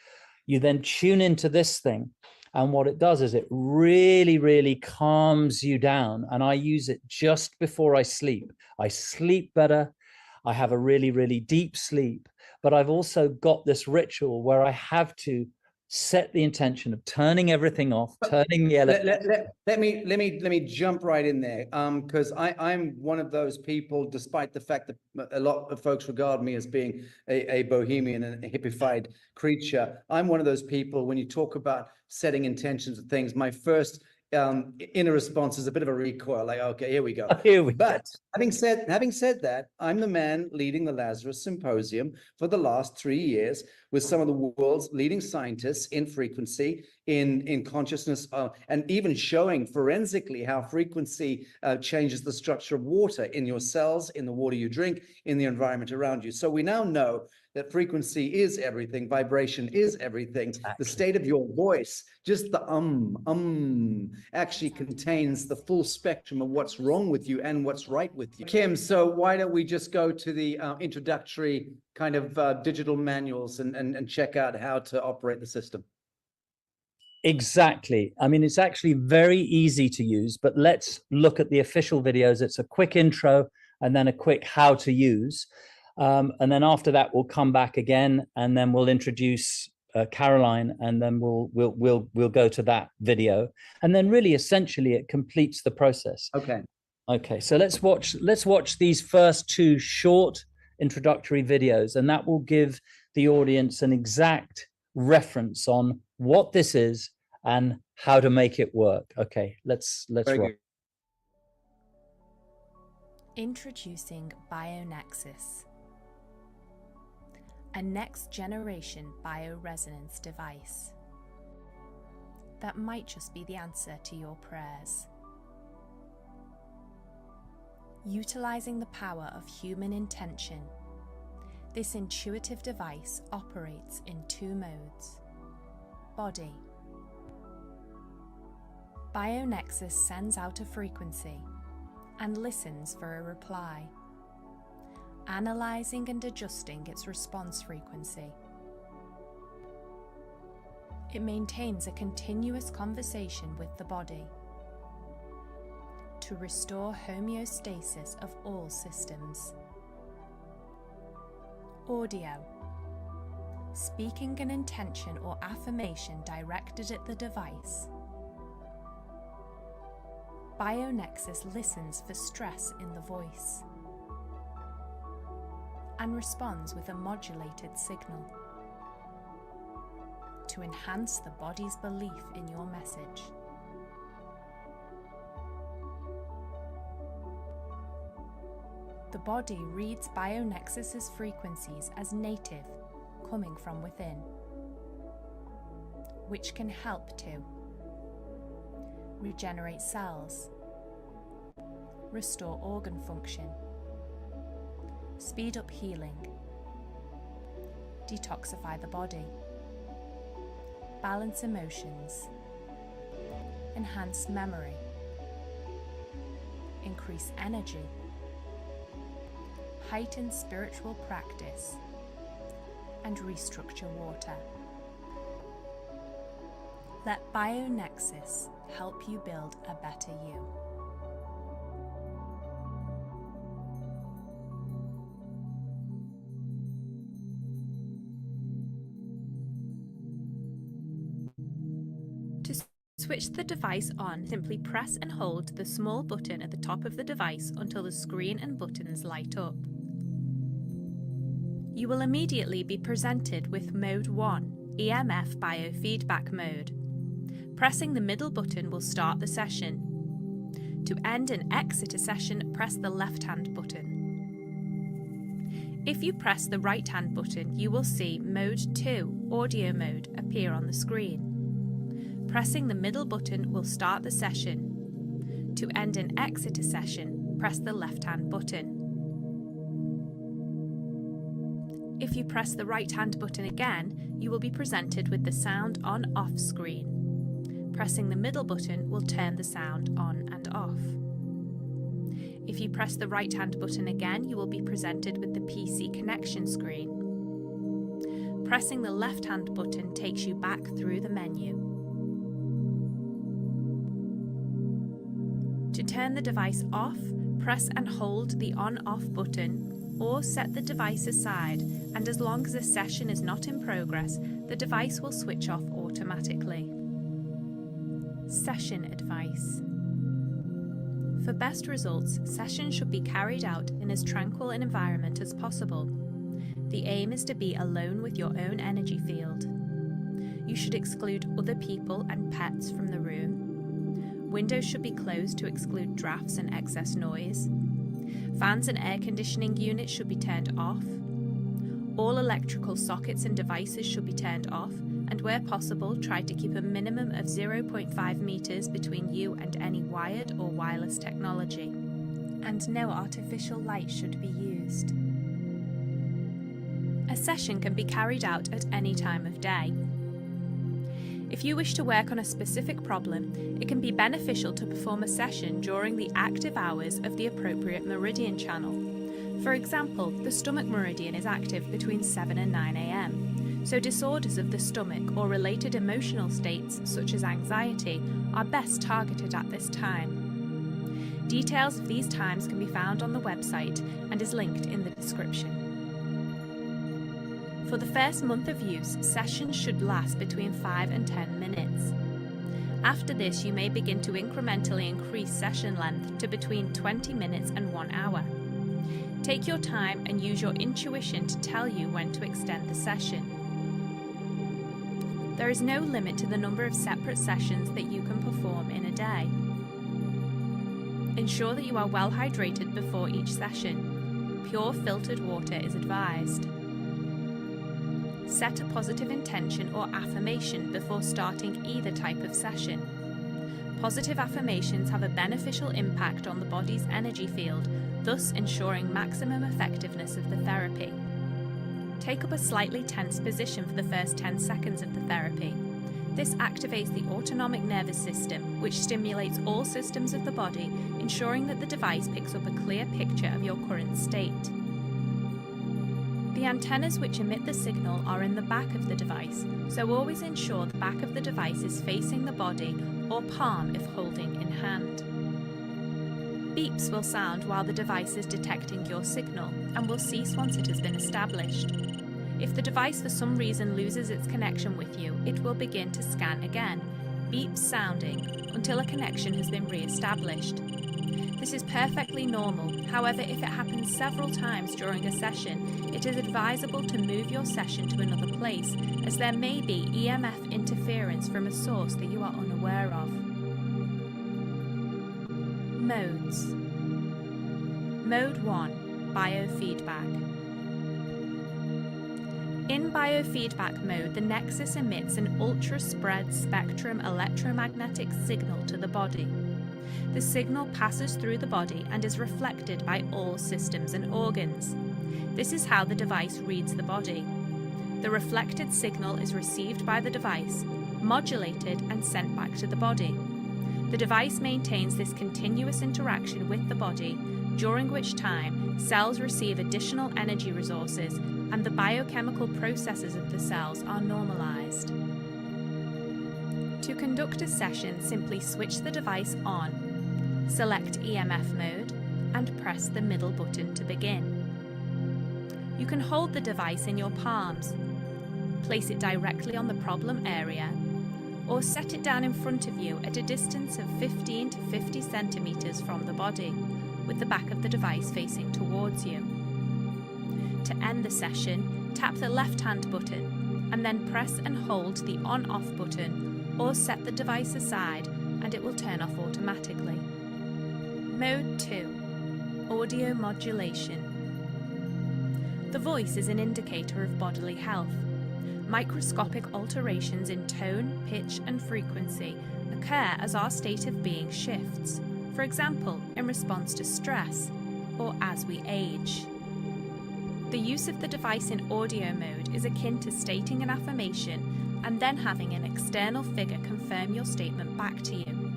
You then tune into this thing, and what it does is it really, really calms you down. And I use it just before I sleep. I sleep better. I have a really, really deep sleep. But I've also got this ritual where I have to set the intention of turning everything off, turning the let me jump right in there, because I'm one of those people, despite the fact that a lot of folks regard me as being a bohemian and a hippified creature. I'm one of those people, when you talk about setting intentions of things, my first inner response is a bit of a recoil, like, okay, here we go. But having said that, I'm the man leading the Lazarus Symposium for the last 3 years with some of the world's leading scientists in frequency, in consciousness, and even showing forensically how frequency changes the structure of water in your cells, in the water you drink, in the environment around you. So we now know that frequency is everything, vibration is everything. Exactly. The state of your voice, just the actually contains the full spectrum of what's wrong with you and what's right with you. Kim, so why don't we just go to the introductory kind of digital manuals and check out how to operate the system? Exactly. I mean, it's actually very easy to use, but let's look at the official videos. It's a quick intro and then a quick how to use. And then after that, we'll come back again, and then we'll introduce Caroline, and then we'll go to that video, and then really essentially it completes the process. Okay. So let's watch these first 2 short introductory videos, and that will give the audience an exact reference on what this is and how to make it work. Okay, let's roll. Introducing Bionexus, a next-generation bioresonance device that might just be the answer to your prayers. Utilizing the power of human intention, this intuitive device operates in 2 modes: Body. Bionexus sends out a frequency and listens for a reply, analysing and adjusting its response frequency. It maintains a continuous conversation with the body to restore homeostasis of all systems. Audio. Speaking an intention or affirmation directed at the device. Bionexus listens for stress in the voice and responds with a modulated signal to enhance the body's belief in your message. The body reads Bionexus's frequencies as native, coming from within, which can help to regenerate cells, restore organ function, speed up healing, detoxify the body, balance emotions, enhance memory, increase energy, heighten spiritual practice, and restructure water. Let Bionexus help you build a better you. To switch the device on, simply press and hold the small button at the top of the device until the screen and buttons light up. You will immediately be presented with Mode 1, EMF Biofeedback Mode. Pressing the middle button will start the session. To end and exit a session, press the left-hand button. If you press the right-hand button, you will see Mode 2, Audio Mode, appear on the screen. Pressing the middle button will start the session. To end and exit a session, press the left-hand button. If you press the right-hand button again, you will be presented with the sound on-off screen. Pressing the middle button will turn the sound on and off. If you press the right-hand button again, you will be presented with the PC connection screen. Pressing the left-hand button takes you back through the menu. To turn the device off, press and hold the on-off button, or set the device aside, and as long as a session is not in progress, the device will switch off automatically. Session advice. For best results, sessions should be carried out in as tranquil an environment as possible. The aim is to be alone with your own energy field. You should exclude other people and pets from the room. Windows should be closed to exclude drafts and excess noise. Fans and air conditioning units should be turned off. All electrical sockets and devices should be turned off, and where possible, try to keep a minimum of 0.5 meters between you and any wired or wireless technology. And no artificial light should be used. A session can be carried out at any time of day. If you wish to work on a specific problem, it can be beneficial to perform a session during the active hours of the appropriate meridian channel. For example, the stomach meridian is active between 7 and 9 a.m., so disorders of the stomach or related emotional states such as anxiety are best targeted at this time. Details of these times can be found on the website and is linked in the description. For the first month of use, sessions should last between 5 and 10 minutes. After this, you may begin to incrementally increase session length to between 20 minutes and 1 hour. Take your time and use your intuition to tell you when to extend the session. There is no limit to the number of separate sessions that you can perform in a day. Ensure that you are well hydrated before each session. Pure filtered water is advised. Set a positive intention or affirmation before starting either type of session. Positive affirmations have a beneficial impact on the body's energy field, thus ensuring maximum effectiveness of the therapy. Take up a slightly tense position for the first 10 seconds of the therapy. This activates the autonomic nervous system, which stimulates all systems of the body, ensuring that the device picks up a clear picture of your current state. The antennas which emit the signal are in the back of the device, so always ensure the back of the device is facing the body or palm if holding in hand. Beeps will sound while the device is detecting your signal and will cease once it has been established. If the device for some reason loses its connection with you, it will begin to scan again, beeps sounding, until a connection has been re-established. This is perfectly normal. However, if it happens several times during a session, it is advisable to move your session to another place, as there may be EMF interference from a source that you are unaware of. Modes. Mode 1. Biofeedback. In biofeedback mode, the nexus emits an ultra-spread spectrum electromagnetic signal to the body. The signal passes through the body and is reflected by all systems and organs. This is how the device reads the body. The reflected signal is received by the device, modulated and sent back to the body. The device maintains this continuous interaction with the body, during which time cells receive additional energy resources and the biochemical processes of the cells are normalized. To conduct a session, simply switch the device on, select EMF mode, and press the middle button to begin. You can hold the device in your palms, place it directly on the problem area, or set it down in front of you at a distance of 15 to 50 centimeters from the body, with the back of the device facing towards you. To end the session, tap the left-hand button and then press and hold the on-off button or set the device aside and it will turn off automatically. Mode 2. Audio modulation. The voice is an indicator of bodily health. Microscopic alterations in tone, pitch and frequency occur as our state of being shifts, for example, in response to stress or as we age. The use of the device in audio mode is akin to stating an affirmation and then having an external figure confirm your statement back to you.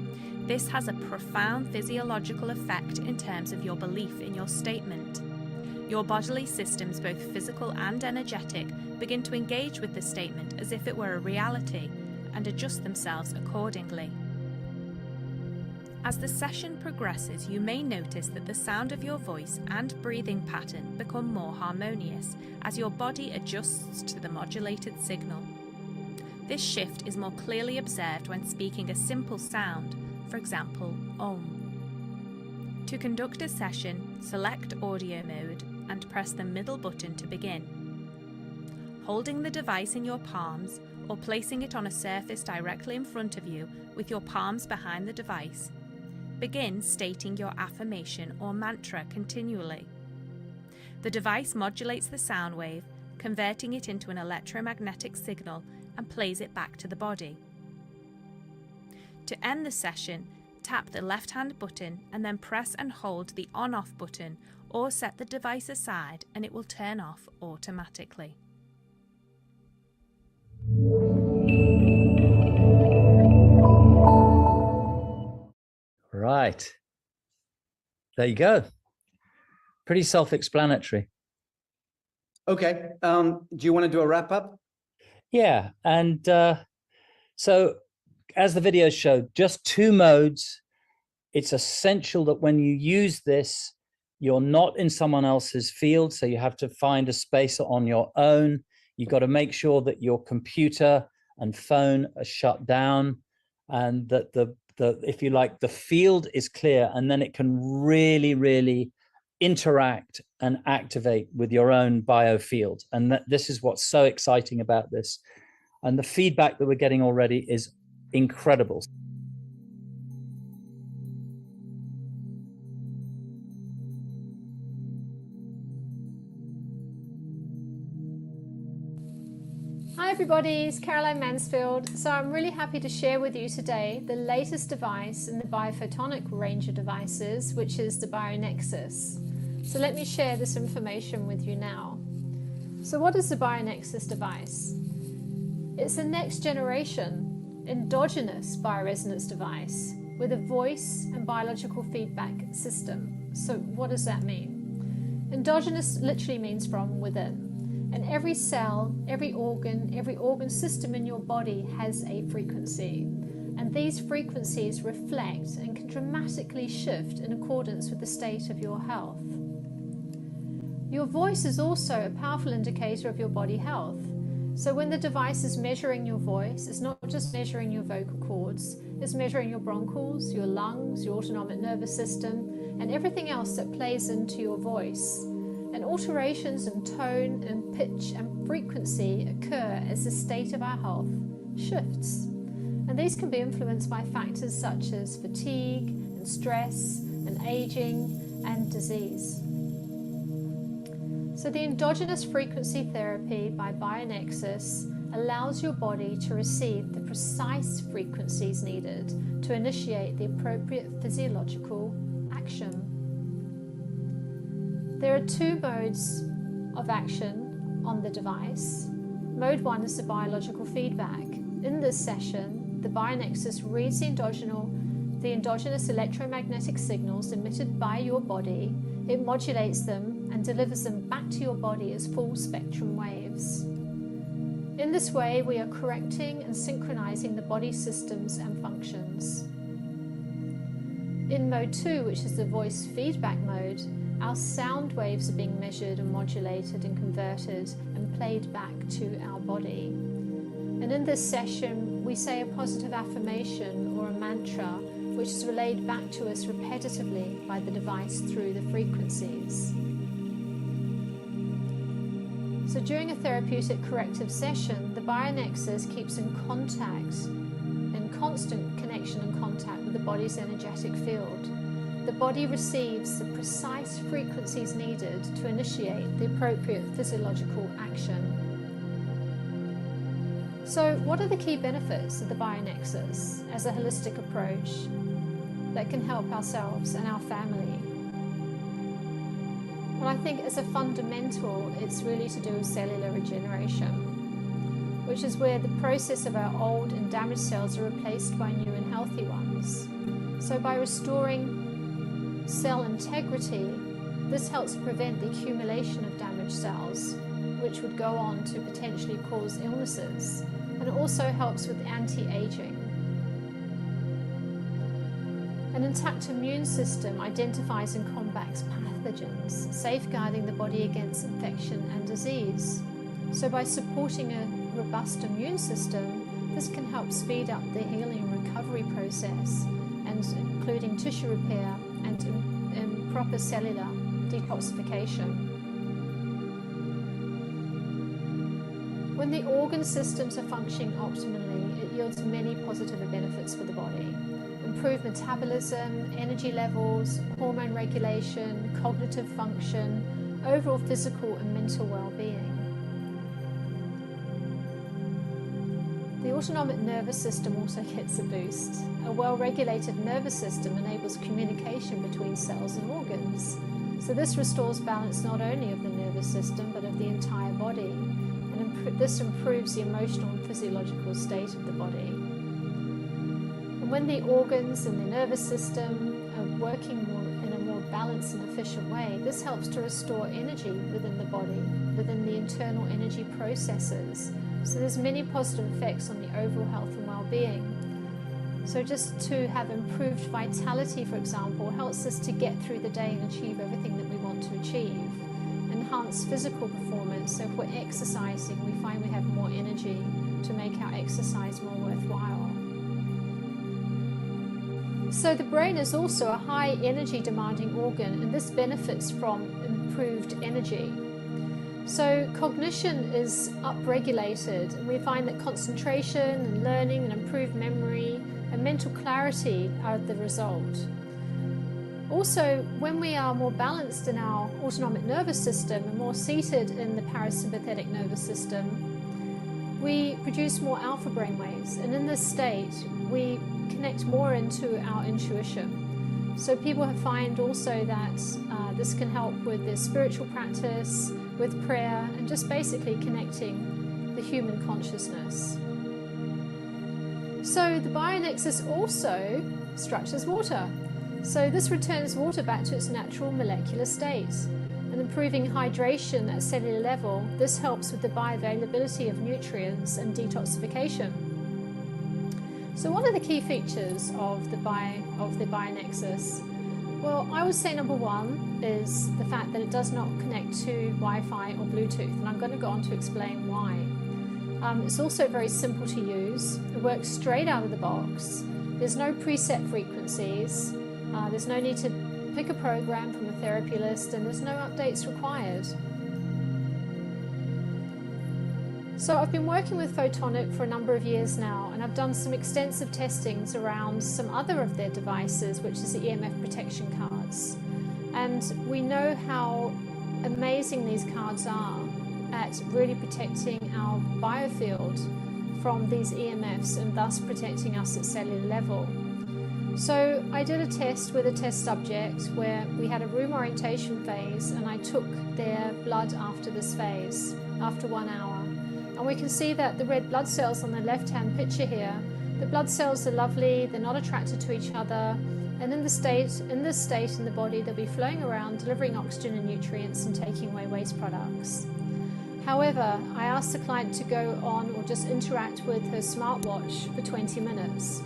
This has a profound physiological effect in terms of your belief in your statement. Your bodily systems, both physical and energetic, begin to engage with the statement as if it were a reality and adjust themselves accordingly. As the session progresses, you may notice that the sound of your voice and breathing pattern become more harmonious as your body adjusts to the modulated signal. This shift is more clearly observed when speaking a simple sound, for example, Om. To conduct a session, select audio mode and press the middle button to begin. Holding the device in your palms or placing it on a surface directly in front of you with your palms behind the device, begin stating your affirmation or mantra continually. The device modulates the sound wave, converting it into an electromagnetic signal and plays it back to the body. To end the session, tap the left-hand button and then press and hold the on-off button or set the device aside and it will turn off automatically. Right. There you go. Pretty self-explanatory. Okay. Do you want to do a wrap up? Yeah. And so as the video showed, just 2 modes. It's essential that when you use this, you're not in someone else's field. So you have to find a space on your own. You've got to make sure that your computer and phone are shut down and that the if you like, the field is clear, and then it can really, really interact and activate with your own biofield. And this is what's so exciting about this. And the feedback that we're getting already is incredible. Hi everybody, it's Caroline Mansfield. So I'm really happy to share with you today the latest device in the biophotonic range of devices, which is the Bionexus. So let me share this information with you now. So what is the Bionexus device? It's the next generation endogenous bioresonance device with a voice and biological feedback system. So what does that mean? Endogenous literally means from within. And every cell, every organ system in your body has a frequency. And these frequencies reflect and can dramatically shift in accordance with the state of your health. Your voice is also a powerful indicator of your body health. So when the device is measuring your voice, it's not just measuring your vocal cords, it's measuring your bronchioles, your lungs, your autonomic nervous system, and everything else that plays into your voice. And alterations in tone and pitch and frequency occur as the state of our health shifts. And these can be influenced by factors such as fatigue and stress and aging and disease. So the endogenous frequency therapy by Bionexus allows your body to receive the precise frequencies needed to initiate the appropriate physiological action. There are two modes of action on the device. Mode 1 is the biological feedback. In this session, the Bionexus reads the endogenous electromagnetic signals emitted by your body, it modulates them and delivers them back to your body as full spectrum waves. In this way, we are correcting and synchronizing the body systems and functions. In mode 2, which is the voice feedback mode, our sound waves are being measured and modulated and converted and played back to our body. And in this session, we say a positive affirmation or a mantra, which is relayed back to us repetitively by the device through the frequencies. So during a therapeutic corrective session, the Bionexus keeps in contact, in constant connection and contact with the body's energetic field. The body receives the precise frequencies needed to initiate the appropriate physiological action. So what are the key benefits of the Bionexus as a holistic approach that can help ourselves and our family? Well, I think as a fundamental, it's really to do with cellular regeneration, which is where the process of our old and damaged cells are replaced by new and healthy ones. So by restoring cell integrity, this helps prevent the accumulation of damaged cells, which would go on to potentially cause illnesses. And it also helps with anti-aging. An intact immune system identifies and combats pathogens, safeguarding the body against infection and disease. So by supporting a robust immune system, this can help speed up the healing and recovery process, and including tissue repair and proper cellular detoxification. When the organ systems are functioning optimally, it yields many positive benefits for the body. Improved metabolism, energy levels, hormone regulation, cognitive function, overall physical and mental well-being. The autonomic nervous system also gets a boost. A well-regulated nervous system enables communication between cells and organs. So this restores balance not only of the nervous system, but of the entire body. And this improves the emotional and physiological state of the body. And when the organs and the nervous system are working in a more balanced and efficient way, this helps to restore energy within the body, within the internal energy processes. So there's many positive effects on the overall health and well-being. So just to have improved vitality, for example, helps us to get through the day and achieve everything that we want to achieve. Enhance physical performance. So if we're exercising, we find we have more energy to make our exercise more worthwhile. So the brain is also a high energy demanding organ, and this benefits from improved energy. So cognition is upregulated, and we find that concentration and learning and improved memory and mental clarity are the result. Also, when we are more balanced in our autonomic nervous system and more seated in the parasympathetic nervous system, we produce more alpha brainwaves, and in this state we connect more into our intuition. So people find also that this can help with their spiritual practice, with prayer, and just basically connecting the human consciousness. So the Bionexus also structures water. So this returns water back to its natural molecular state. And improving hydration at cellular level, this helps with the bioavailability of nutrients and detoxification. So what are the key features of the Bionexus? Well, I would say number one is the fact that it does not connect to Wi-Fi or Bluetooth, and I'm going to go on to explain why. It's also very simple to use. It works straight out of the box. There's no preset frequencies. There's no need to pick a program from a therapy list, and there's no updates required. So I've been working with Photonic for a number of years now, and I've done some extensive testings around some other of their devices, which is the EMF protection cards. And we know how amazing these cards are at really protecting our biofield from these EMFs and thus protecting us at cellular level. So I did a test with a test subject where we had a room orientation phase, and I took their blood after this phase, after 1 hour. And we can see that the red blood cells on the left-hand picture here, the blood cells are lovely, they're not attracted to each other, and in this state in the body, they'll be flowing around, delivering oxygen and nutrients and taking away waste products. However, I asked the client to go on or just interact with her smartwatch for 20 minutes.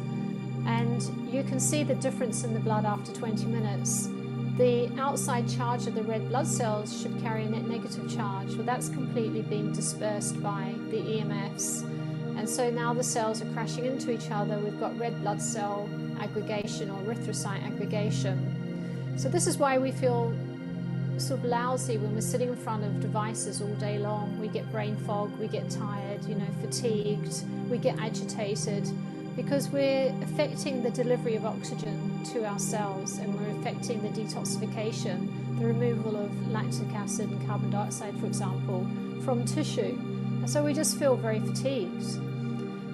And you can see the difference in the blood after 20 minutes. The outside charge of the red blood cells should carry a net negative charge, but that's completely been dispersed by the EMFs. And so now the cells are crashing into each other. We've got red blood cell aggregation or erythrocyte aggregation. So this is why we feel sort of lousy when we're sitting in front of devices all day long. We get brain fog, we get tired, fatigued, we get agitated, because we're affecting the delivery of oxygen to our cells, and we're affecting the detoxification, the removal of lactic acid and carbon dioxide, for example, from tissue. And so we just feel very fatigued.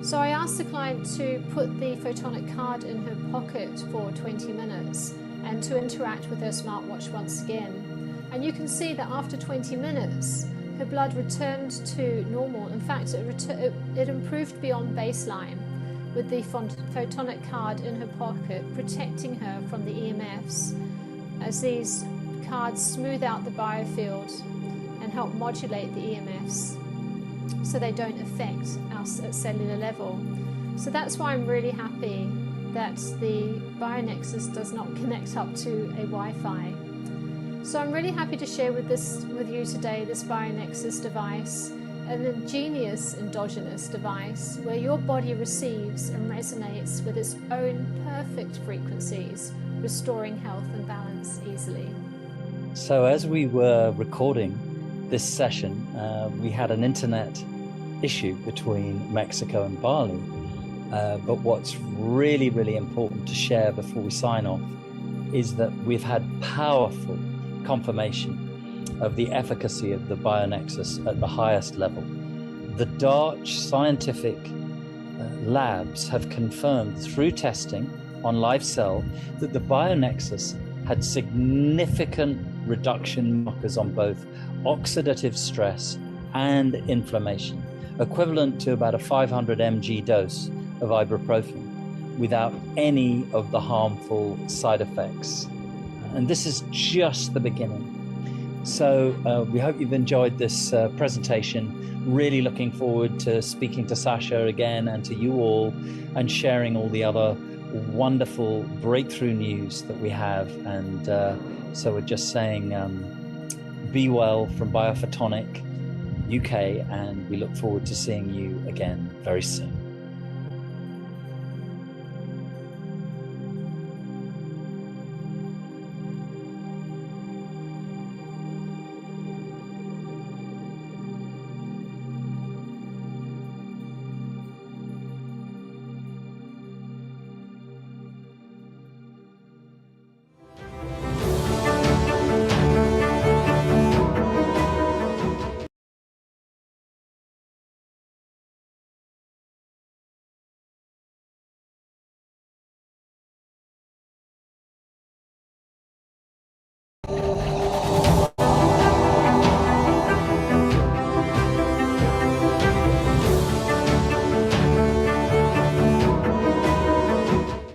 So I asked the client to put the Photonic card in her pocket for 20 minutes and to interact with her smartwatch once again. And you can see that after 20 minutes, her blood returned to normal. In fact, it improved beyond baseline, with the Photonic card in her pocket, protecting her from the EMFs, as these cards smooth out the biofield and help modulate the EMFs so they don't affect us at cellular level. So that's why I'm really happy that the Bionexus does not connect up to a Wi-Fi. So I'm really happy to share with you today this Bionexus device, an ingenious endogenous device where your body receives and resonates with its own perfect frequencies, restoring health and balance easily. So as we were recording this session, we had an internet issue between Mexico and Bali. But what's really, really important to share before we sign off is that we've had powerful confirmation of the efficacy of the Bionexus at the highest level. The Dutch scientific labs have confirmed through testing on live cell that the Bionexus had significant reduction markers on both oxidative stress and inflammation, equivalent to about a 500 mg dose of ibuprofen without any of the harmful side effects. And this is just the beginning. So we hope you've enjoyed this presentation. Really looking forward to speaking to Sasha again and to you all and sharing all the other wonderful breakthrough news that we have. And so we're just saying, be well from Biophotonic UK, and we look forward to seeing you again very soon.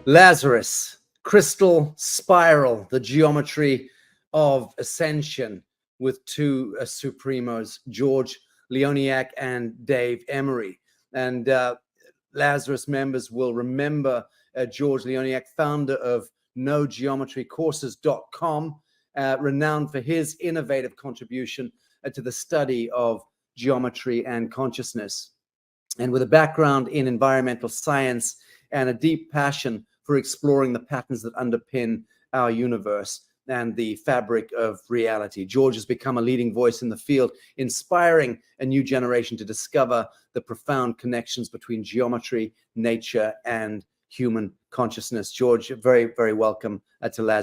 Lazarus, crystal spiral, the geometry of ascension, with two supremos, George Leoniak and Dave Emery. And Lazarus members will remember George Leoniak, founder of nogeometrycourses.com, renowned for his innovative contribution to the study of geometry and consciousness. And with a background in environmental science and a deep passion for exploring the patterns that underpin our universe and the fabric of reality, George has become a leading voice in the field, inspiring a new generation to discover the profound connections between geometry, nature, and human consciousness. George, very, very welcome to Lazarus.